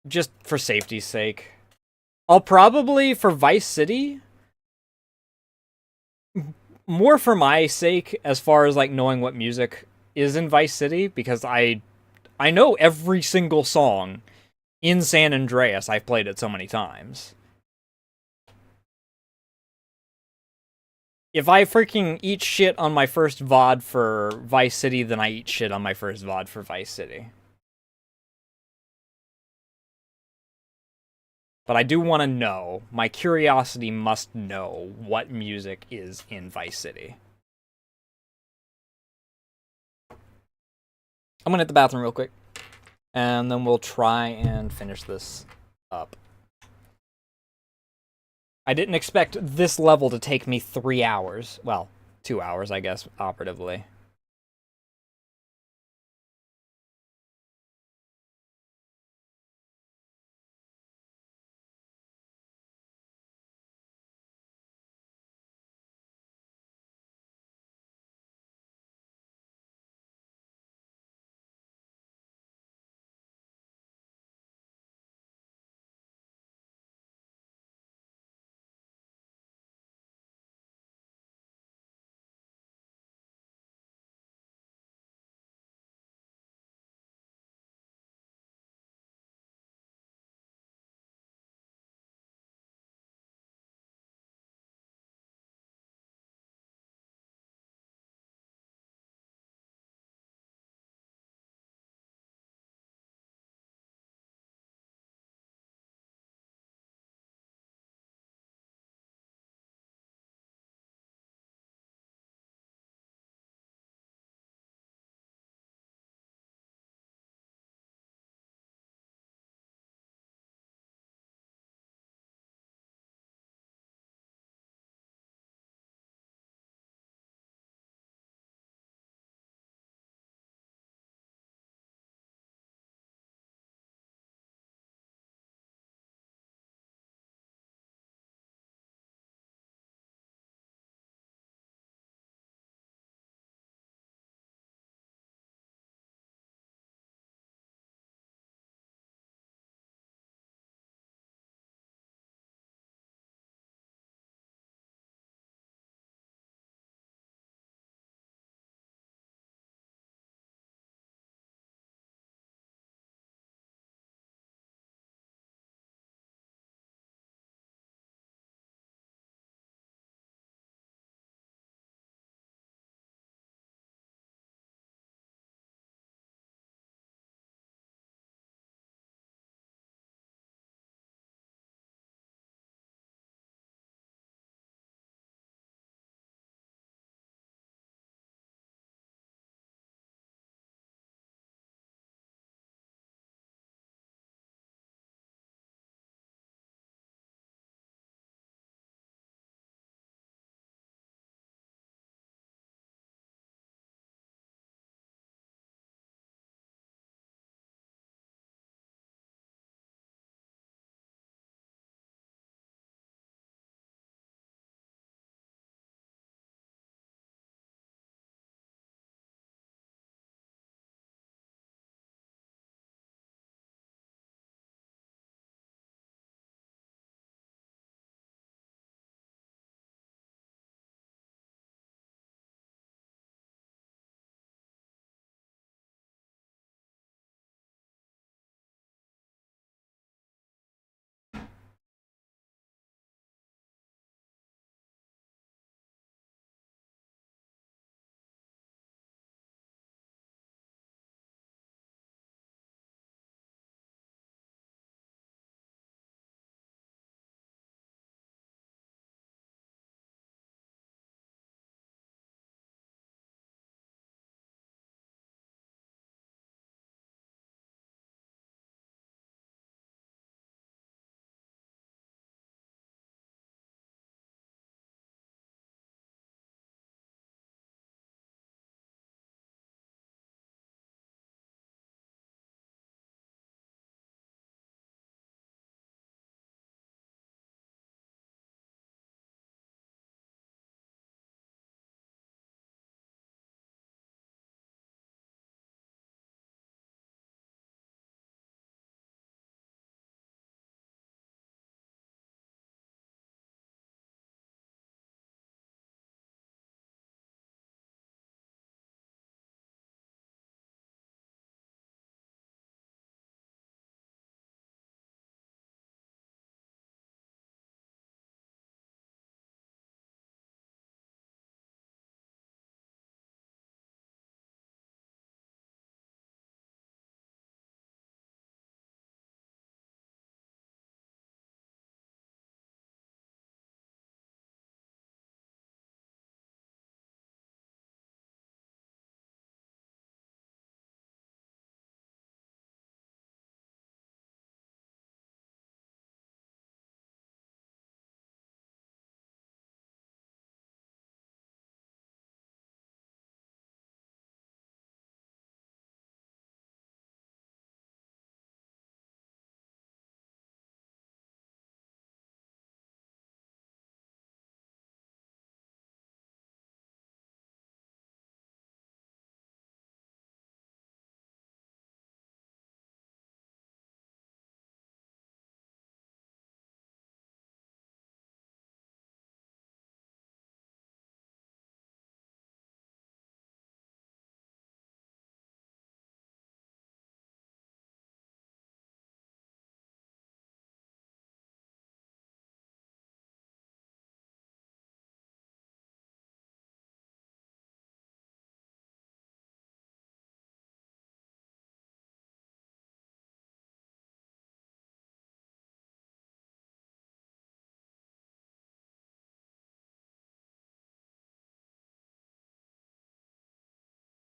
Just for safety's sake. I'll probably, for Vice City, more for my sake as far as like knowing what music is in Vice City, because I know every single song in San Andreas. I've played it so many times. If I freaking eat shit on my first VOD for Vice City, then I eat shit on my first VOD for Vice City. But I do want to know. My curiosity must know what music is in Vice City. I'm gonna hit the bathroom real quick, and then we'll try and finish this up. I didn't expect this level to take me 3 hours. Well, 2 hours, I guess, operatively.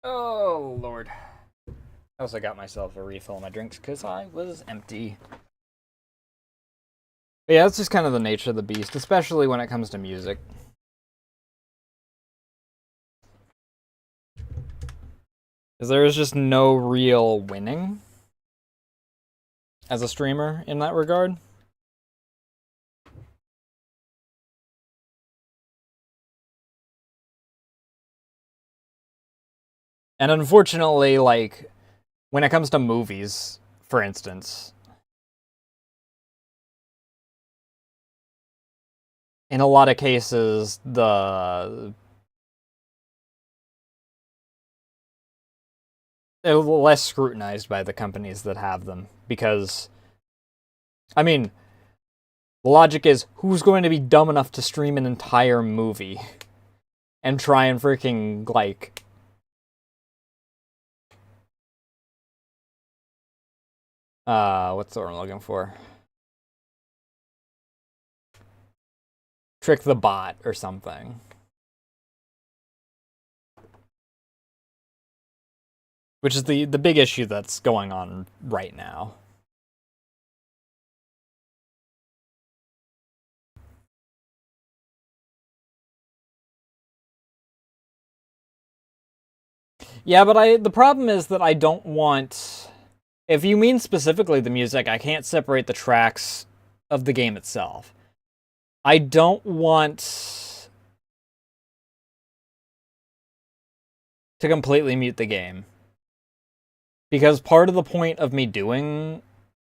Oh, Lord. I also got myself a refill of my drinks because I was empty. But yeah, that's just kind of the nature of the beast, especially when it comes to music. Because there is just no real winning as a streamer in that regard. And unfortunately, like, when it comes to movies, for instance, in a lot of cases, they're less scrutinized by the companies that have them. Because, I mean, the logic is, who's going to be dumb enough to stream an entire movie and try and freaking, like, what's the word I'm looking for? Trick the bot or something. Which is the big issue that's going on right now. Yeah, but the problem is that I don't want... If you mean specifically the music, I can't separate the tracks of the game itself. I don't want to completely mute the game. Because part of the point of me doing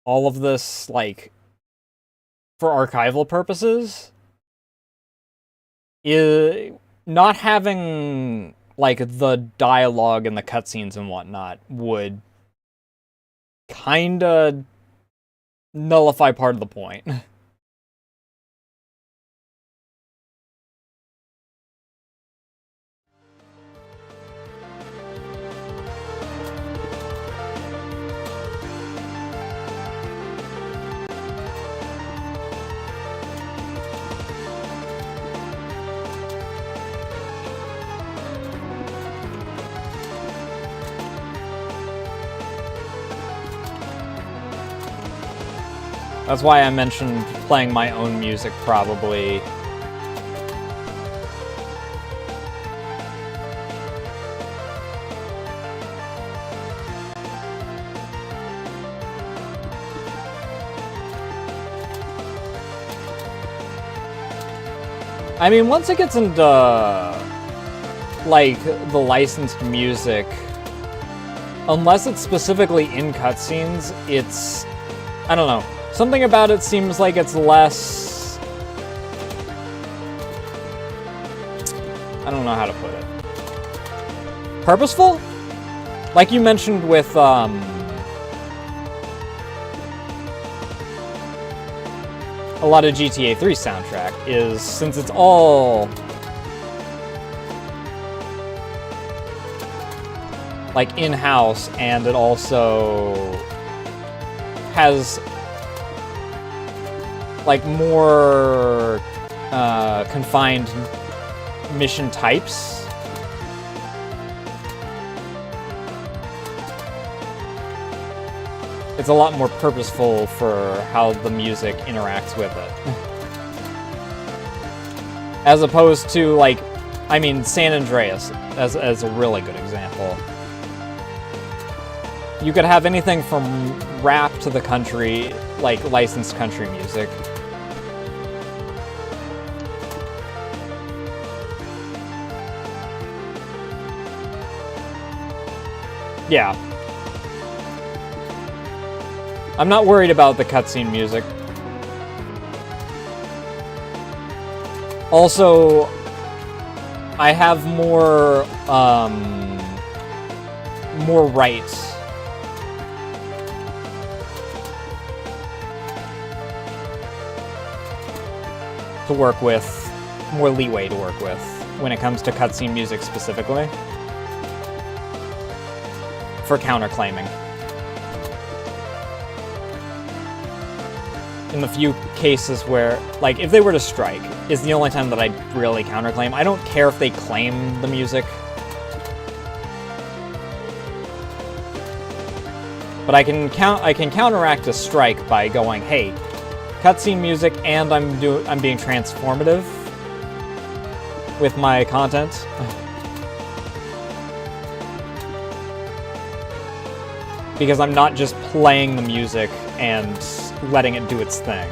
all of this, like, for archival purposes, is not having, like, the dialogue and the cutscenes and whatnot would kinda nullify part of the point. That's why I mentioned playing my own music, probably. I mean, once it gets into, like, the licensed music, unless it's specifically in cutscenes, it's... I don't know. Something about it seems like it's less... I don't know how to put it. Purposeful? Like you mentioned with, a lot of GTA 3 soundtrack, is since it's all... like, in-house, and it also has like more confined mission types. It's a lot more purposeful for how the music interacts with it. As opposed to, like, I mean, San Andreas as a really good example. You could have anything from rap to the country, like licensed country music. Yeah. I'm not worried about the cutscene music. Also, I have more rights. To work with, more leeway to work with when it comes to cutscene music specifically. For counterclaiming. In the few cases where, like, if they were to strike, is the only time that I'd really counterclaim. I don't care if they claim the music. But I can counteract a strike by going, hey, cutscene music, and I'm being transformative with my content. Because I'm not just playing the music and letting it do its thing.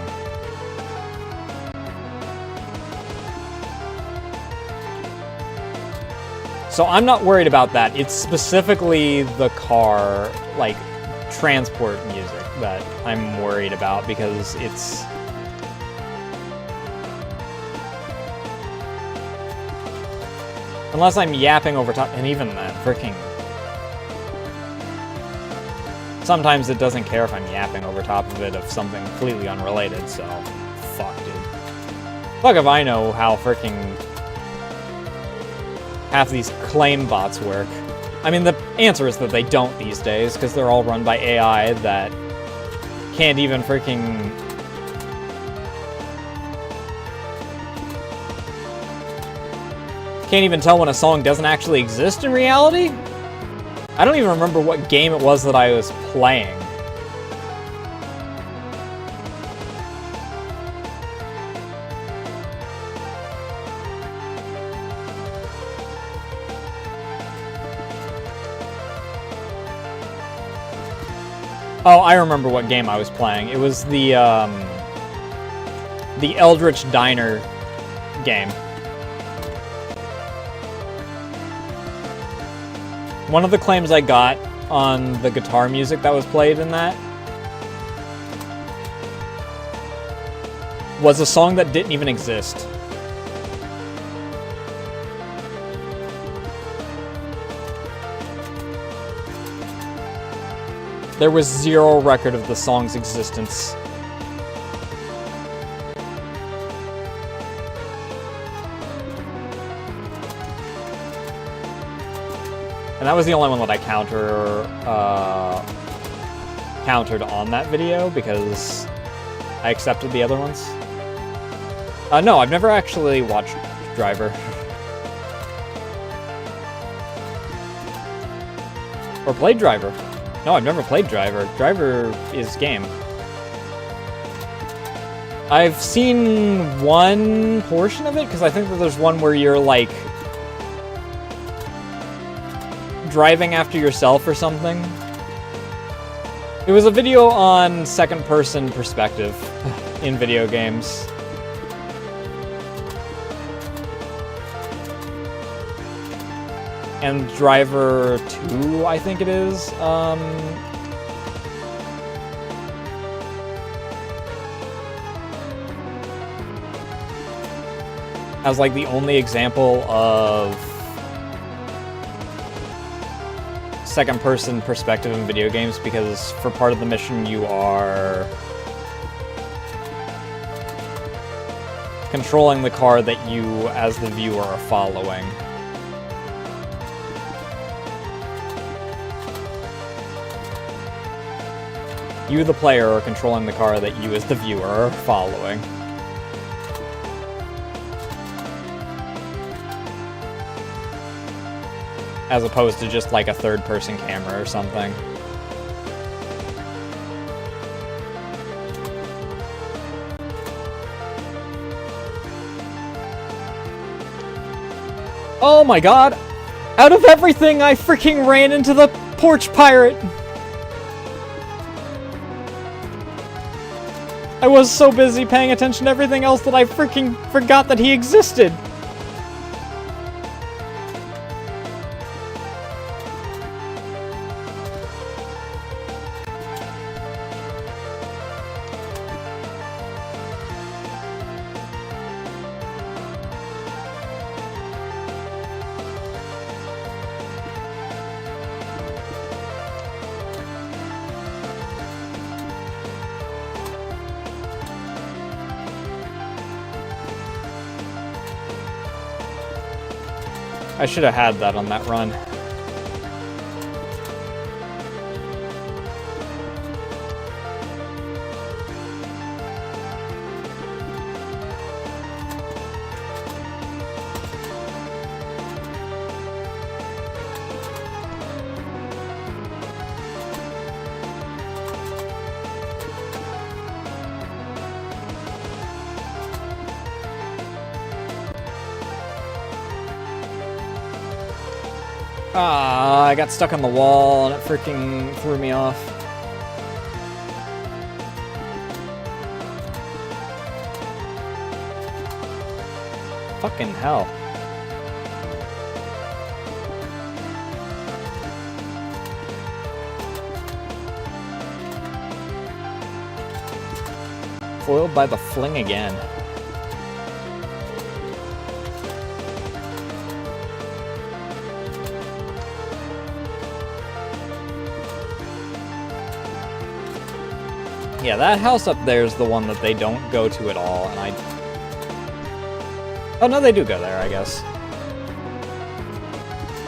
So I'm not worried about that. It's specifically the car, like, transport music that I'm worried about, because it's... Unless I'm yapping over top, and even then, freaking... Sometimes it doesn't care if I'm yapping over top of it of something completely unrelated, so... Fuck, dude. Fuck if I know how freaking... half these claim bots work. I mean, the answer is that they don't these days, because they're all run by AI that can't even freaking... can't even tell when a song doesn't actually exist in reality? I don't even remember what game it was that I was playing. Oh, I remember what game I was playing. It was the Eldritch Diner game. One of the claims I got on the guitar music that was played in that was a song that didn't even exist. There was zero record of the song's existence. And that was the only one that I countered on that video, because I accepted the other ones. No, I've never actually watched Driver. Or played Driver. No, I've never played Driver. Driver is game. I've seen one portion of it, because I think that there's one where you're, like, driving after yourself or something. It was a video on second-person perspective in video games. And Driver 2, I think it is, as like the only example of second-person perspective in video games, because for part of the mission you are controlling the car that you, as the viewer, are following. You, the player, are controlling the car that you, as the viewer, are following. As opposed to just like a third-person camera or something. Oh my god! Out of everything, I freaking ran into the porch pirate! I was so busy paying attention to everything else that I freaking forgot that he existed! I should have had that on that run. Ah, I got stuck on the wall and it freaking threw me off. Fucking hell. Foiled by the fling again. Yeah, that house up there is the one that they don't go to at all, and I... Oh, no, they do go there, I guess.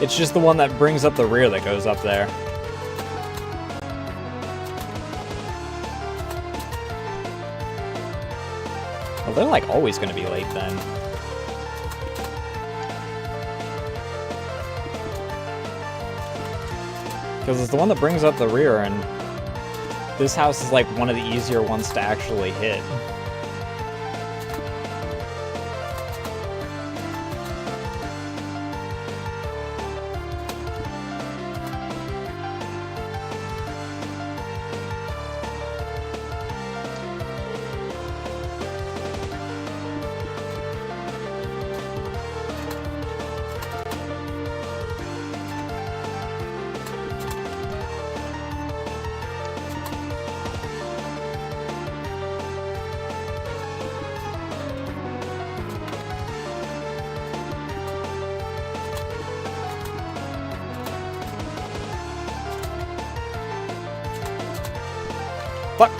It's just the one that brings up the rear that goes up there. Well, they're like always gonna be late then. Because it's the one that brings up the rear, and this house is like one of the easier ones to actually hit. Fuck!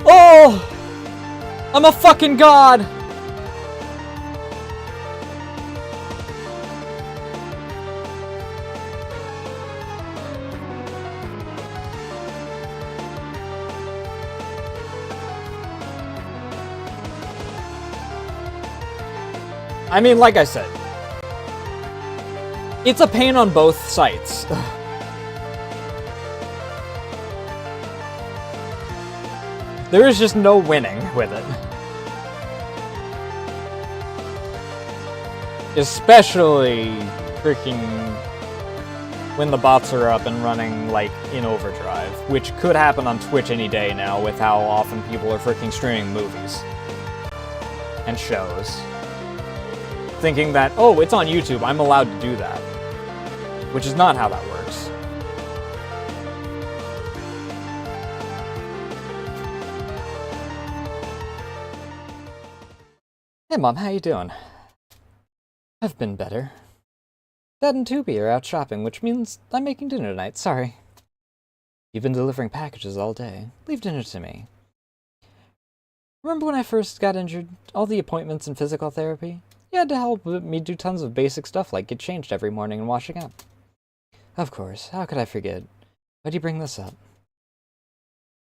Oh! I'm a fucking god! I mean, like I said, it's a pain on both sites. There is just no winning with it. Especially freaking when the bots are up and running, like, in overdrive. Which could happen on Twitch any day now with how often people are freaking streaming movies. And shows. Thinking that, oh, it's on YouTube, I'm allowed to do that. Which is not how that works. Hey Mom, how you doing? I've been better. Dad and Tubi are out shopping, which means I'm making dinner tonight, sorry. You've been delivering packages all day. Leave dinner to me. Remember when I first got injured? All the appointments and physical therapy? You had to help me do tons of basic stuff like get changed every morning and washing up. Of course, how could I forget? Why'd you bring this up?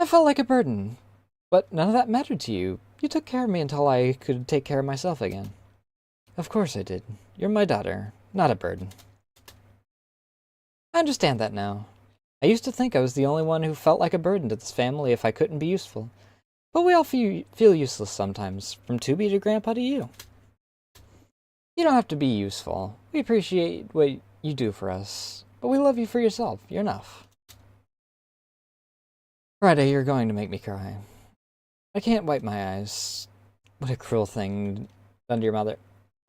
I felt like a burden, but none of that mattered to you. You took care of me until I could take care of myself again. Of course I did. You're my daughter, not a burden. I understand that now. I used to think I was the only one who felt like a burden to this family if I couldn't be useful. But we all feel useless sometimes, from Tubi to Grandpa to you. You don't have to be useful. We appreciate what you do for us, but we love you for yourself. You're enough. Friday, you're going to make me cry. I can't wipe my eyes. What a cruel thing done to your mother.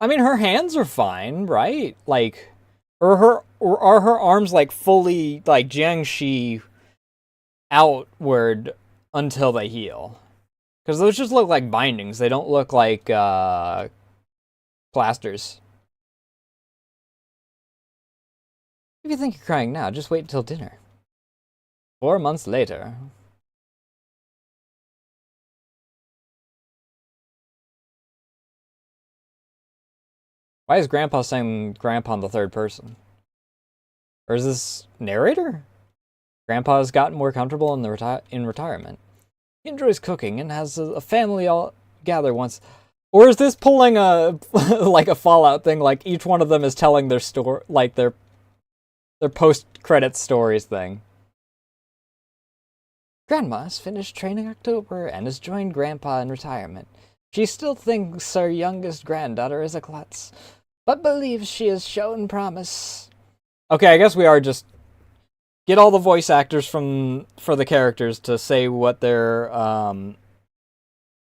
I mean, her hands are fine, right? Like, or are her arms like fully like Jiangxi outward until they heal? Because those just look like bindings. They don't look like plasters. If you think you're crying now, just wait until dinner. 4 months later. Why is Grandpa saying Grandpa in the third person? Or is this narrator? Grandpa has gotten more comfortable in retirement. He enjoys cooking and has a family all gather once. Or is this pulling a like a Fallout thing? Like each one of them is telling their story, like their post-credits stories thing. Grandma has finished training October and has joined Grandpa in retirement. She still thinks her youngest granddaughter is a klutz, but believes she has shown promise. Okay, I guess we are just get all the voice actors for the characters to say what their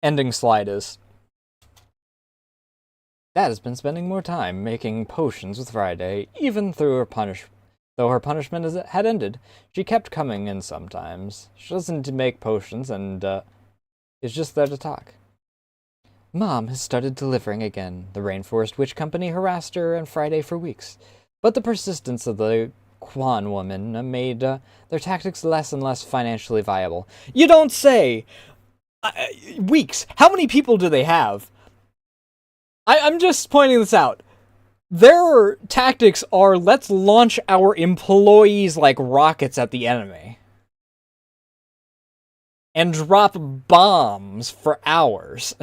ending slide is. Dad has been spending more time making potions with Friday, even through though her punishment had ended. She kept coming in sometimes. She doesn't make potions and is just there to talk. Mom has started delivering again. The Rainforest Witch Company harassed her and Friday for weeks, but the persistence of the Quan woman made their tactics less and less financially viable. You don't say! Weeks. How many people do they have? I'm just pointing this out. Their tactics are, let's launch our employees like rockets at the enemy. And drop bombs for hours.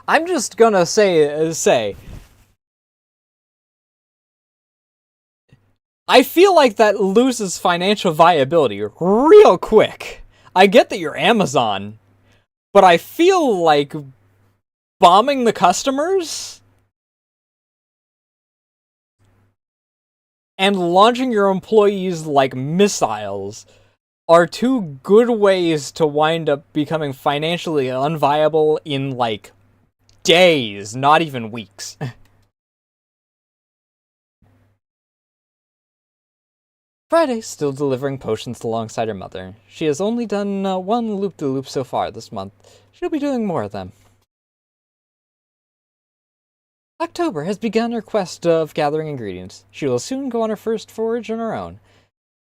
I'm just gonna say, I feel like that loses financial viability real quick. I get that you're Amazon, but I feel like bombing the customers and launching your employees like missiles are two good ways to wind up becoming financially unviable in like days, not even weeks. Friday's still delivering potions alongside her mother. She has only done one loop-de-loop so far this month. She'll be doing more of them. October has begun her quest of gathering ingredients. She will soon go on her first forage on her own.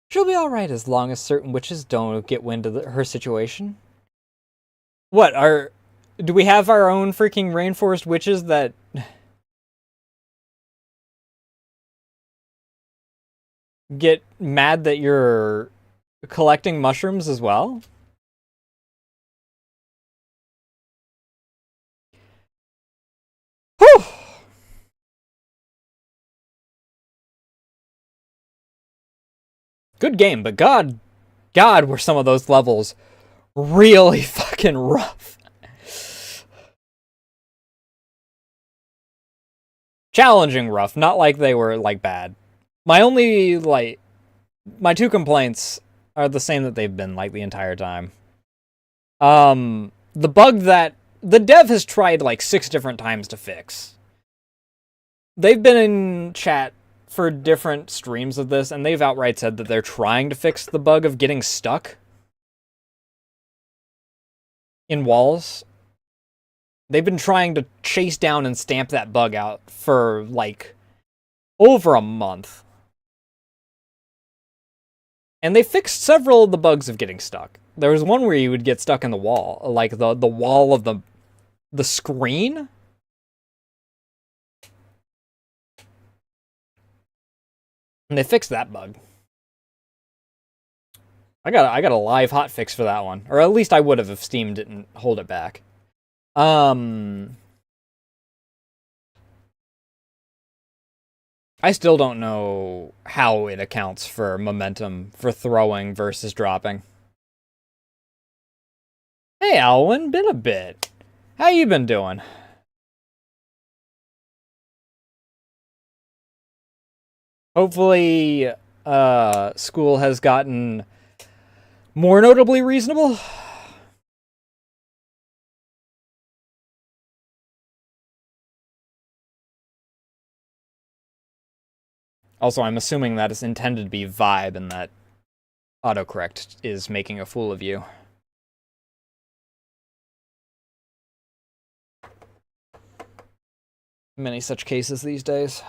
She'll be alright as long as certain witches don't get wind of her situation. What, do we have our own freaking rainforest witches that get mad that you're collecting mushrooms as well? Whew! Good game, but God, were some of those levels really fucking rough. Challenging rough, not like they were, like, bad. My only, like, my two complaints are the same that they've been, like, the entire time. The bug that the dev has tried, like, 6 different times to fix. They've been in chat for different streams of this, and they've outright said that they're trying to fix the bug of getting stuck in walls. They've been trying to chase down and stamp that bug out for, like, over a month. And they fixed several of the bugs of getting stuck. There was one where you would get stuck in the wall, like the wall of the screen. And they fixed that bug. I got a live hot fix for that one, or at least I would have if Steam didn't hold it back. I still don't know how it accounts for momentum for throwing versus dropping. Hey, Alwyn, been a bit. How you been doing? Hopefully, school has gotten more notably reasonable. Also, I'm assuming that is intended to be vibe and that autocorrect is making a fool of you. Many such cases these days.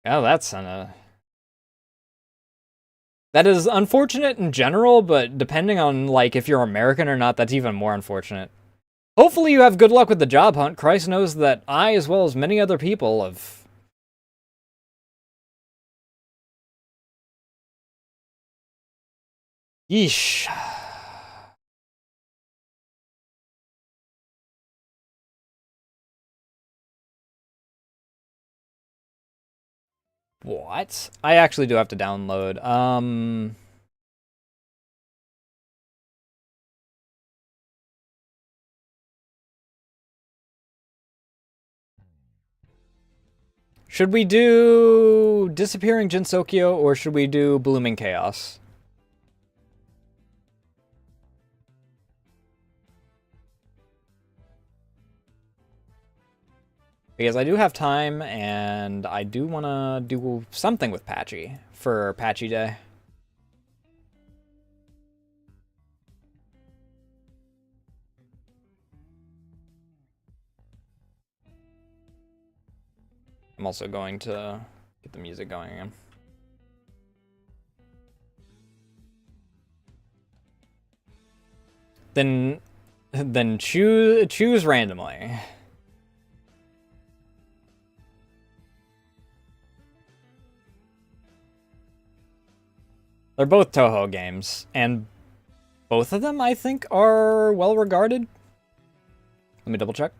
Oh, that's That is unfortunate in general, but depending on, like, if you're American or not, that's even more unfortunate. Hopefully you have good luck with the job hunt. Christ knows that I, as well as many other people, have... Yeesh. What? I actually do have to download. Should we do Disappearing Jinsokyo or should we do Blooming Chaos? Because I do have time and I do want to do something with Patchy for Patchy Day. I'm also going to get the music going again. Then choose randomly. They're both Toho games, and both of them, I think, are well regarded. Let me double check.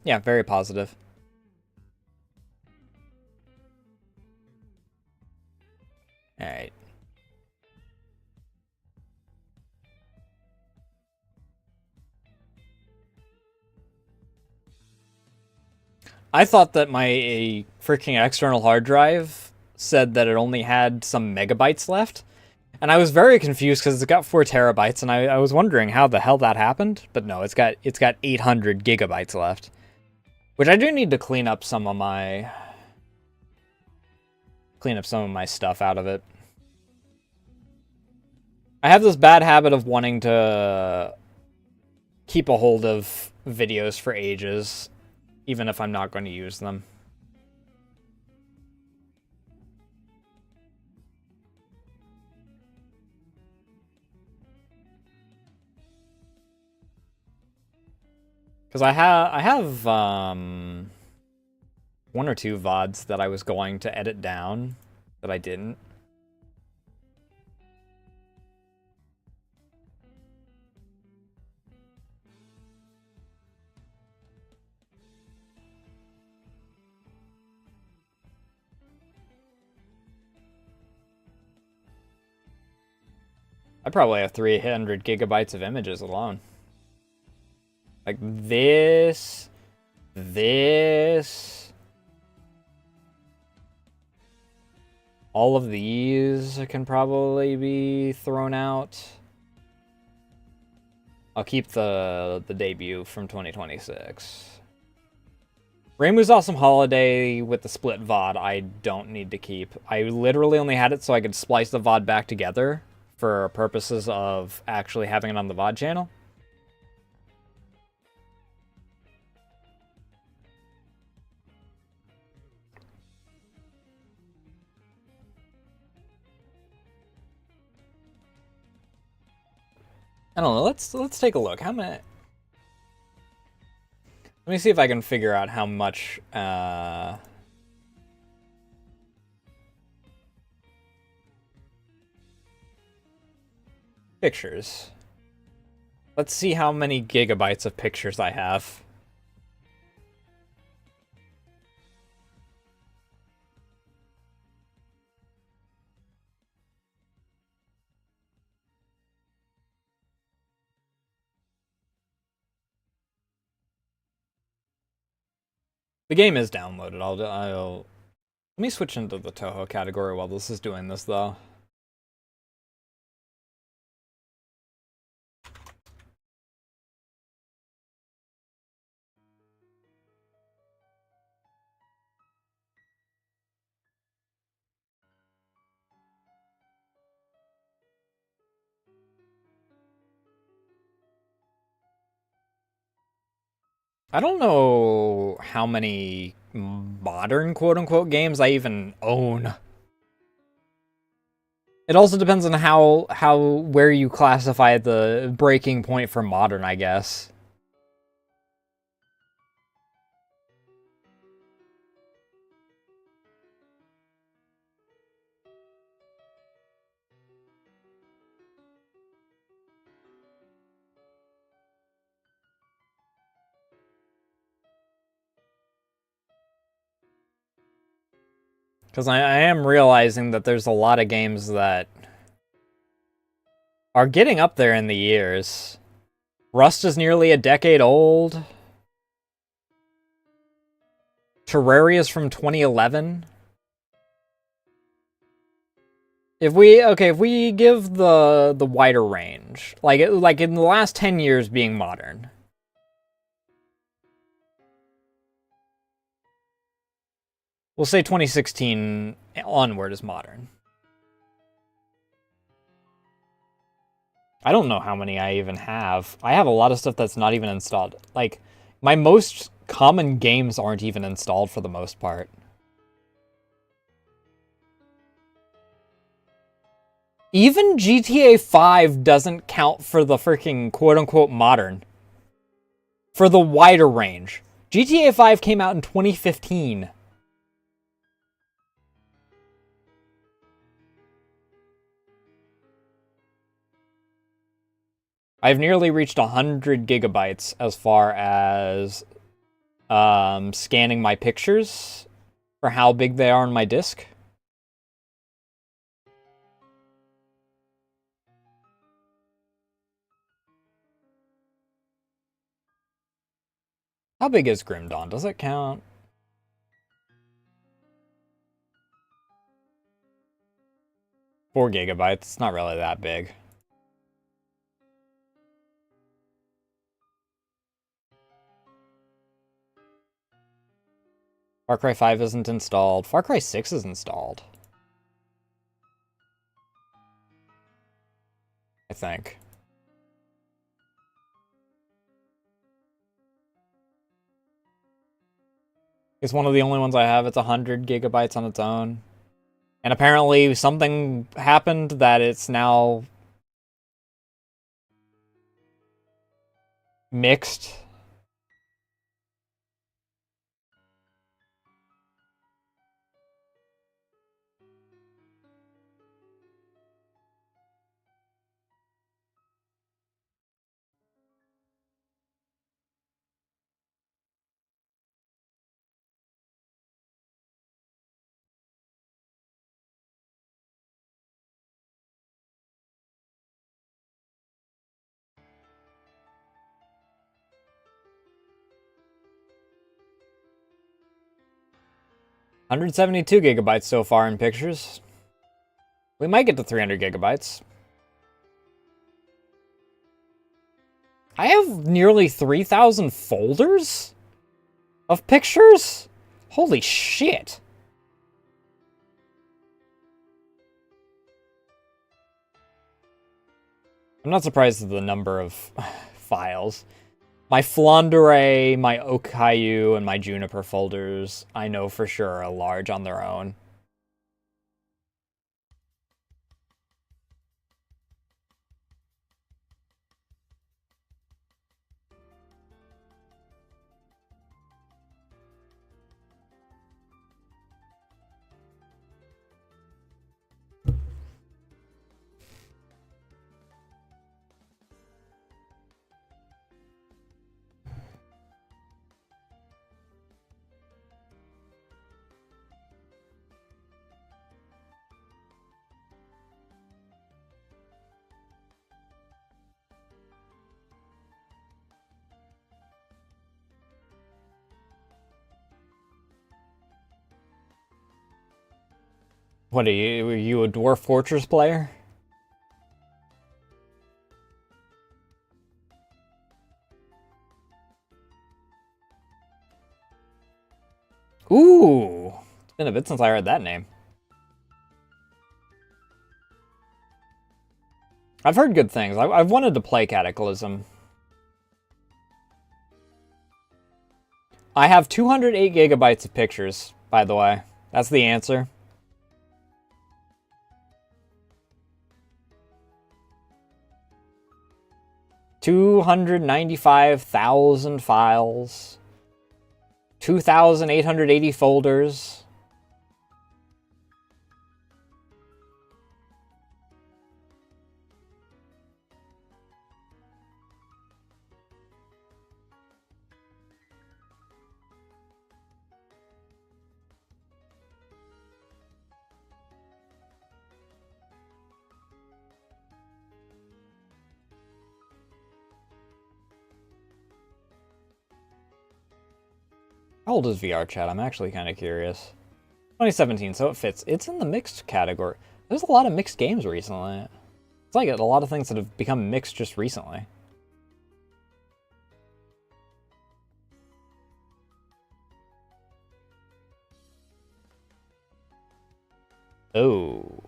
Yeah, very positive. Alright. I thought that my freaking external hard drive said that it only had some megabytes left. And I was very confused because it's got 4 terabytes, and I was wondering how the hell that happened. But no, it's got 800 gigabytes left. Which I do need to clean up some of my stuff out of it. I have this bad habit of wanting to keep a hold of videos for ages, even if I'm not going to use them. Because I have 1 or 2 VODs that I was going to edit down that I didn't. I probably have 300 gigabytes of images alone. Like this. All of these can probably be thrown out. I'll keep the debut from 2026. Reimu's Awesome Holiday with the split VOD I don't need to keep. I literally only had it so I could splice the VOD back together for purposes of actually having it on the VOD channel. I don't know. Let's take a look. How many? Let me see if I can figure out how much. Pictures. Let's see how many gigabytes of pictures I have. The game is downloaded. I'll let me switch into the Toho category while this is doing this, though. I don't know how many modern quote-unquote games I even own. It also depends on where you classify the breaking point for modern, I guess. Because I am realizing that there's a lot of games that are getting up there in the years. Rust is nearly a decade old. Terraria's from 2011. If we give the wider range, like in the last 10 years being modern. We'll say 2016 onward is modern. I don't know how many I even have. I have a lot of stuff that's not even installed. Like, my most common games aren't even installed for the most part. Even GTA 5 doesn't count for the freaking quote-unquote modern. For the wider range. GTA 5 came out in 2015. I've nearly reached 100 gigabytes as far as scanning my pictures for how big they are on my disk. How big is Grim Dawn? Does it count? 4 gigabytes. It's not really that big. Far Cry 5 isn't installed. Far Cry 6 is installed. I think. It's one of the only ones I have. It's 100 gigabytes on its own. And apparently something happened that it's now mixed. $172 gigabytes so far in pictures. We might get to 300 gigabytes. I have nearly 3,000 folders of pictures? Holy shit. I'm not surprised at the number of files. My Flandre, my Okayu, and my Juniper folders, I know for sure are large on their own. What are you a Dwarf Fortress player? Ooh, it's been a bit since I heard that name. I've heard good things. I've wanted to play Cataclysm. I have 208 gigabytes of pictures, by the way. That's the answer. 295,000 files. 2,880 folders. How old is VR chat? I'm actually kind of curious. 2017, so it fits. It's in the mixed category. There's a lot of mixed games recently. It's like a lot of things that have become mixed just recently. Oh.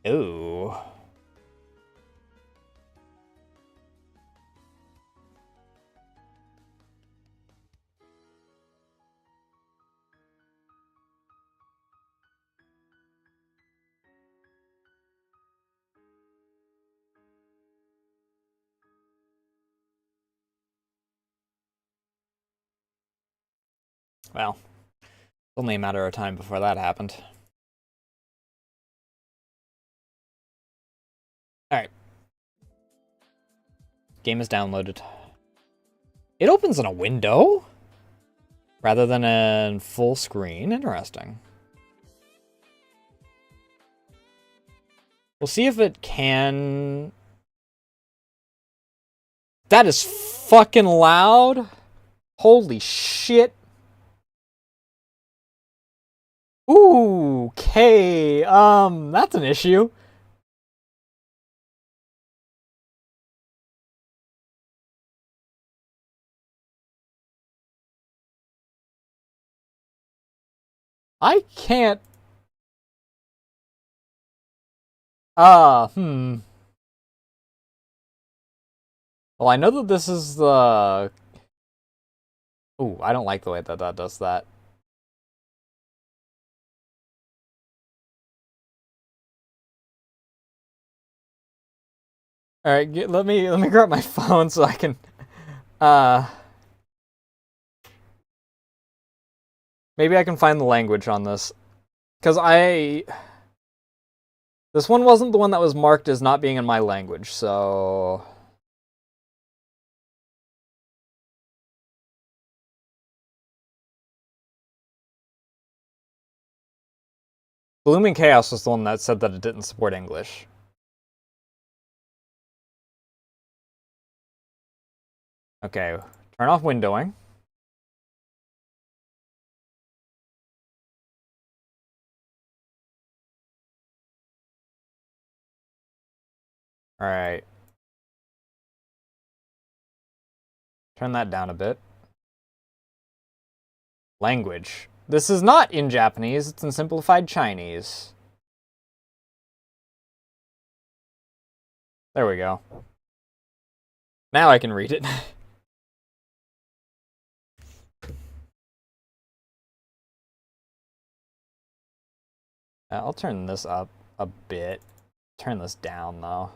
Ooh. Well, it's only a matter of time before that happened. Alright. Game is downloaded. It opens in a window? Rather than a full screen? Interesting. We'll see if it can... That is fucking loud. Holy shit. Ooh, okay. That's an issue. I can't... Well, I know that this is the... Ooh, I don't like the way that that does that. Alright, let me grab my phone so I can... Maybe I can find the language on this. Because this one wasn't the one that was marked as not being in my language, so... Blooming Chaos was the one that said that it didn't support English. Okay, turn off windowing. Alright. Turn that down a bit. Language. This is not in Japanese, it's in simplified Chinese. There we go. Now I can read it. I'll turn this up a bit. Turn this down, though.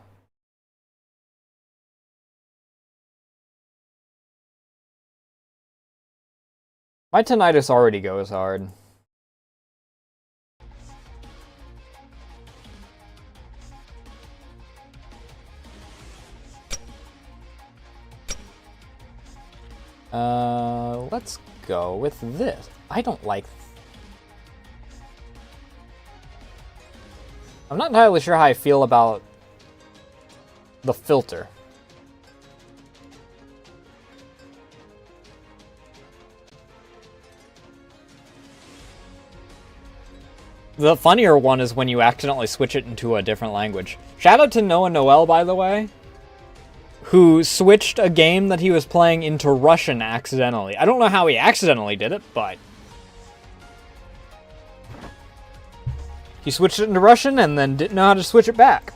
My tinnitus already goes hard. Let's go with this. I don't like... I'm not entirely sure how I feel about the filter. The funnier one is when you accidentally switch it into a different language. Shout out to Noah Noel, by the way, who switched a game that he was playing into Russian accidentally. I don't know how he accidentally did it, but... he switched it into Russian and then didn't know how to switch it back.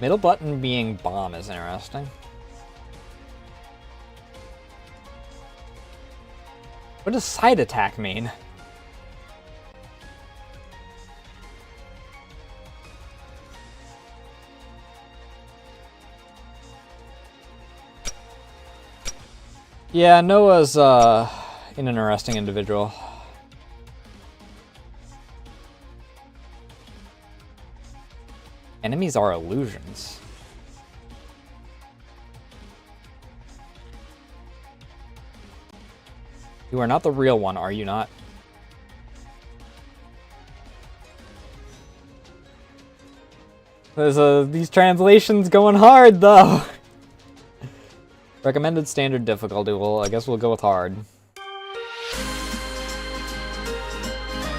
Middle button being bomb is interesting. What does side attack mean? Yeah, Noah's an interesting individual. Enemies are illusions. You are not the real one, are you not? There's these translations going hard, though. Recommended standard difficulty. Well, I guess we'll go with hard.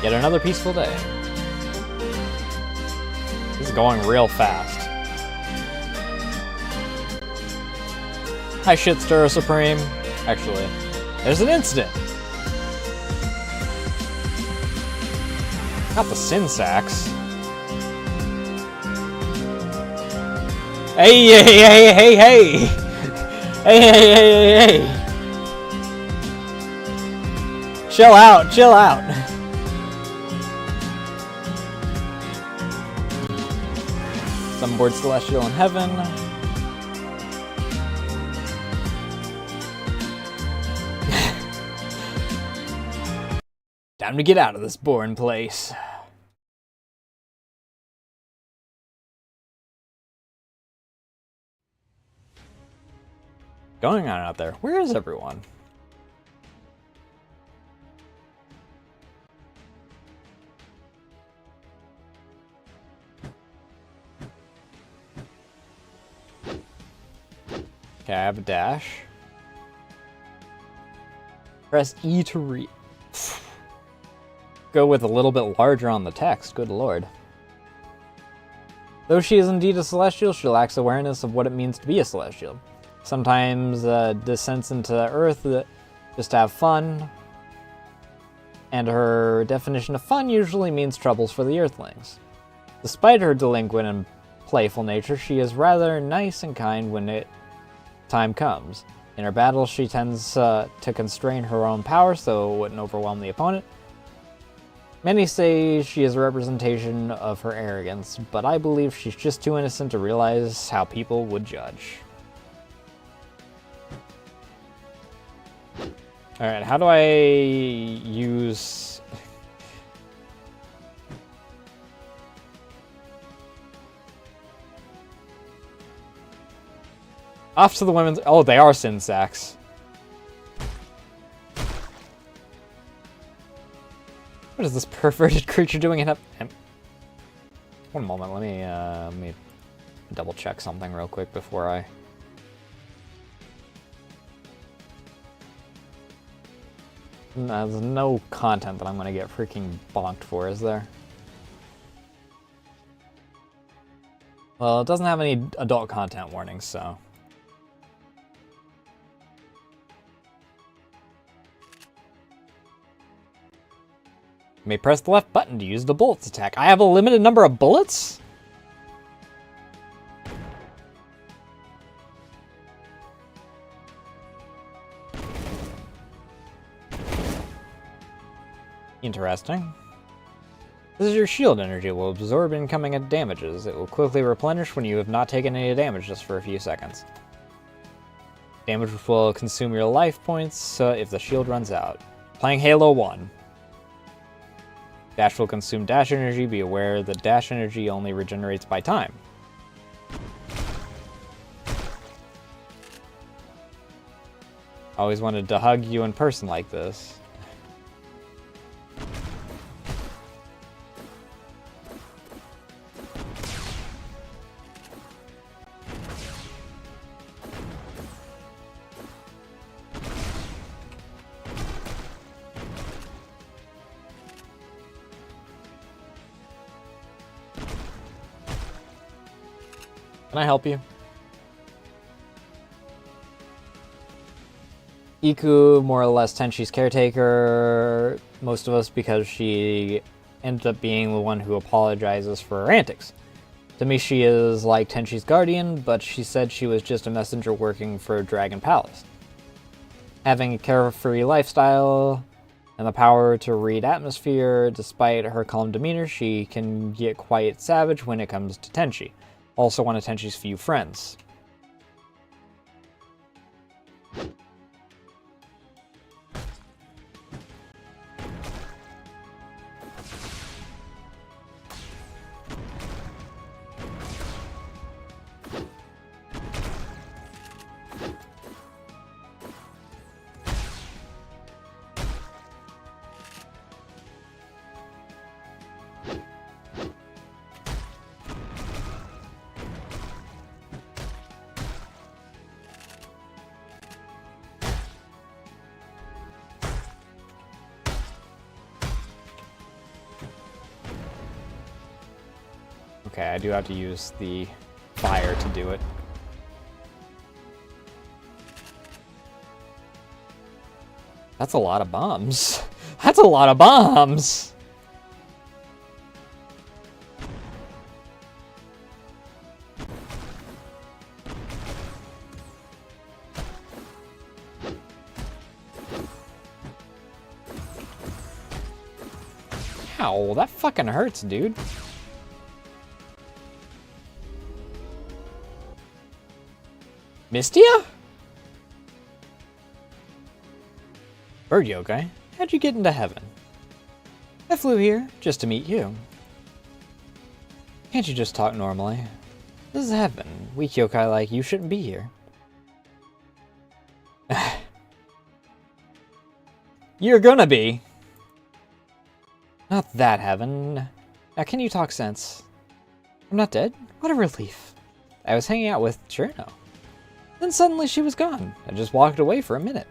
Yet another peaceful day. This is going real fast. Hi, Shitstir Supreme. Actually, there's an incident. Not the sin sacks. Hey, hey, hey, hey, hey! Hey, hey, hey, hey, hey! Chill out, chill out. Some board Celestial in heaven. Time to get out of this boring place. Going on out there. Where is everyone? Okay, I have a dash. Press E to read. Go with a little bit larger on the text, good lord. Though she is indeed a Celestial, she lacks awareness of what it means to be a Celestial. Sometimes descents into Earth just to have fun, and her definition of fun usually means troubles for the Earthlings. Despite her delinquent and playful nature, she is rather nice and kind when time comes. In her battles, she tends to constrain her own power so it wouldn't overwhelm the opponent. Many say she is a representation of her arrogance, but I believe she's just too innocent to realize how people would judge. Alright, how do I use... Off to the women's... Oh, they are sin sacks. What is this perverted creature doing in up? One moment, let me double check something real quick before I... There's no content that I'm gonna get freaking bonked for, is there? Well, it doesn't have any adult content warnings, so... You may press the left button to use the bullets attack. I have a limited number of bullets? Interesting. This is your shield energy. It will absorb incoming damages. It will quickly replenish when you have not taken any damage just for a few seconds. Damage will consume your life points if the shield runs out. Playing Halo 1. Dash will consume dash energy. Be aware the dash energy only regenerates by time. Always wanted to hug you in person like this. Can I help you? Iku, more or less Tenshi's caretaker, most of us because she ended up being the one who apologizes for her antics. To me, she is like Tenshi's guardian, but she said she was just a messenger working for Dragon Palace. Having a carefree lifestyle and the power to read atmosphere, despite her calm demeanor, she can get quite savage when it comes to Tenchi. Also one of Tenshi's few friends. Okay, I do have to use the fire to do it. That's a lot of bombs. That's a lot of bombs! Ow, that fucking hurts, dude. Mystia? Bird yokai, how'd you get into heaven? I flew here just to meet you. Can't you just talk normally? This is heaven. Weak yokai like you shouldn't be here. You're gonna be. Not that heaven. Now can you talk sense? I'm not dead? What a relief. I was hanging out with Cherno. Then suddenly she was gone. I just walked away for a minute.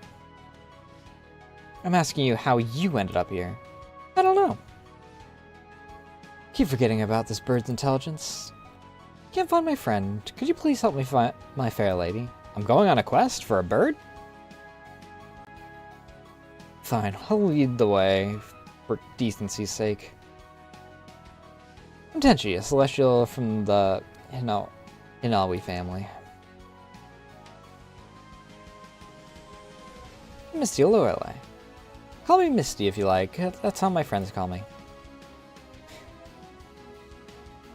I'm asking you how you ended up here. I don't know. Keep forgetting about this bird's intelligence. Can't find my friend. Could you please help me find my fair lady? I'm going on a quest for a bird? Fine, I'll lead the way, for decency's sake. I'm Tenchi, a celestial from the Hinawi family. Misty Lorelei. Call me Misty if you like. That's how my friends call me.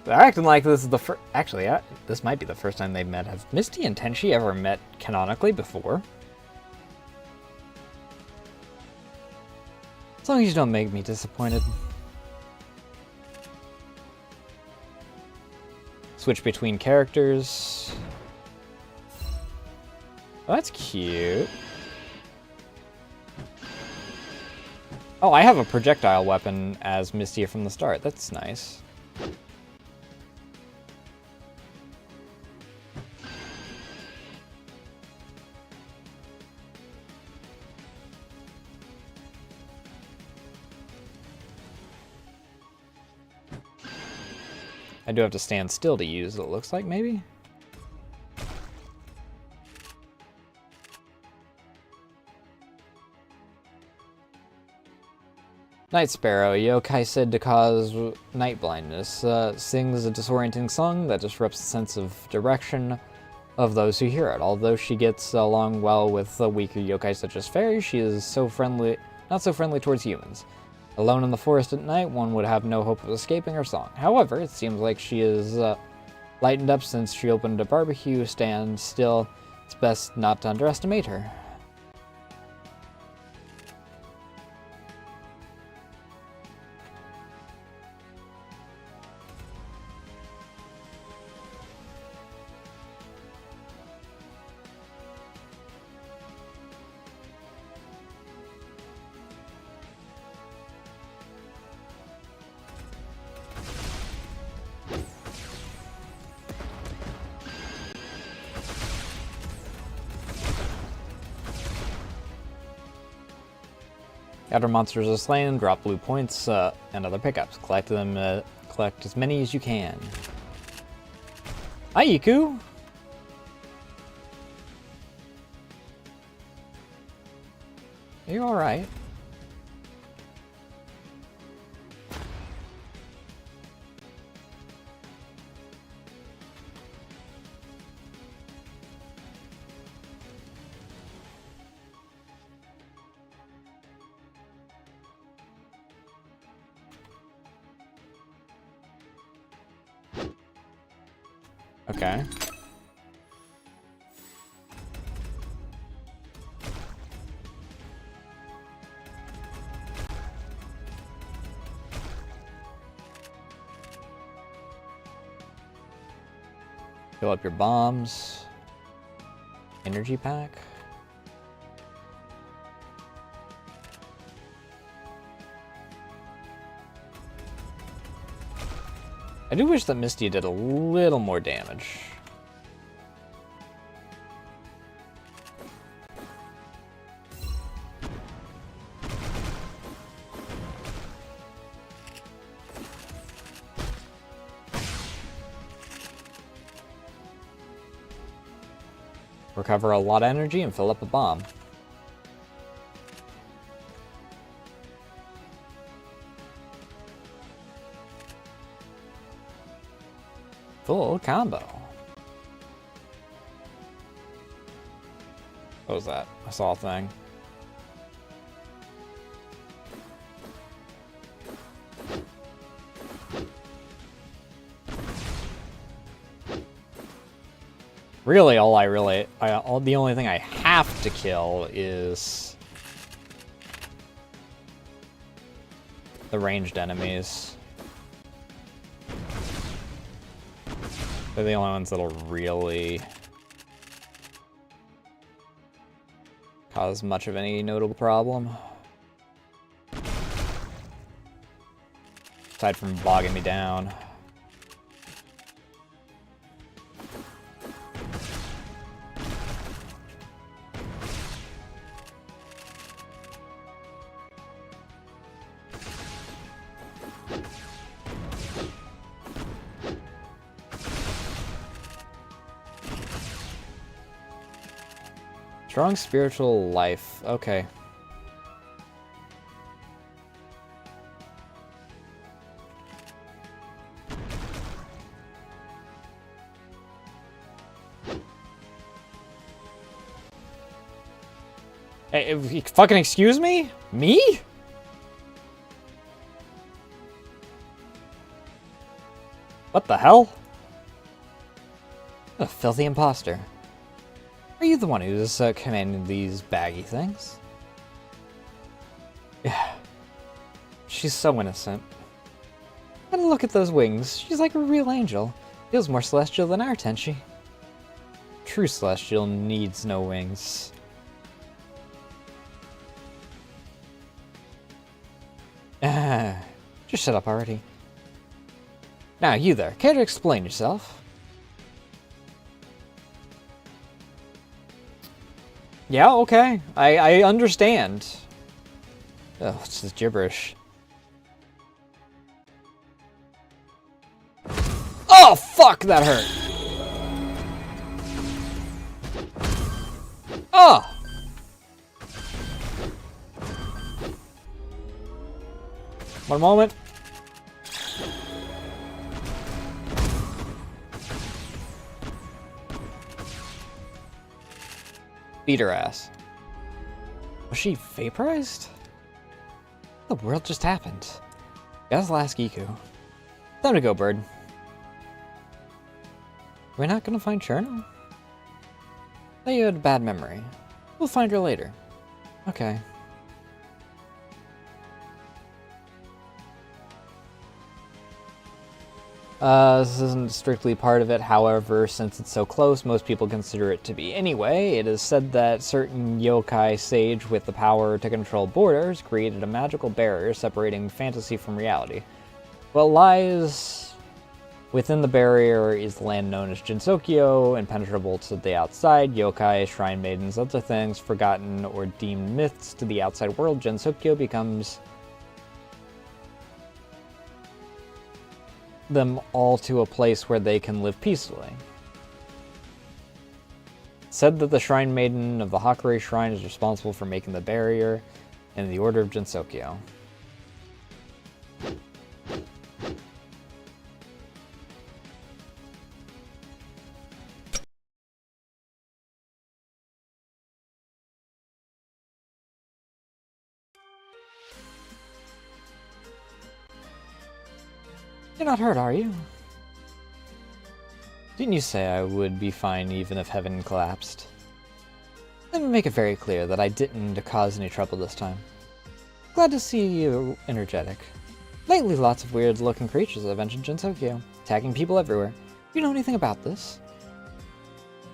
They're acting like this is the first... Actually, this might be the first time they've met. Have Misty and Tenchi ever met canonically before? As long as you don't make me disappointed. Switch between characters. Oh, that's cute. Oh, I have a projectile weapon as Misty from the start. That's nice. I do have to stand still to use it, looks like, maybe? Night Sparrow, yokai said to cause night blindness, sings a disorienting song that disrupts the sense of direction of those who hear it. Although she gets along well with weaker yokai such as fairies, she is not so friendly towards humans. Alone in the forest at night, one would have no hope of escaping her song. However, it seems like she is lightened up since she opened a barbecue stand. Still, it's best not to underestimate her. After monsters are slain, drop blue points and other pickups. Collect them. Collect as many as you can. Hi, Iku. Are you all right? Okay. Fill up your bombs. Energy pack. I do wish that Misty did a little more damage. Recover a lot of energy and fill up a bomb. Full combo. What was that? I saw a thing. Really, the only thing I have to kill is the ranged enemies. They're the only ones that'll really cause much of any notable problem. Aside from bogging me down. Strong spiritual life. Okay. Hey, fucking excuse me? Me? What the hell? A filthy imposter. Are you the one who's commanding these baggy things? Yeah. She's so innocent. And look at those wings. She's like a real angel. Feels more celestial than our Tenchi. True celestial needs no wings. Just shut up already. Now, you there. Care to explain yourself? Yeah, okay. I understand. Oh, it's just gibberish. Oh, fuck, that hurt. Oh! One moment. Beat her ass. Was she vaporized? What the world just happened? Guess I'll ask Iku. Time to go, bird. We're not gonna find Cherno? I thought you had a bad memory. We'll find her later. Okay. This isn't strictly part of it, however, since it's so close, most people consider it to be anyway. It is said that certain yokai sage with the power to control borders created a magical barrier separating fantasy from reality. What lies within the barrier is the land known as Jinsokyo, impenetrable to the outside. Yokai, shrine maidens, other things forgotten or deemed myths to the outside world. Jinsokyo becomes them all to a place where they can live peacefully. Said that the Shrine Maiden of the Hakurei Shrine is responsible for making the barrier in the Order of Jinsokyo. You're not hurt, are you? Didn't you say I would be fine even if heaven collapsed? Let me make it very clear that I didn't cause any trouble this time. Glad to see you energetic. Lately, lots of weird-looking creatures have entered Jinsokyo, attacking people everywhere. Do you know anything about this?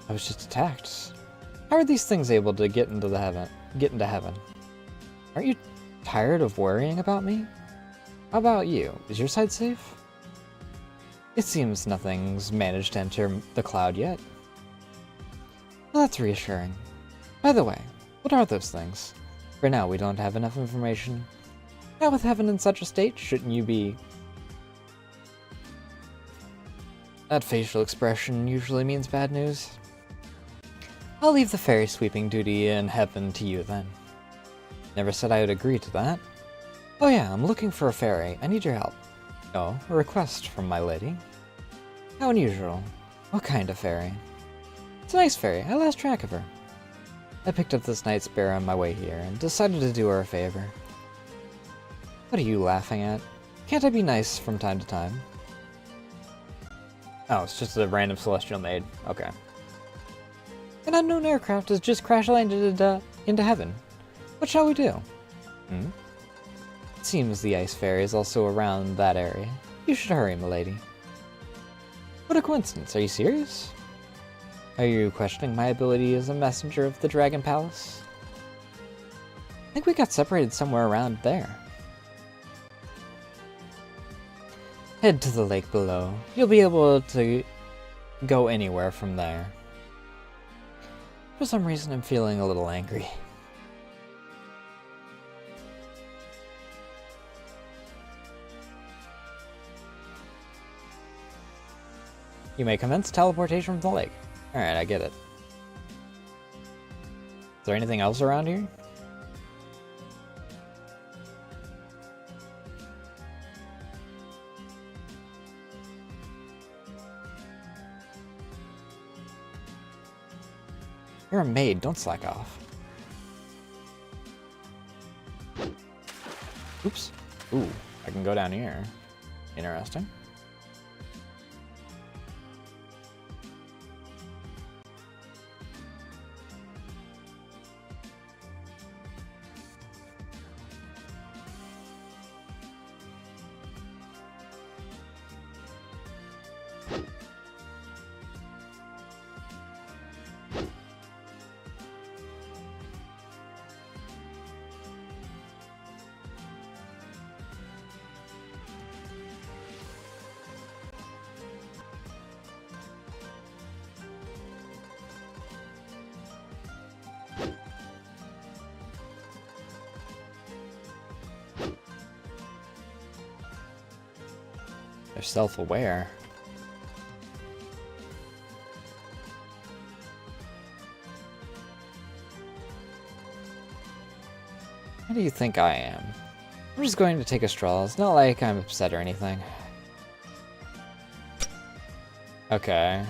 I was just attacked. How are these things able to get into heaven? Aren't you tired of worrying about me? How about you? Is your side safe? It seems nothing's managed to enter the cloud yet. Well, that's reassuring. By the way, what are those things? For now, we don't have enough information. Now with heaven in such a state, shouldn't you be... That facial expression usually means bad news. I'll leave the fairy sweeping duty in heaven to you then. Never said I would agree to that. Oh yeah, I'm looking for a fairy. I need your help. Oh, a request from my lady. How unusual. What kind of fairy? It's a nice fairy. I lost track of her. I picked up this night sparrow on my way here and decided to do her a favor. What are you laughing at? Can't I be nice from time to time? Oh, it's just a random celestial maid. Okay. An unknown aircraft has just crash landed into heaven. What shall we do? It seems the ice fairy is also around that area. You should hurry, milady. What a coincidence. Are you serious? Are you questioning my ability as a messenger of the Dragon Palace? I think we got separated somewhere around there. Head to the lake below. You'll be able to go anywhere from there. For some reason, I'm feeling a little angry. You may commence teleportation from the lake. Alright, I get it. Is there anything else around here? You're a maid, don't slack off. Oops. Ooh, I can go down here. Interesting. They're self-aware. How do you think I am? I'm just going to take a stroll. It's not like I'm upset or anything. Okay.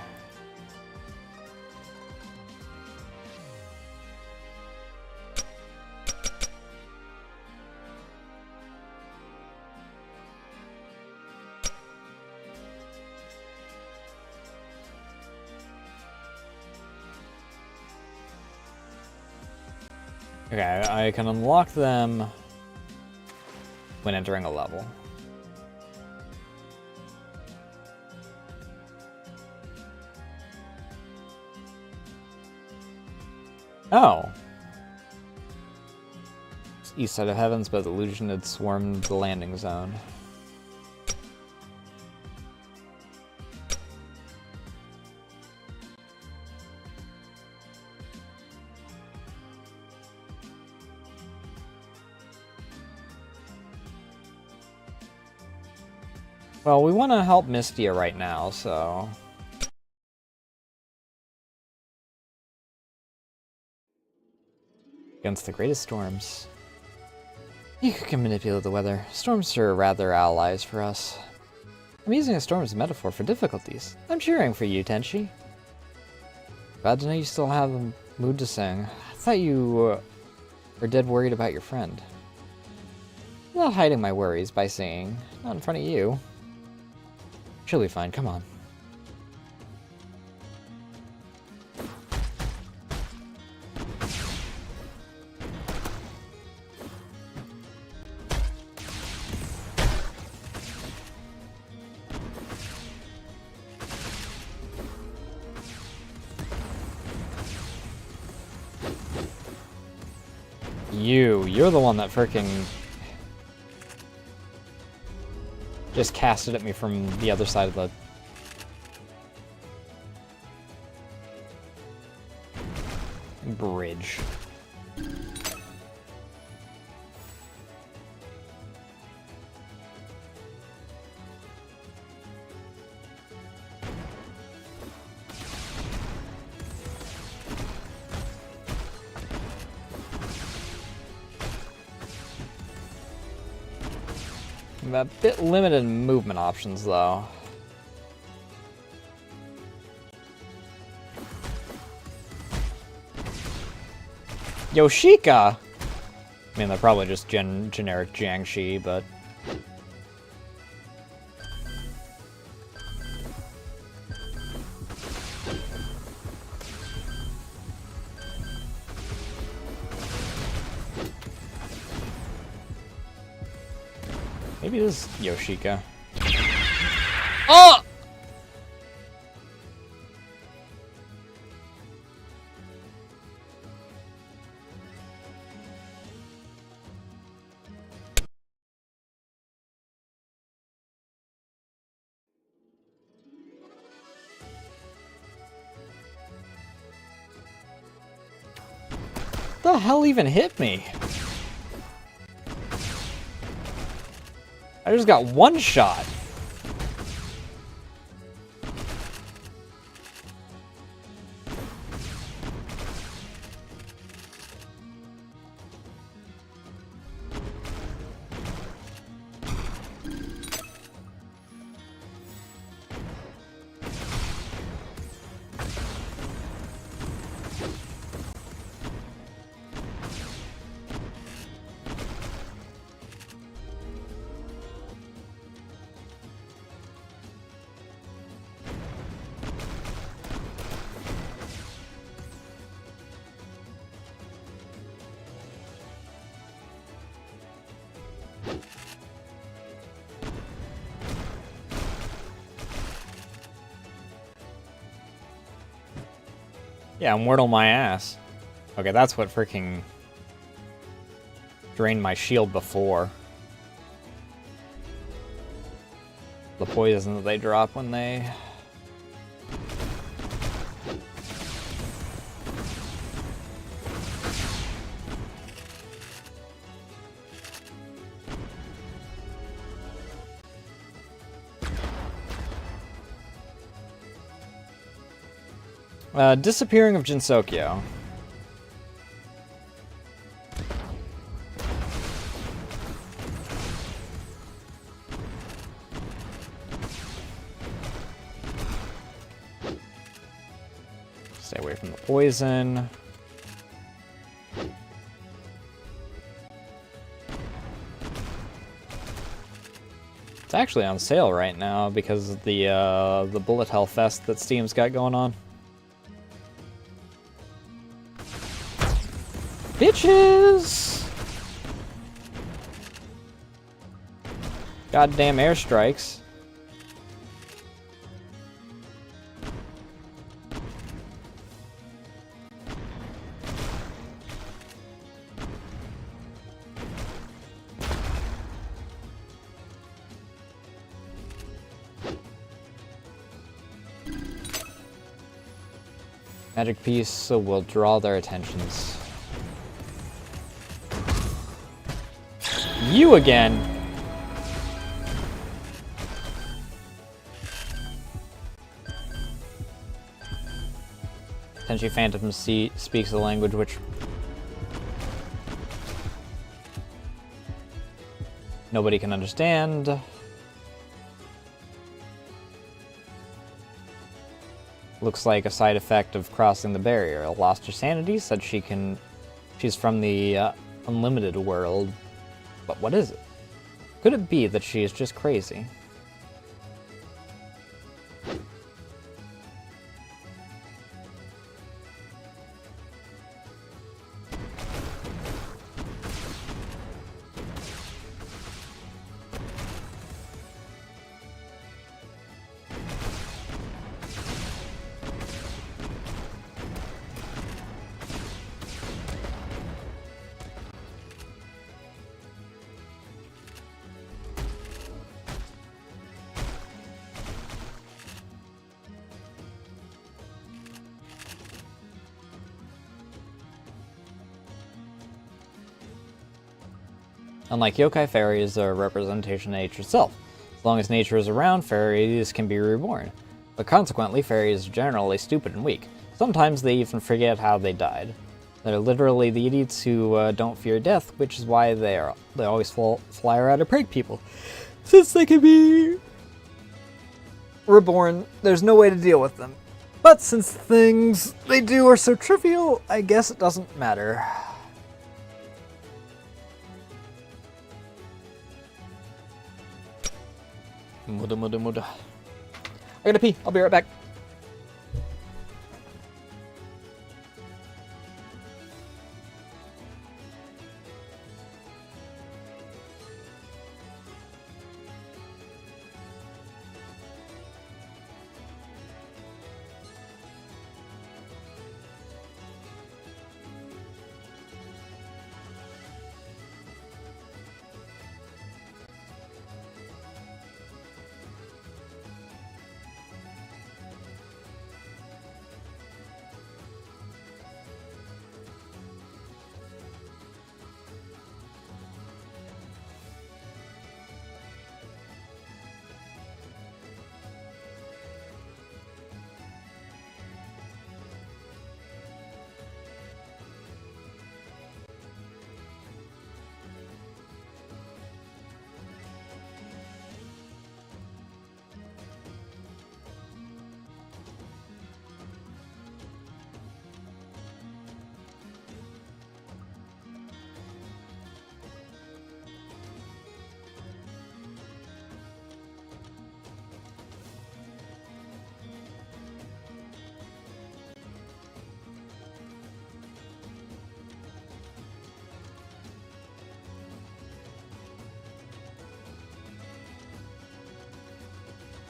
Okay, I can unlock them when entering a level. Oh. East side of heavens, but the illusion had swarmed the landing zone. Well, we want to help Mystia right now, so... Against the greatest storms. You can manipulate the weather. Storms are rather allies for us. I'm using a storm as a metaphor for difficulties. I'm cheering for you, Tenchi. Glad to know you still have a mood to sing. I thought you were dead worried about your friend. I'm not hiding my worries by singing. Not in front of you. She'll be fine, come on. You're the one that frickin' just casted at me from the other side of the... bridge. I'm a bit limited in movement options, though. Yoshika! I mean, they're probably just generic Jiangxi, but... maybe it is Yoshika. Oh! The hell even hit me? I just got one shot. Yeah, Mortal my ass. Okay, that's what freaking drained my shield before. The poison that they drop when they... disappearing of Jinsokyo. Stay away from the poison. It's actually on sale right now because of the bullet hell fest that Steam's got going on. Bitches! Goddamn airstrikes. Magic piece will draw their attentions. You again! Tenchi Phantom speaks a language which nobody can understand. Looks like a side effect of crossing the barrier. Lost her sanity, said she's from the unlimited world. But what is it? Could it be that she is just crazy? Unlike yokai, fairies are a representation of nature itself. As long as nature is around, fairies can be reborn. But consequently, fairies are generally stupid and weak. Sometimes they even forget how they died. They're literally the idiots who don't fear death, which is why they always fly around to prank people. Since they can be reborn, there's no way to deal with them. But since things they do are so trivial, I guess it doesn't matter. Muda. I gotta pee. I'll be right back.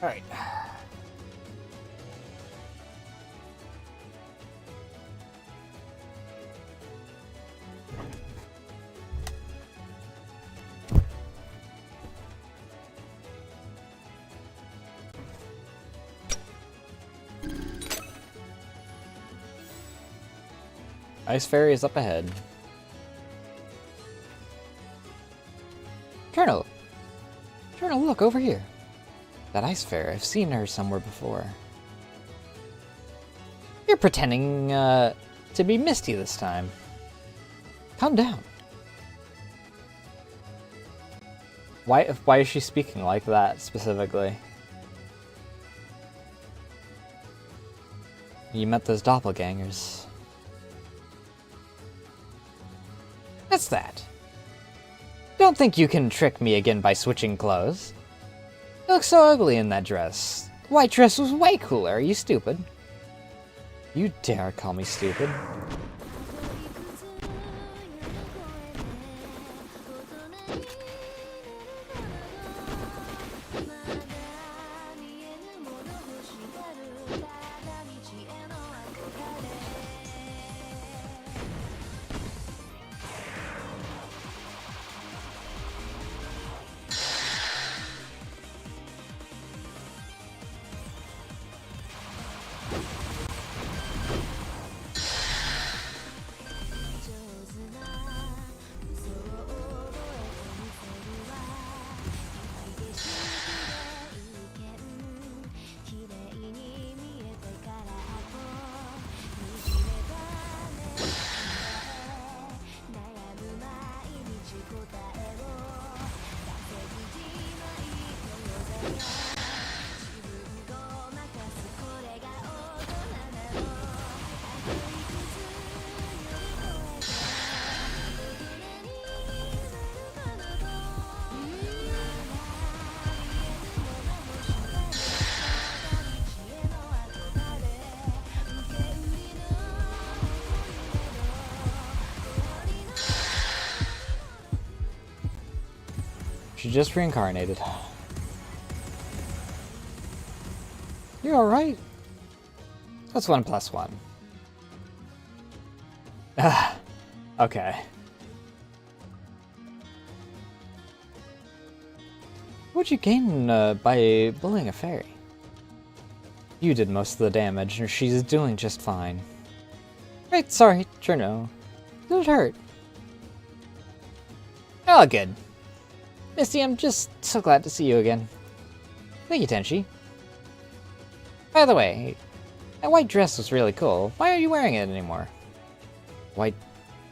All right. Ice Fairy is up ahead. Colonel, look over here. That Ice Fairy, I've seen her somewhere before. You're pretending to be Misty this time. Calm down. Why is she speaking like that specifically? You met those doppelgangers. What's that? Don't think you can trick me again by switching clothes. You look so ugly in that dress. The white dress was way cooler. Are you stupid? You dare call me stupid? She just reincarnated. You alright? That's 1 + 1. Ah, okay. What'd you gain by bullying a fairy? You did most of the damage, and she's doing just fine. Right, sorry, sure no. Did it hurt? Oh, good. Misty, I'm just so glad to see you again. Thank you, Tenchi. By the way, that white dress was really cool. Why are you wearing it anymore? White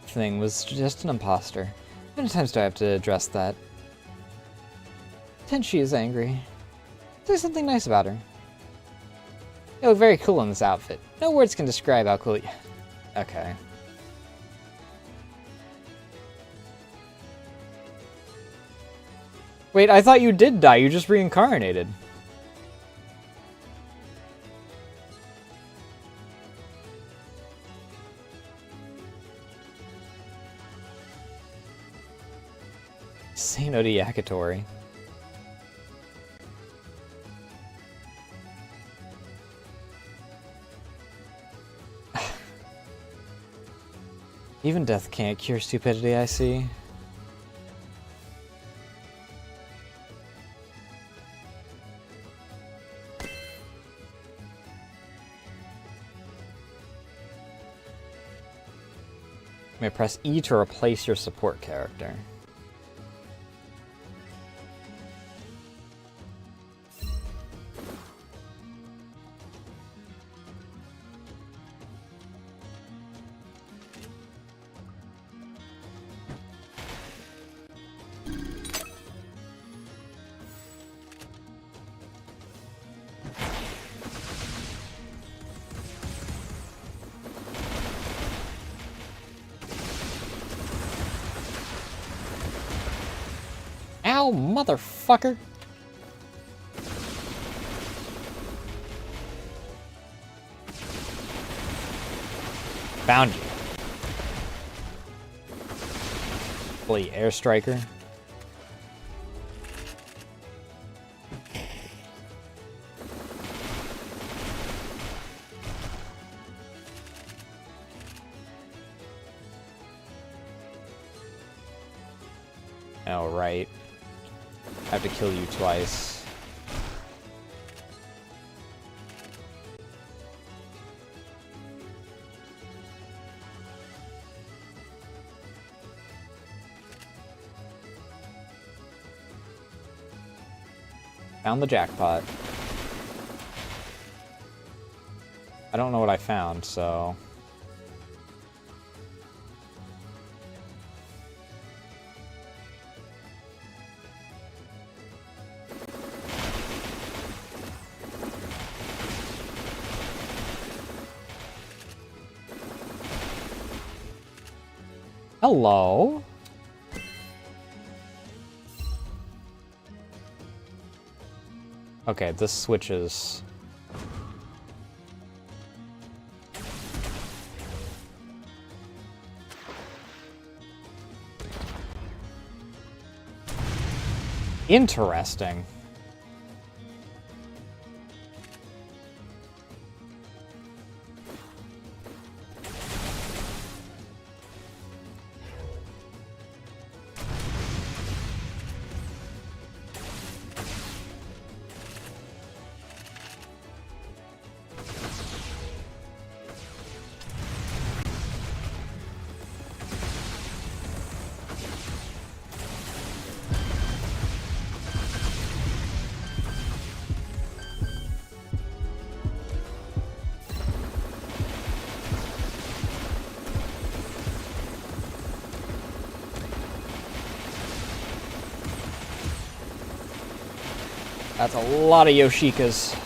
thing was just an imposter. How many times do I have to address that? Tenchi is angry. Say something nice about her. You look very cool in this outfit. No words can describe how cool you... Okay. Wait, I thought you did die. You just reincarnated. Say no to Yakitori. Even death can't cure stupidity, I see. You may press E to replace your support character. Ow, motherfucker! Found you. Fully air striker. Oh, right. I have to kill you twice. Found the jackpot. I don't know what I found, so... Hello? Okay, this switches. Interesting. That's a lot of Yoshikas.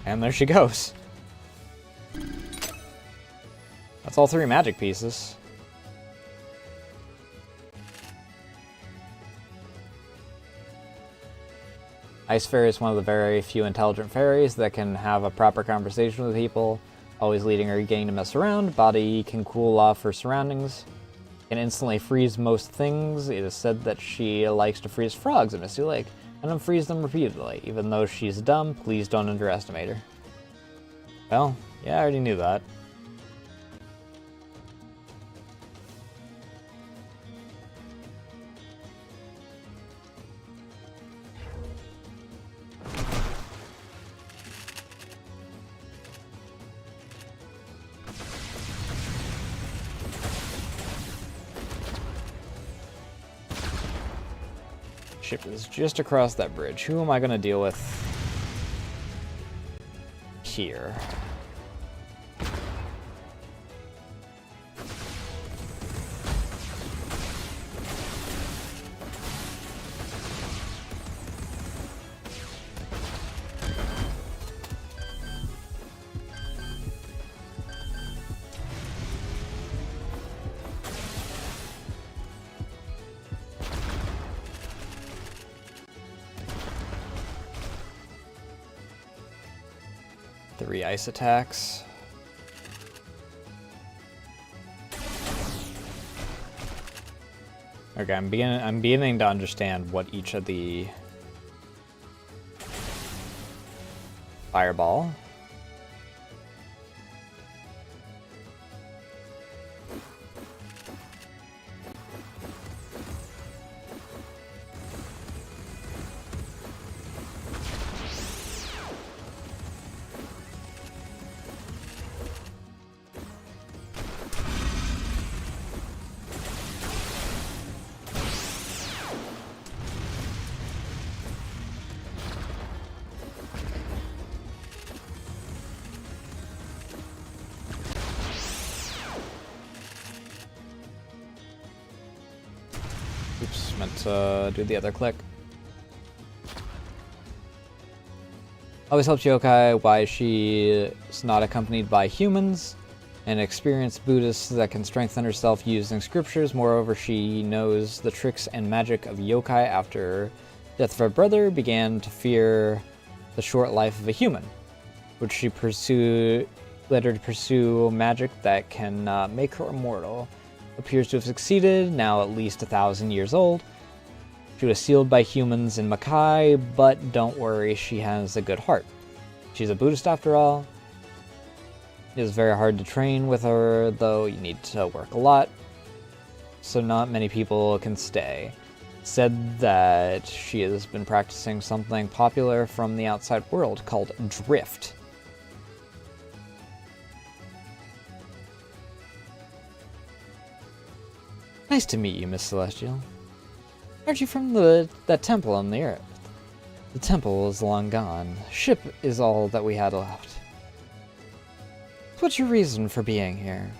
And there she goes. That's all 3 magic pieces. Ice Fairy is one of the very few intelligent fairies that can have a proper conversation with people, always leading her gang to mess around. Body can cool off her surroundings, can instantly freeze most things. It is said that she likes to freeze frogs in Misty Lake, and unfreeze them repeatedly. Even though she's dumb, please don't underestimate her. Well, yeah, I already knew that. ship is just across that bridge. Who am I gonna deal with here? Three ice attacks. Okay, I'm beginning to understand what each of the fireball. Oops, meant to do the other click. Always helps yokai why she is not accompanied by humans. An experienced Buddhist that can strengthen herself using scriptures. Moreover, she knows the tricks and magic of yokai after death of her brother, began to fear the short life of a human, which she led her to pursue magic that can make her immortal. Appears to have succeeded, now at least 1,000 years old. She was sealed by humans in Makai, but don't worry, she has a good heart. She's a Buddhist after all. It is very hard to train with her, though you need to work a lot, so not many people can stay. Said that she has been practicing something popular from the outside world called drift. Nice to meet you, Miss Celestial. Aren't you from that temple on the earth? The temple is long gone. Ship is all that we had left. What's your reason for being here?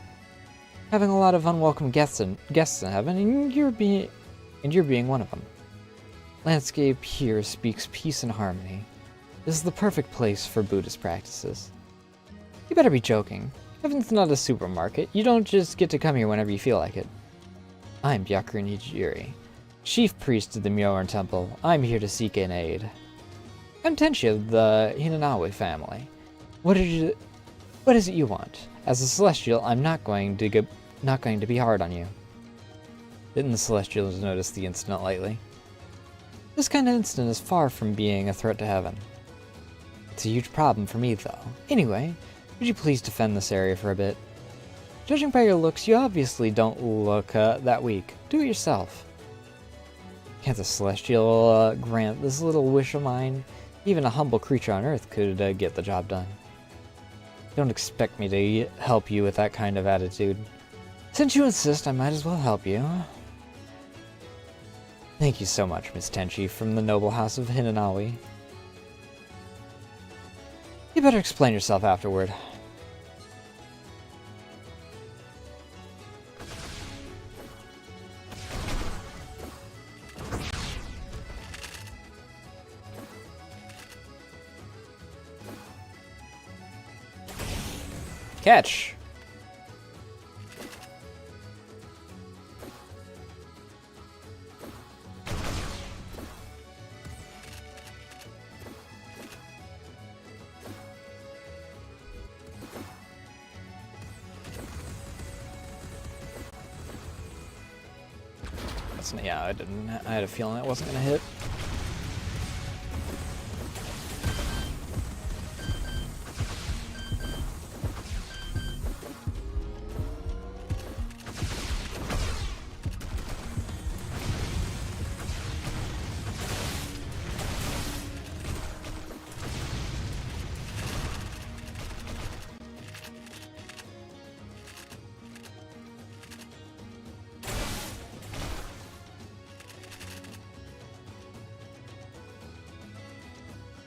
Having a lot of unwelcome guests in heaven, and you're being one of them. Landscape here speaks peace and harmony. This is the perfect place for Buddhist practices. You better be joking. Heaven's not a supermarket. You don't just get to come here whenever you feel like it. I'm Byakuya Nijiri, chief priest of the Myoran Temple. I'm here to seek an aid. I'm Tenchi of the Hinanawe family. What is it you want? As a Celestial, I'm not going to be hard on you. Didn't the Celestials notice the incident lightly? This kind of incident is far from being a threat to heaven. It's a huge problem for me, though. Anyway, would you please defend this area for a bit? Judging by your looks, you obviously don't look that weak. Do it yourself. Can't the Celestial grant this little wish of mine? Even a humble creature on Earth could get the job done. Don't expect me to help you with that kind of attitude. Since you insist, I might as well help you. Thank you so much, Miss Tenchi from the noble house of Hinanawe. You better explain yourself afterward. Catch! Yeah, I had a feeling that wasn't gonna hit.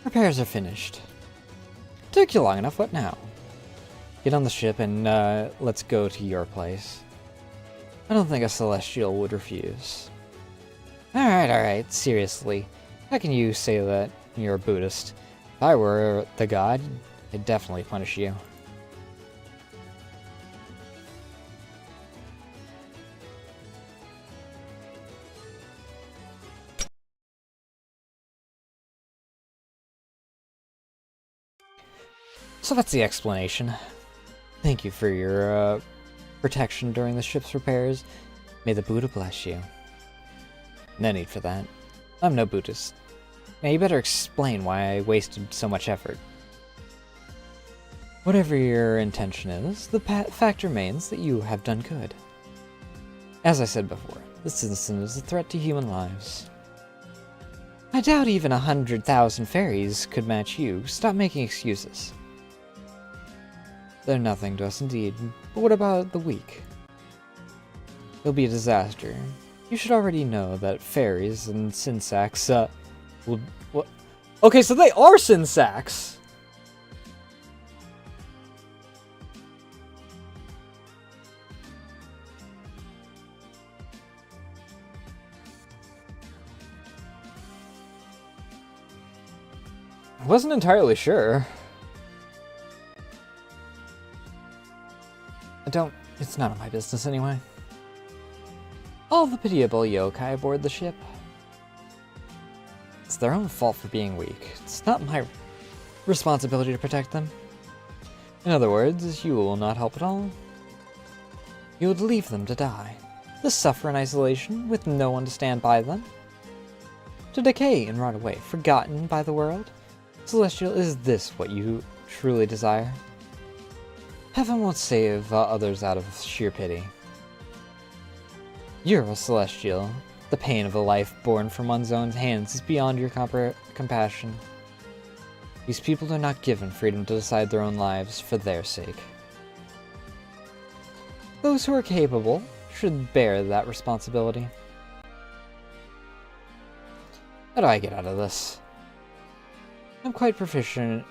Repairs are finished. Took you long enough, what now? Get on the ship and let's go to your place. I don't think a Celestial would refuse. Alright, seriously. How can you say that you're a Buddhist? If I were the god, I'd definitely punish you. So that's the explanation. Thank you for your protection during the ship's repairs. May the Buddha bless you. No need for that. I'm no Buddhist. Now you better explain why I wasted so much effort. Whatever your intention is, the fact remains that you have done good. As I said before, this incident is a threat to human lives. I doubt even 100,000 fairies could match you. Stop making excuses. They're nothing to us indeed, but what about the weak? It'll be a disaster. You should already know that fairies and sin sacks, What? Okay, so they are sin sacks. I wasn't entirely sure. It's none of my business anyway. All the pitiable yokai aboard the ship. It's their own fault for being weak. It's not my responsibility to protect them. In other words, you will not help at all. You would leave them to die, to suffer in isolation with no one to stand by them, to decay and rot away, forgotten by the world. Celestial, is this what you truly desire? Heaven won't save others out of sheer pity. You're a Celestial. The pain of a life born from one's own hands is beyond your compassion. These people are not given freedom to decide their own lives for their sake. Those who are capable should bear that responsibility. How do I get out of this? I'm a quite proficient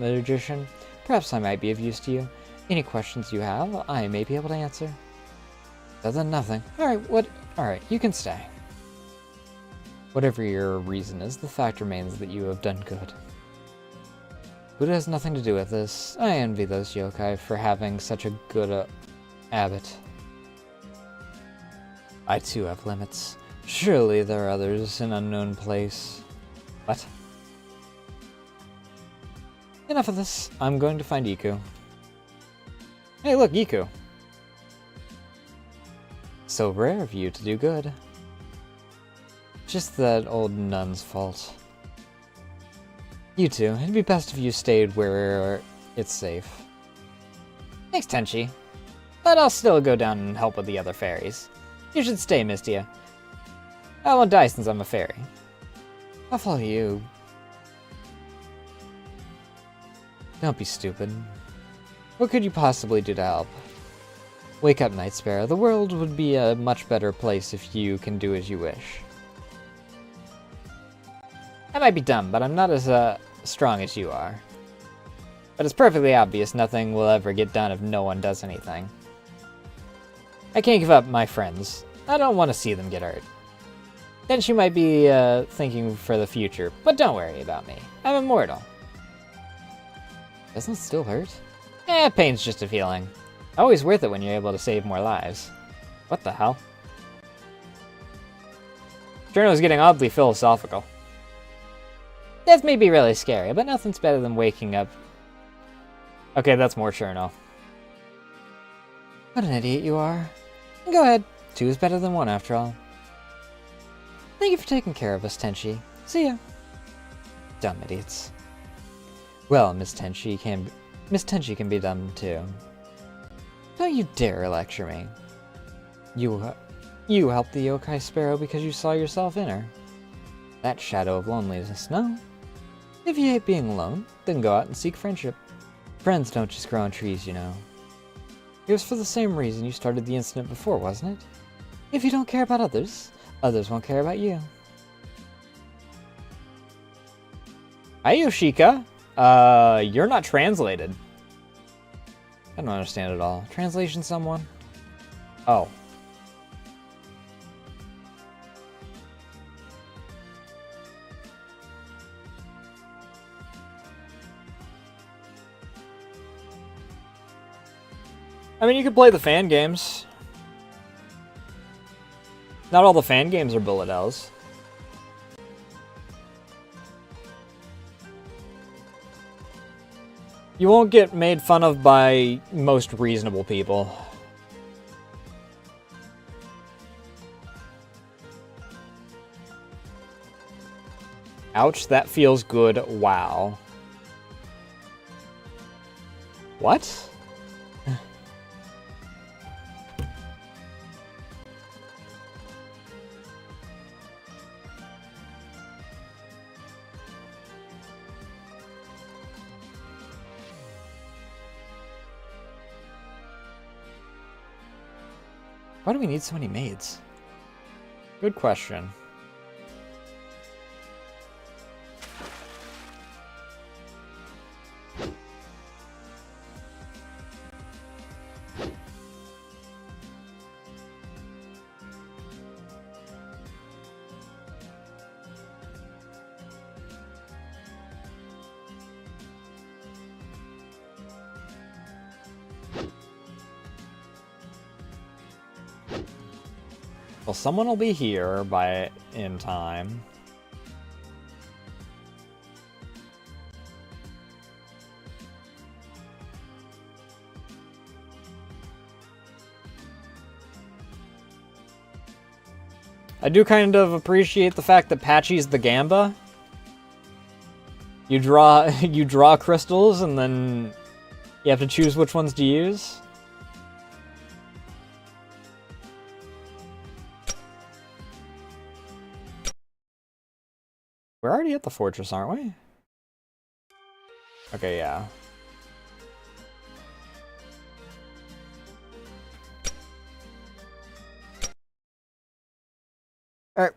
magician. Perhaps I might be of use to you. Any questions you have, I may be able to answer. Better than nothing. Alright, you can stay. Whatever your reason is, the fact remains that you have done good. Buddha has nothing to do with this. I envy those yokai for having such a good abbot. I too have limits. Surely there are others in an unknown place. What? Enough of this. I'm going to find Iku. Hey, look, Iku. So rare of you to do good. Just that old nun's fault. You two, it'd be best if you stayed where it's safe. Thanks, Tenchi. But I'll still go down and help with the other fairies. You should stay, Mistia. I won't die since I'm a fairy. I'll follow you. Don't be stupid. What could you possibly do to help? Wake up, Night Sparrow. The world would be a much better place if you can do as you wish. I might be dumb, but I'm not as strong as you are. But it's perfectly obvious nothing will ever get done if no one does anything. I can't give up my friends. I don't want to see them get hurt. Then she might be thinking for the future, but don't worry about me. I'm immortal. Doesn't it still hurt? Pain's just a feeling. Always worth it when you're able to save more lives. What the hell? Journo's getting oddly philosophical. Death may be really scary, but nothing's better than waking up. Okay, that's more Cherno. What an idiot you are. Go ahead. 2 is better than 1 after all. Thank you for taking care of us, Tenchi. See ya. Dumb idiots. Well, Miss Tenchi can be dumb too. Don't you dare lecture me. You helped the yokai sparrow because you saw yourself in her. That shadow of loneliness, no? If you hate being alone, then go out and seek friendship. Friends don't just grow on trees, you know. It was for the same reason you started the incident before, wasn't it? If you don't care about others, others won't care about you. Hi, Yoshika. You're not translated. I don't understand at all. Translation, someone? Oh. I mean, you could play the fan games. Not all the fan games are bullet hells. You won't get made fun of by most reasonable people. Ouch, that feels good. Wow. What? Why do we need so many maids? Good question. Well, someone will be here in time. I do kind of appreciate the fact that Patchy's the Gamba. You draw crystals and then you have to choose which ones to use. We're already at the fortress, aren't we? Okay, yeah. Alright.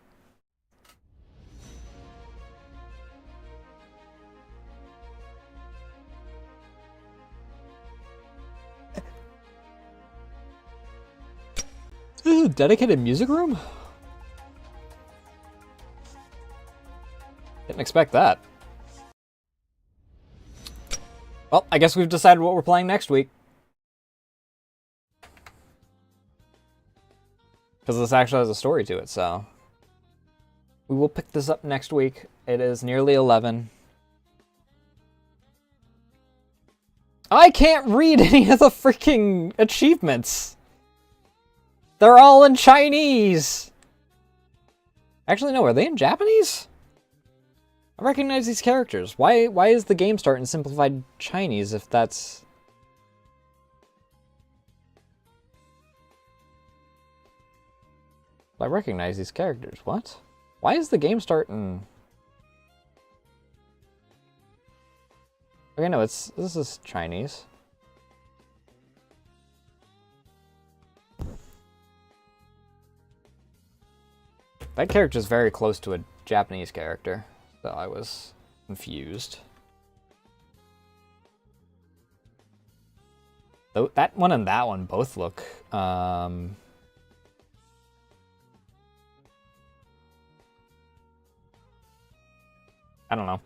This is a dedicated music room? Didn't expect that. Well, I guess we've decided what we're playing next week. Because this actually has a story to it, so... We will pick this up next week. It is nearly 11. I can't read any of the freaking achievements! They're all in Chinese! Actually, no, are they in Japanese? I recognize these characters. Why is the game starting in simplified Chinese if that's... I recognize these characters. What? Why is the game starting... Okay, no, this is Chinese. That character is very close to a Japanese character. So I was confused. Though that one and that one both look I don't know.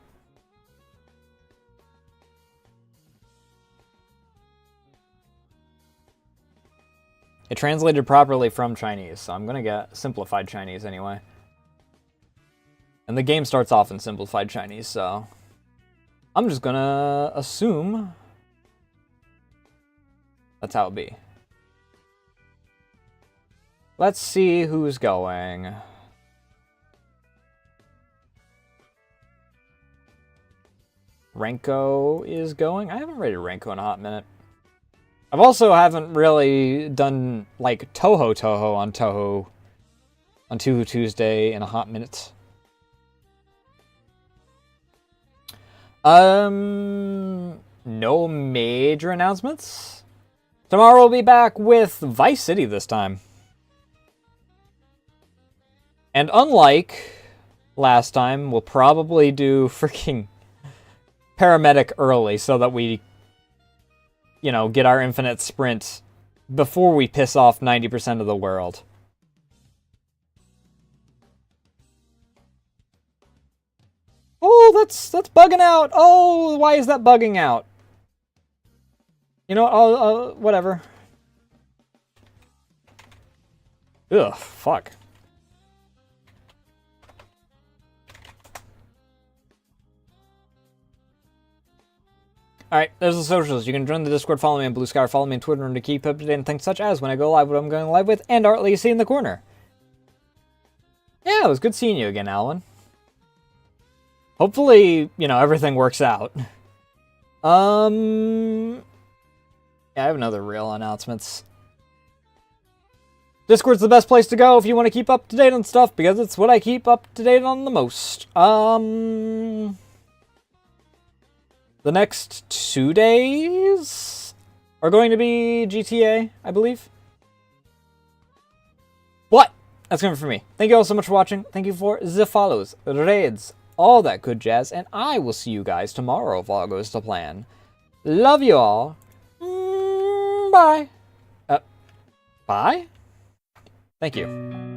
It translated properly from Chinese, so I'm gonna get simplified Chinese anyway. And the game starts off in simplified Chinese, so I'm just gonna assume that's how it be. Let's see who's going. Renko is going. I haven't rated Renko in a hot minute. I've also haven't really done like Toho on Touhou Tuesday in a hot minute. No major announcements. Tomorrow we'll be back with Vice City this time. And unlike last time, we'll probably do freaking paramedic early so that we, you know, get our infinite sprint before we piss off 90% of the world. Oh, that's bugging out. Oh, why is that bugging out? You know what? Whatever. Ugh, fuck. Alright, there's the socials. You can join the Discord, follow me on Blue Sky, follow me on Twitter and to keep up to date on things such as when I go live, what I'm going live with, and Art Lacey in the corner. Yeah, it was good seeing you again, Alan. Hopefully, you know, everything works out. Yeah, I have another real announcements. Discord's the best place to go if you want to keep up to date on stuff, because it's what I keep up to date on the most. The next 2 days are going to be GTA, I believe. What? That's coming from me. Thank you all so much for watching. Thank you for the follows, raids, all that good jazz, and I will see you guys tomorrow if all goes to plan. Love you all. Bye. Bye? Thank you.